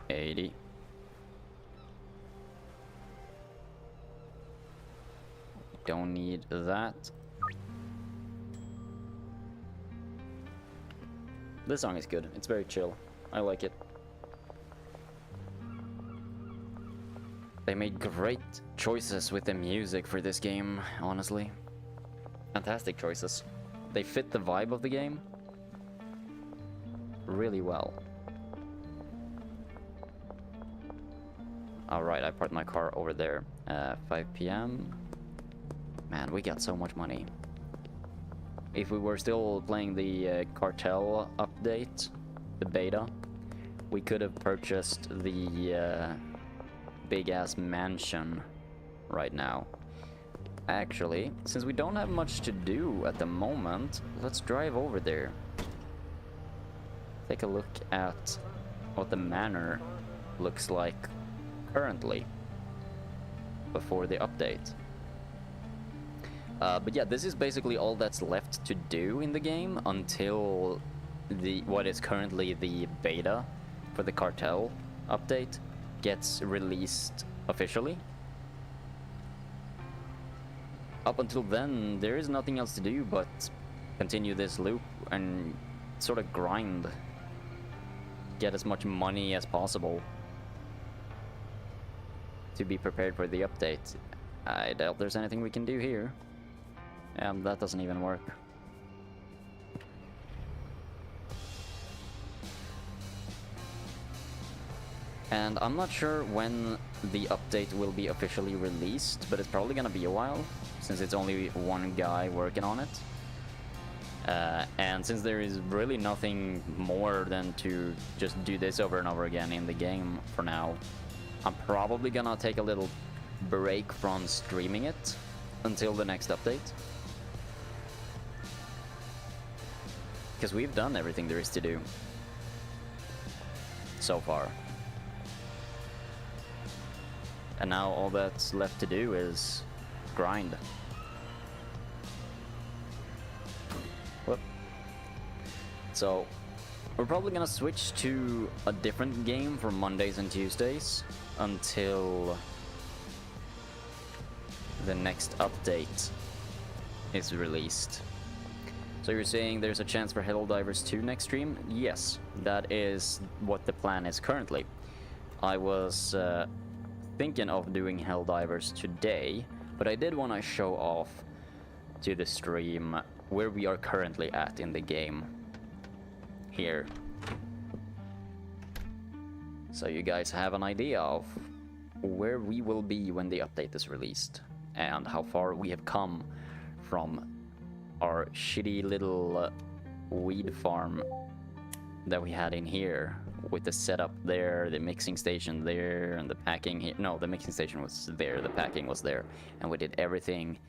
$80. Don't need that. This song is good. It's very chill. I like it. They made great choices with the music for this game, honestly. Fantastic choices. They fit the vibe of the game really well. Alright, I parked my car over there. 5 p.m. Man, we got so much money. If we were still playing the cartel update, the beta, we could have purchased the big-ass mansion right now. Actually, since we don't have much to do at the moment, let's drive over there. Take a look at what the manor looks like currently before the update. But yeah, this is basically all that's left to do in the game until what is currently the beta for the cartel update gets released officially. Up until then, there is nothing else to do but continue this loop and sort of grind. Get as much money as possible to be prepared for the update. I doubt there's anything we can do here. That doesn't even work. And I'm not sure when the update will be officially released, but it's probably gonna be a while, since it's only one guy working on it. And since there is really nothing more than to just do this over and over again in the game for now, I'm probably gonna take a little break from streaming it until the next update. Because we've done everything there is to do so far. And now all that's left to do is grind. Whoop. So we're probably gonna switch to a different game for Mondays and Tuesdays until the next update is released. So you're saying there's a chance for Helldivers 2 next stream? Yes, that is what the plan is currently. I was thinking of doing Helldivers today, but I did want to show off to the stream where we are currently at in the game. Here. So you guys have an idea of where we will be when the update is released, and how far we have come from our shitty little weed farm that we had in here, with the setup there, the mixing station there, and the packing here. No, the mixing station was there, the packing was there, and we did everything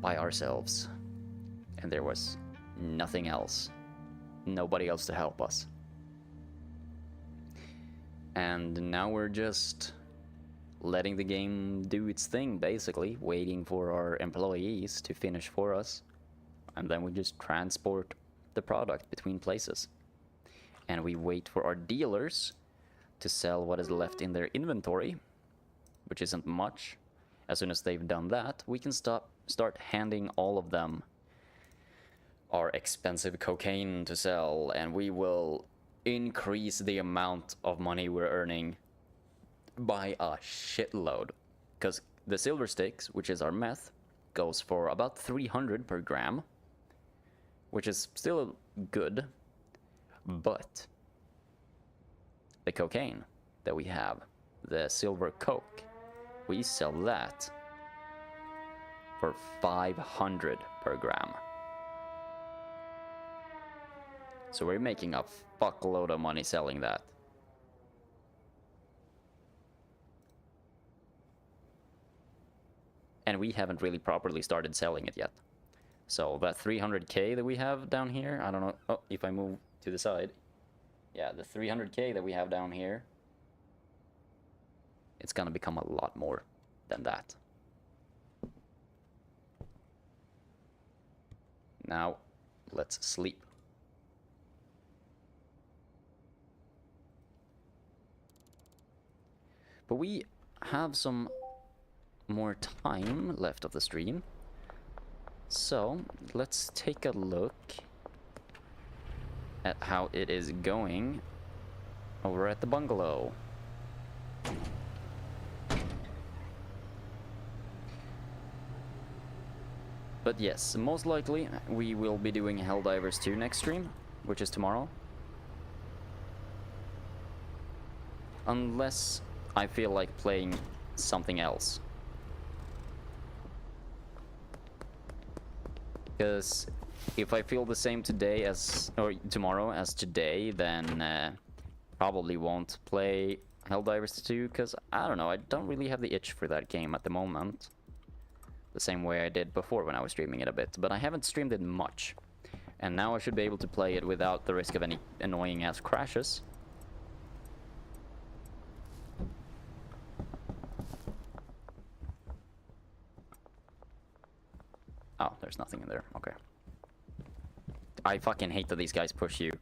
by ourselves. And there was nothing else. Nobody else to help us. And now we're just letting the game do its thing, basically, waiting for our employees to finish for us. And then we just transport the product between places. And we wait for our dealers to sell what is left in their inventory, which isn't much. As soon as they've done that, we can start handing all of them our expensive cocaine to sell, and we will increase the amount of money we're earning by a shitload. Because the silver sticks, which is our meth, goes for about 300 per gram, which is still good. But the cocaine that we have, the silver coke, we sell that for 500 per gram. So we're making a fuckload of money selling that. And we haven't really properly started selling it yet. So that 300k that we have down here, I don't know, oh, if I move to the side. Yeah, the 300k that we have down here, it's gonna become a lot more than that. Now, let's sleep. But we have some more time left of the stream. So, let's take a look at how it is going over at the bungalow. But yes, most likely we will be doing Helldivers 2 next stream, which is tomorrow. Unless I feel like playing something else. Because if I feel the same today as, or tomorrow as today, then probably won't play Helldivers 2, because I don't know, I don't really have the itch for that game at the moment. The same way I did before when I was streaming it a bit, but I haven't streamed it much. And now I should be able to play it without the risk of any annoying ass crashes. Oh, there's nothing in there. Okay. I fucking hate that these guys push you.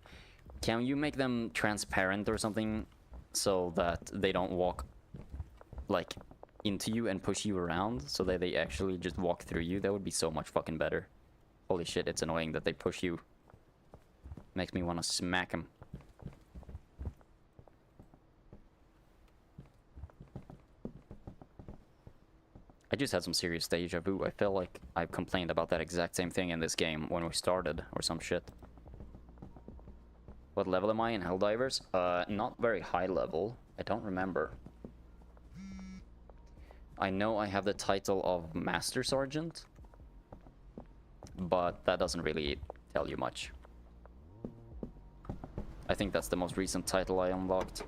Can you make them transparent or something so that they don't walk, like, into you and push you around so that they actually just walk through you? That would be so much fucking better. Holy shit, it's annoying that they push you. Makes me want to smack them. I just had some serious deja vu. I felt like I've complained about that exact same thing in this game when we started, or some shit. What level am I in Helldivers? Not very high level. I don't remember. I know I have the title of Master Sergeant, but that doesn't really tell you much. I think that's the most recent title I unlocked.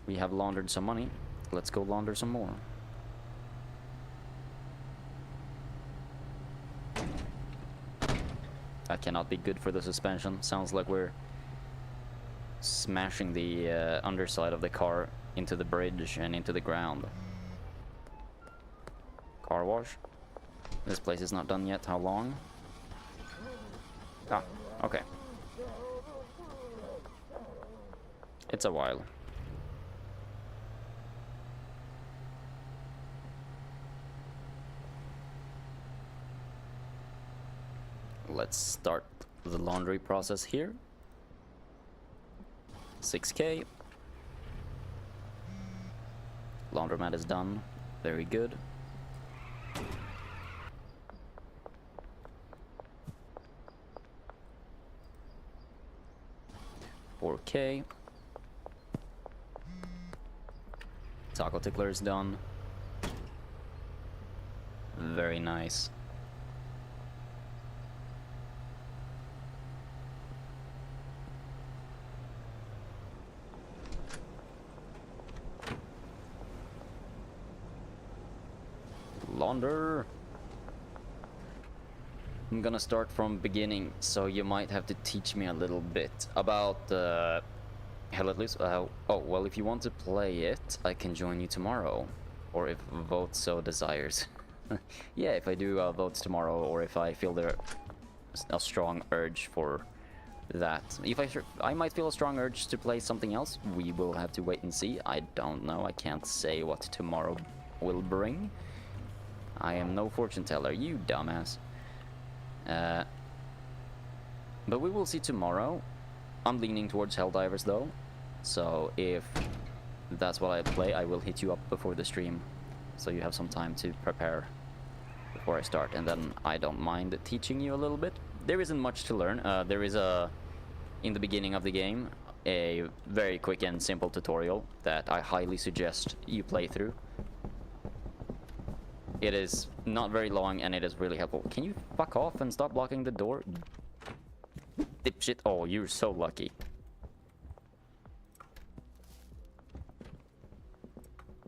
We have laundered some money. Let's go launder some more. That cannot be good for the suspension. Sounds like we're smashing the underside of the car into the bridge and into the ground. Car wash. This place is not done yet. How long? Ah, okay. It's a while. Let's start the laundry process here. 6K. Laundromat is done. Very good. $4K. Taco tickler is done. Very nice. Launder. I'm gonna start from beginning, so you might have to teach me a little bit about Hell Let Loose. Oh, well, if you want to play it, I can join you tomorrow, or if Vote so desires. Yeah, if I do votes tomorrow, or if I feel there a strong urge for that. If I might feel a strong urge to play something else. We will have to wait and see. I don't know. I can't say what tomorrow will bring. I am no fortune teller, you dumbass. But we will see tomorrow. I'm leaning towards Helldivers though, so if that's what I play, I will hit you up before the stream, so you have some time to prepare before I start, and then I don't mind teaching you a little bit. There isn't much to learn. There is in the beginning of the game, a very quick and simple tutorial that I highly suggest you play through. It is not very long, and it is really helpful. Can you fuck off and stop blocking the door? Dipshit. Oh, you're so lucky.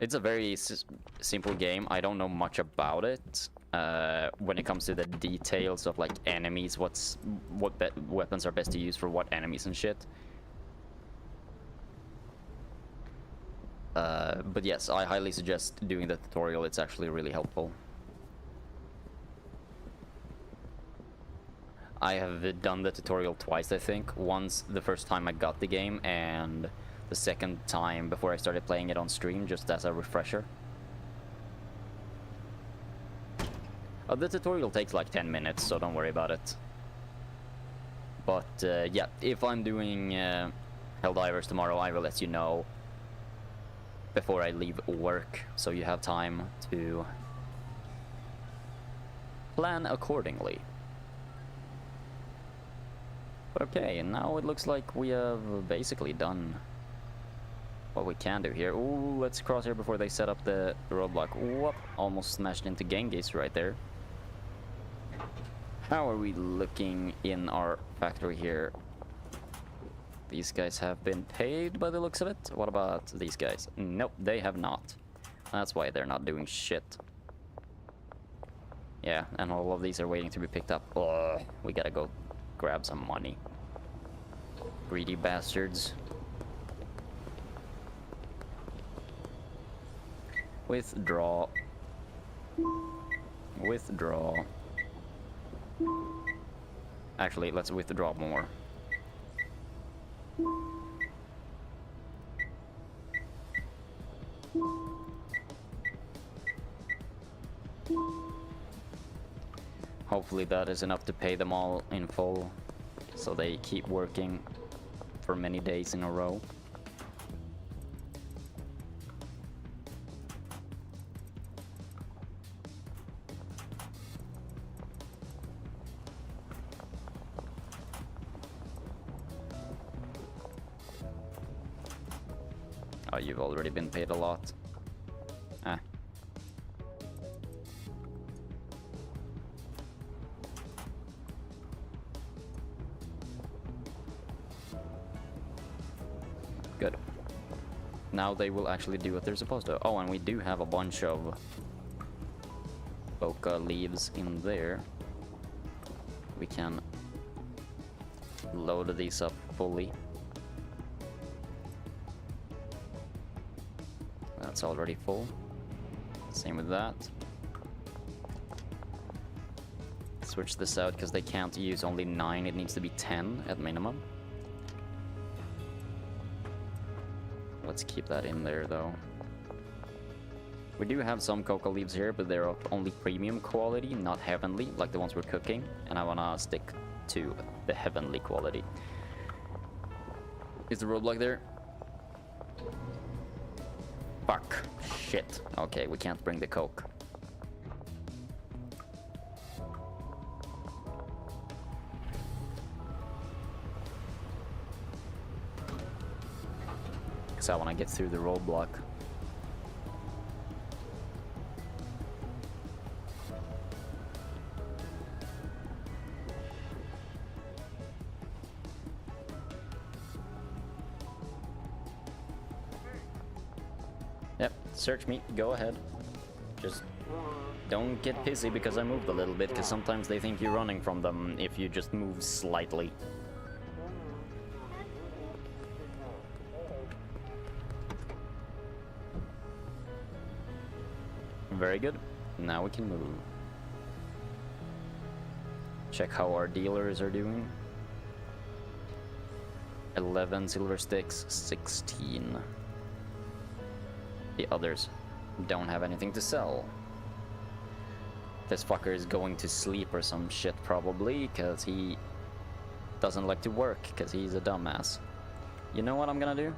It's a very simple game. I don't know much about it. When it comes to the details of like enemies, what weapons are best to use for what enemies and shit. But yes, I highly suggest doing the tutorial. It's actually really helpful. I have done the tutorial twice, I think. Once the first time I got the game, and the second time before I started playing it on stream, just as a refresher. The tutorial takes like 10 minutes, so don't worry about it. But yeah, if I'm doing Helldivers tomorrow, I will let you know before I leave work, so you have time to plan accordingly. Okay, and now it looks like we have basically done what we can do here. Ooh, let's cross here before they set up the roadblock. Whoop, almost smashed into Genghis right there. How are we looking in our factory here? These guys have been paid by the looks of it. What about these guys? Nope, they have not. That's why they're not doing shit. Yeah, and all of these are waiting to be picked up. Ugh, we gotta go grab some money. Greedy bastards. Withdraw. Withdraw. Actually, let's withdraw more. Hopefully that is enough to pay them all in full, so they keep working for many days in a row. Oh, you've already been paid a lot. Ah. Good. Now they will actually do what they're supposed to. Oh, and we do have a bunch of coca leaves in there. We can load these up fully. That's already full. Same with that. Switch this out because they can't use only 9, it needs to be 10 at minimum. Let's keep that in there though. We do have some coca leaves here, but they're of only premium quality, not heavenly, like the ones we're cooking. And I wanna stick to the heavenly quality. Is the roadblock there? Fuck. Shit. Okay, we can't bring the coke. Because I want to get through the roadblock. Yep, search me, go ahead. Just don't get pissy because I moved a little bit, because sometimes they think you're running from them if you just move slightly. Very good. Now we can move. Check how our dealers are doing. 11 silver sticks, 16. The others don't have anything to sell. This fucker is going to sleep or some shit probably, because he doesn't like to work, because he's a dumbass. You know what I'm gonna do?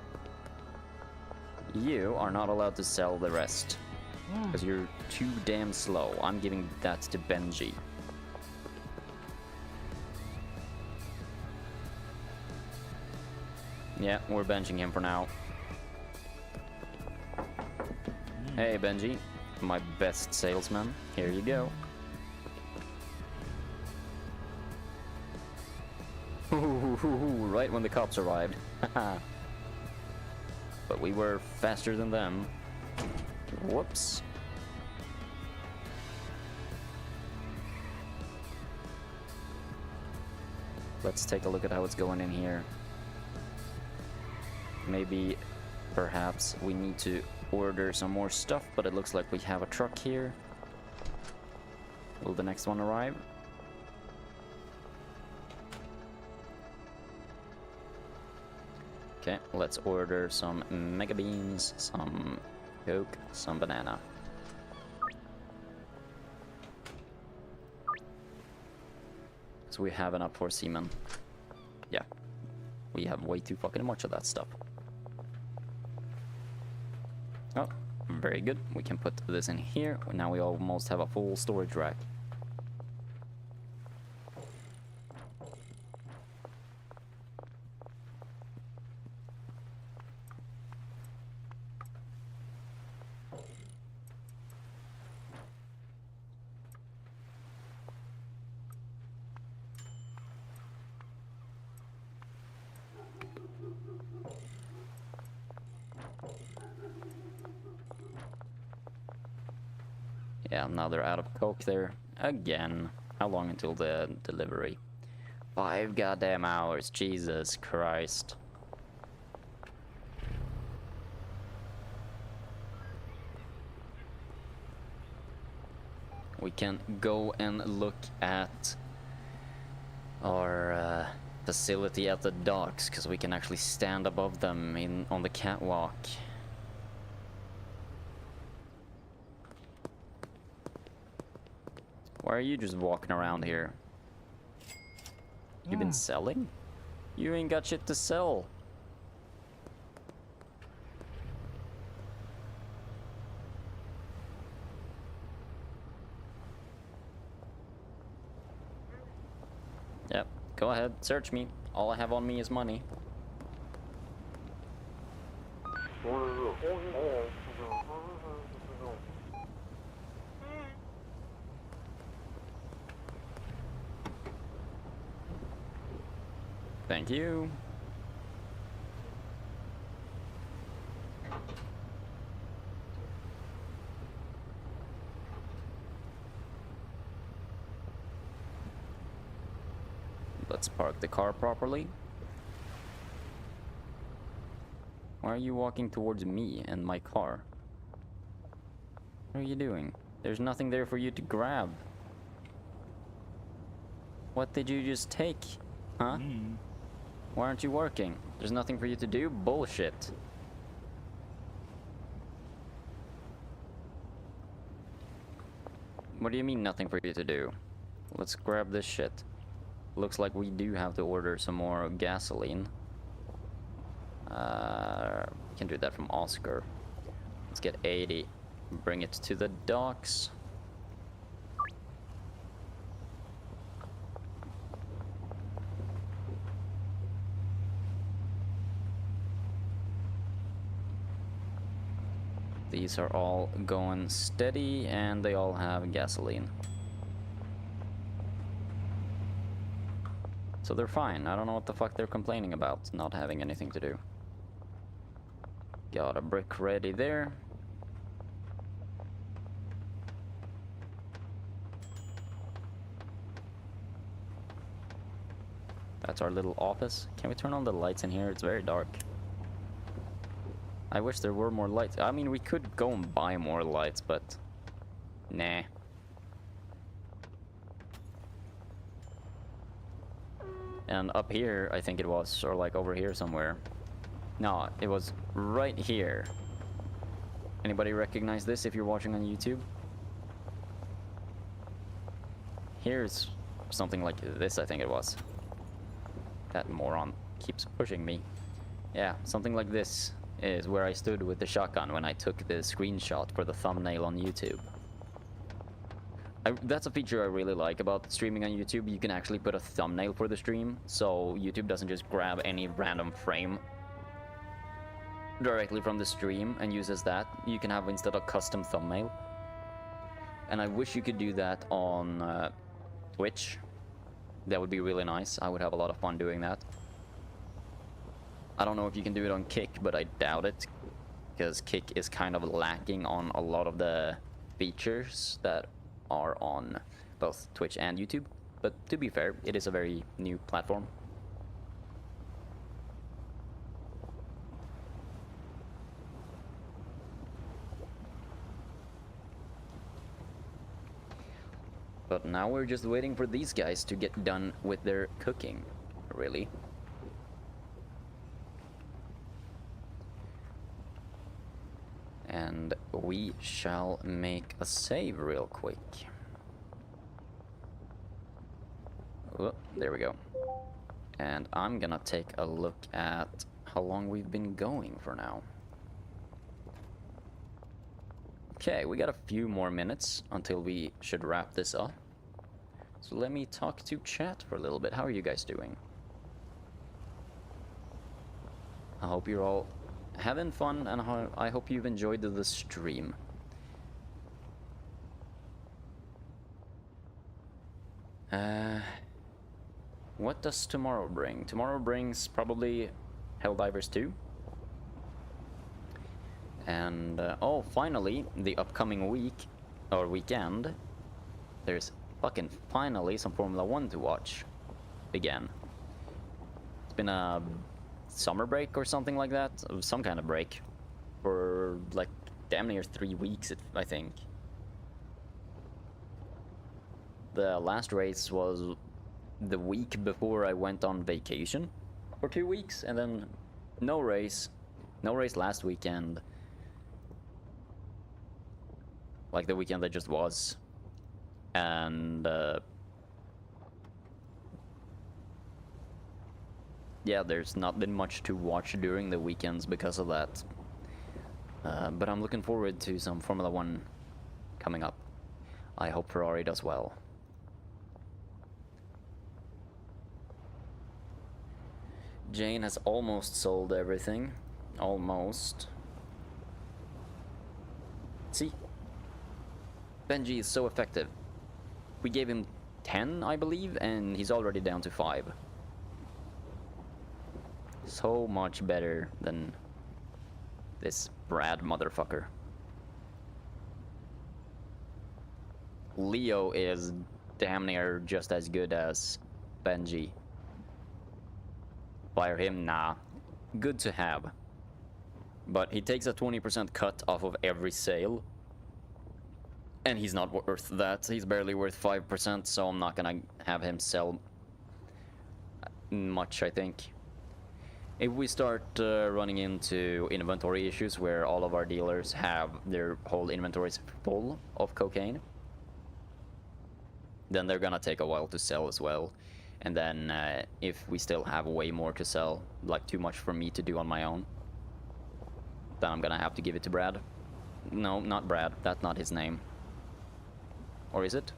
You are not allowed to sell the rest, because you're too damn slow. I'm giving that to Benji. Yeah, we're benching him for now. Hey Benji, my best salesman. Here you go. Right when the cops arrived. But we were faster than them. Whoops. Let's take a look at how it's going in here. Maybe, perhaps, we need to order some more stuff, but it looks like we have a truck here. Will the next one arrive? Okay, let's order some mega beans, some coke, some banana. So we have enough for semen. Yeah, we have way too fucking much of that stuff. Oh, very good. We can put this in here. Now we almost have a full storage rack. Yeah, now they're out of coke there again. How long until the delivery? 5 goddamn hours, Jesus Christ. We can go and look at our facility at the docks, because we can actually stand above them on the catwalk. Why are you just walking around here? You been selling? You ain't got shit to sell. Yep, go ahead, search me. All I have on me is money. Thank you. Let's park the car properly. Why are you walking towards me and my car? What are you doing? There's nothing there for you to grab. What did you just take? Huh? Why aren't you working? There's nothing for you to do? Bullshit. What do you mean nothing for you to do? Let's grab this shit. Looks like we do have to order some more gasoline. We can do that from Oscar. Let's get 80. Bring it to the docks. These are all going steady and they all have gasoline. So they're fine. I don't know what the fuck they're complaining about, not having anything to do. Got a brick ready there. That's our little office. Can we turn on the lights in here? It's very dark. I wish there were more lights. I mean, we could go and buy more lights, but nah. And up here, I think it was, or like over here somewhere. No, it was right here. Anybody recognize this if you're watching on YouTube? Here's something like this, I think it was. That moron keeps pushing me. Yeah, something like this is where I stood with the shotgun when I took the screenshot for the thumbnail on YouTube. That's a feature I really like about streaming on YouTube. You can actually put a thumbnail for the stream, so YouTube doesn't just grab any random frame directly from the stream and uses that. You can have instead a custom thumbnail. And I wish you could do that on Twitch. That would be really nice. I would have a lot of fun doing that. I don't know if you can do it on Kick, but I doubt it, because Kick is kind of lacking on a lot of the features that are on both Twitch and YouTube. But to be fair, it is a very new platform. But now we're just waiting for these guys to get done with their cooking, really. And we shall make a save real quick. Oh, there we go. And I'm gonna take a look at how long we've been going for now. Okay, we got a few more minutes until we should wrap this up. So let me talk to chat for a little bit. How are you guys doing? I hope you're all having fun, and I hope you've enjoyed the stream. What does tomorrow bring? Tomorrow brings probably Helldivers 2. And, oh, finally, the upcoming week, or weekend, there's fucking finally some Formula 1 to watch. Again. It's been a summer break or something like that, some kind of break. For, like, damn near 3 weeks, I think. The last race was the week before I went on vacation for 2 weeks, and then no race last weekend. Like the weekend that just was. And yeah, there's not been much to watch during the weekends because of that. But I'm looking forward to some Formula 1 coming up. I hope Ferrari does well. Jane has almost sold everything. Almost. See? Benji is so effective. We gave him 10, I believe, and he's already down to 5. So much better than this Brad motherfucker. Leo is damn near just as good as Benji Fire him? Nah. Good to have. But he takes a 20% cut off of every sale. And he's not worth that. He's barely worth 5%, so I'm not gonna have him sell much, I think. If we start running into inventory issues where all of our dealers have their whole inventories full of cocaine, then they're gonna take a while to sell as well. And then if we still have way more to sell, like too much for me to do on my own, then I'm gonna have to give it to Brad. No, not Brad. That's not his name. Or is it?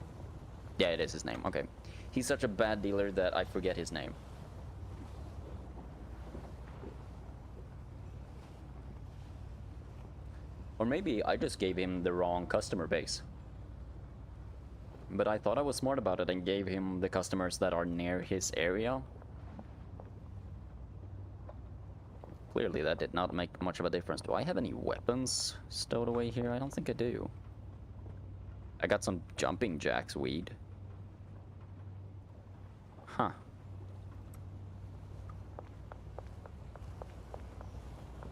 Yeah, it is his name. Okay. He's such a bad dealer that I forget his name. Or maybe I just gave him the wrong customer base. But I thought I was smart about it and gave him the customers that are near his area. Clearly that did not make much of a difference. Do I have any weapons stowed away here? I don't think I do. I got some jumping jacks weed. Huh.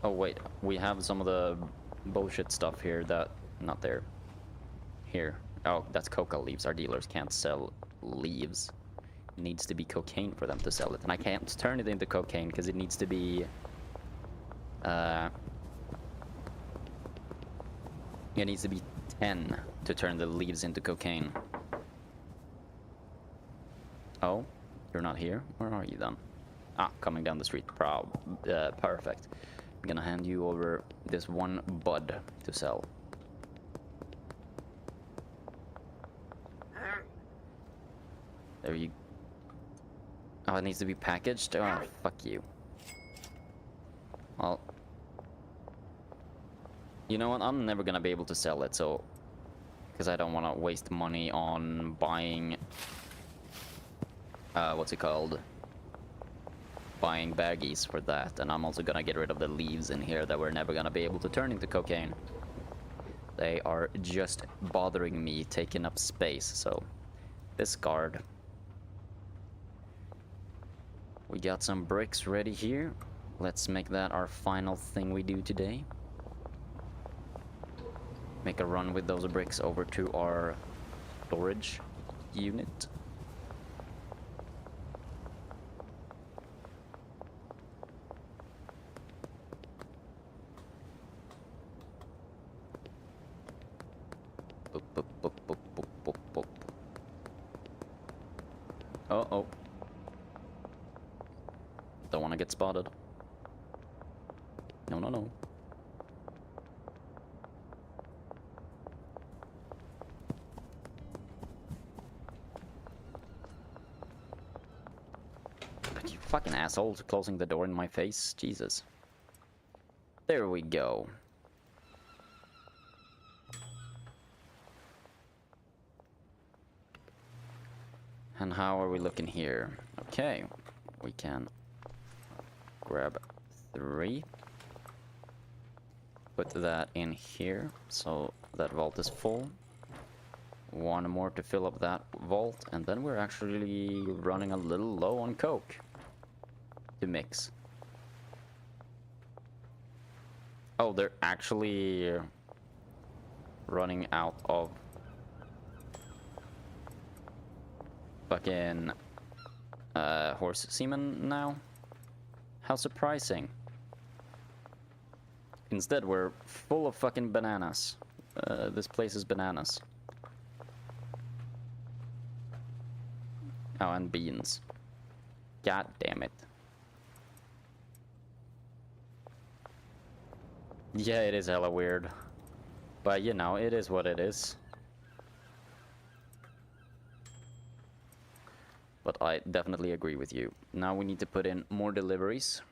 Oh wait, we have some of the bullshit stuff here that... not there. Here. Oh, that's coca leaves. Our dealers can't sell leaves. It needs to be cocaine for them to sell it. And I can't turn it into cocaine because it needs to be... it needs to be 10 to turn the leaves into cocaine. Oh, you're not here? Where are you then? Ah, coming down the street. Perfect. I'm gonna hand you over this one bud to sell. There you... oh, it needs to be packaged? Oh, fuck you. Well... you know what? I'm never gonna be able to sell it, so... because I don't want to waste money on buying... what's it called? Buying baggies for that. And I'm also gonna get rid of the leaves in here that we're never gonna be able to turn into cocaine. They are just bothering me, taking up space, so... discard. We got some bricks ready here. Let's make that our final thing we do today. Make a run with those bricks over to our storage unit. Boop, boop, boop, boop, boop, boop, boop. Uh-oh. Don't want to get spotted. No, no, no. But you fucking assholes closing the door in my face. Jesus. There we go. And how are we looking here? Okay. We can grab 3. Put that in here, so that vault is full. 1 more to fill up that vault, and then we're actually running a little low on coke to mix. Oh, they're actually running out of fucking horse semen now? How surprising. Instead, we're full of fucking bananas. This place is bananas. Oh, and beans. God damn it. Yeah, it is hella weird. But, you know, it is what it is. But I definitely agree with you. Now we need to put in more deliveries.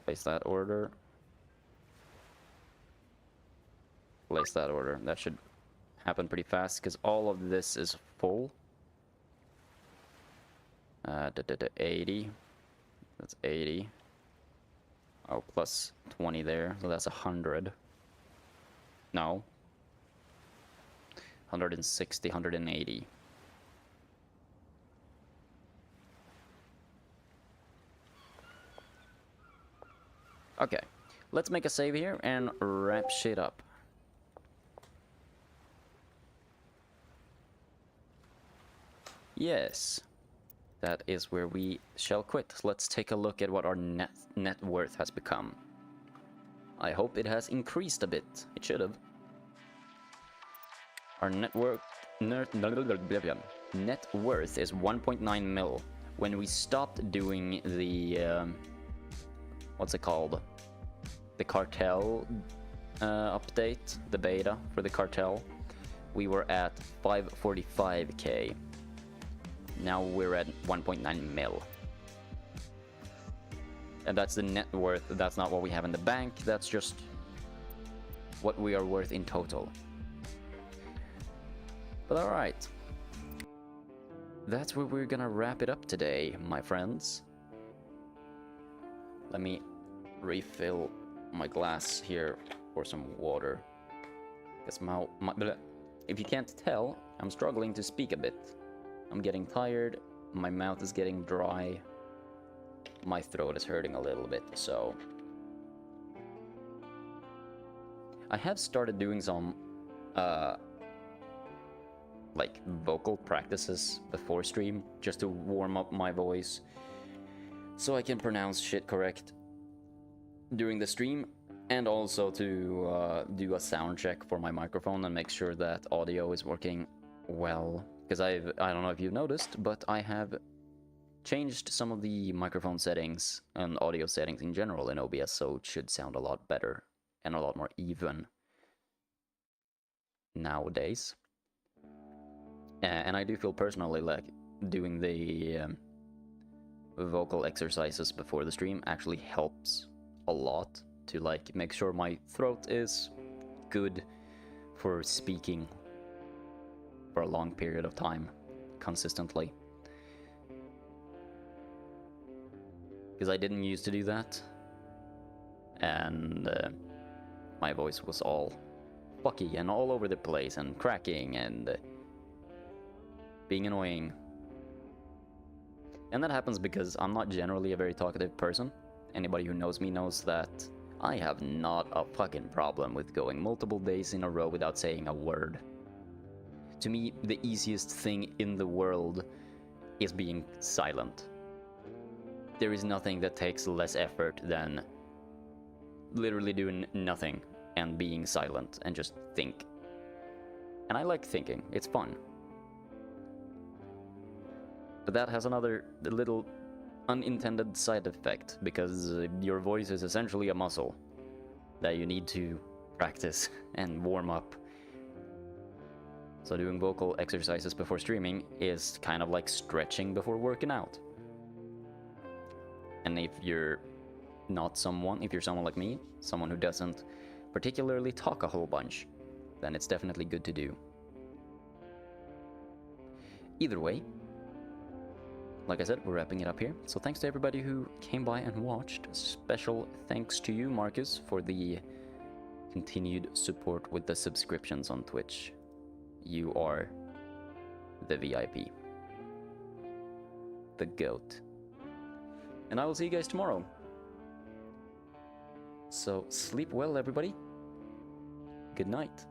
Place that order. Place that order. That should happen pretty fast because all of this is full. 80. That's 80. Oh, plus 20 there. So that's 100. No. 160, 180. Okay, let's make a save here and wrap shit up. Yes, that is where we shall quit. Let's take a look at what our net worth has become. I hope it has increased a bit. It should have. Our net worth is 1.9 mil. When we stopped doing the what's it called? The cartel update, the beta for the cartel, we were at 545k. Now we're at 1.9 mil. And that's the net worth. That's not what we have in the bank. That's just what we are worth in total. But alright. That's where we're gonna wrap it up today, my friends. Let me refill my glass here for some water. Because if you can't tell, I'm struggling to speak a bit. I'm getting tired, my mouth is getting dry, my throat is hurting a little bit, so... I have started doing some, like, vocal practices before stream, just to warm up my voice, so I can pronounce shit correct during the stream, and also to do a sound check for my microphone and make sure that audio is working well. Because I don't know if you've noticed, but I have changed some of the microphone settings and audio settings in general in OBS, so it should sound a lot better and a lot more even nowadays. And I do feel personally like doing the vocal exercises before the stream actually helps a lot to like make sure my throat is good for speaking for a long period of time consistently, because I didn't used to do that, and my voice was all fucky and all over the place and cracking and being annoying. And that happens because I'm not generally a very talkative person. Anybody who knows me knows that I have not a fucking problem with going multiple days in a row without saying a word. To me, the easiest thing in the world is being silent. There is nothing that takes less effort than literally doing nothing and being silent and just think. And I like thinking, it's fun. But that has another little unintended side effect, because your voice is essentially a muscle that you need to practice and warm up. So doing vocal exercises before streaming is kind of like stretching before working out. And if you're someone like me, someone who doesn't particularly talk a whole bunch, then it's definitely good to do. Either way, like I said, we're wrapping it up here. So thanks to everybody who came by and watched. Special thanks to you, Marcus, for the continued support with the subscriptions on Twitch. You are the VIP. The GOAT. And I will see you guys tomorrow. So sleep well, everybody. Good night.